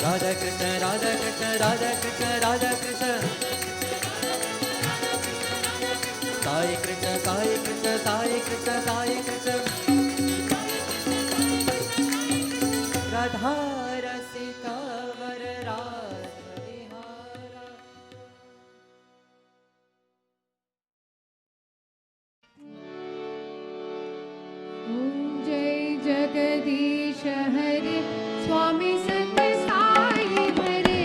Radha Krishna, Radha Krishna, Radha Krishna, Radha Krishna. Sai Krishna, Sai Krishna, Sai Krishna, Sai Krishna. Radha Rasika Varasa Vihara. जय जगदीश हरे स्वामी सत्य साई हरे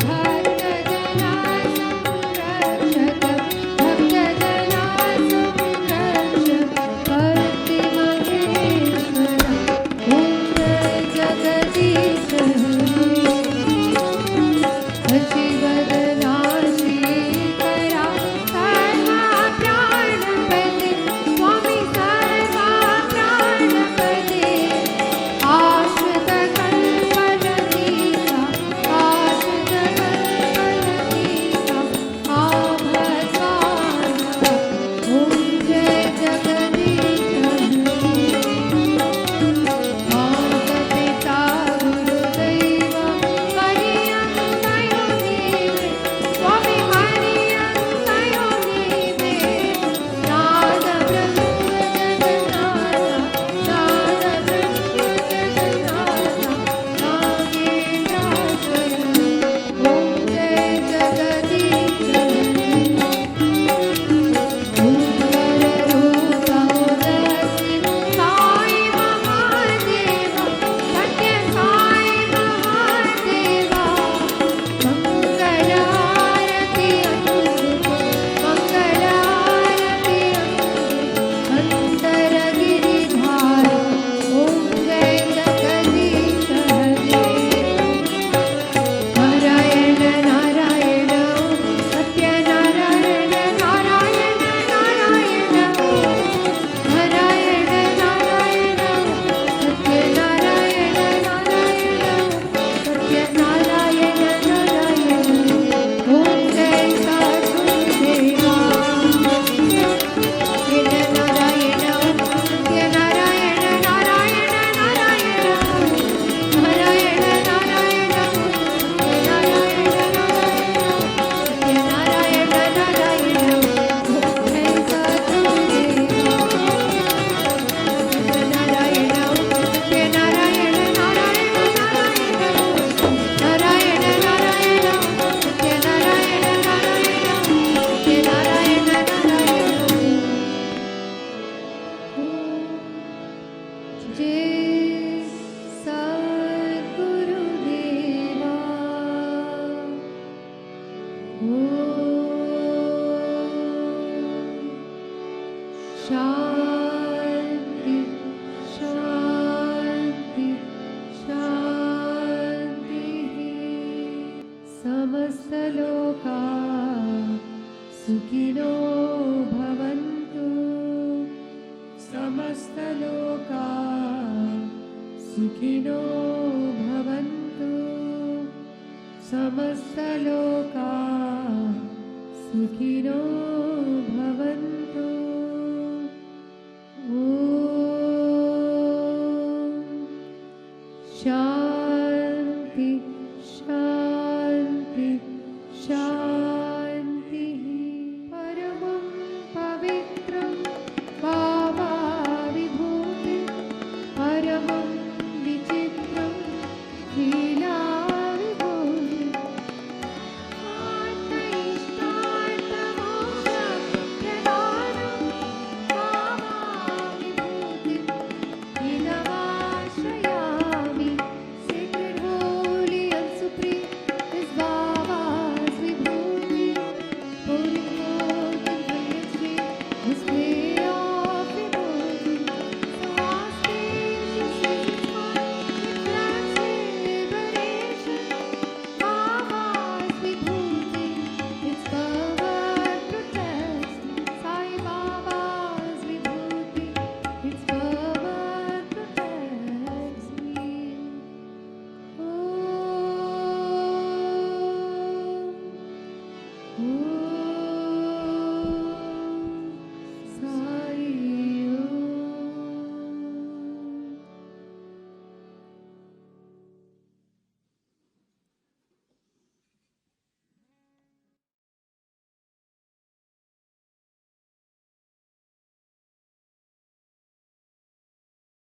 भक्त जना संरक्षक भक्त जना संरक्षक भक्ति महेश्वर ओम जय जगदीश हरे शिवदना श्रीकरा सर्वा प्राणपते स्वामी सर्वा प्राणपते आश्रित कल्याण जय सद्गुरुदेवा शांति शांति शांति समस्तलोका सुखिनो भवन्तु समस्तलोका सुखिनो भवन्तु समस्तलोका सुखिनो भवन्तु ॐ शान्ति शान्ति शान्तिः परमं पवित्रं भावाविभूतिं परमं विचित्रं लीलाविभूतिम् Idavashrayami, sacred, holy and supreme is Baba's vibhuti, pouring forth in brilliant stream, display of vibhuti. So auspicious is its mind, it grants liberation. Baba's vibhuti, its power protects. Sai Baba's vibhuti, its power protects me. Om.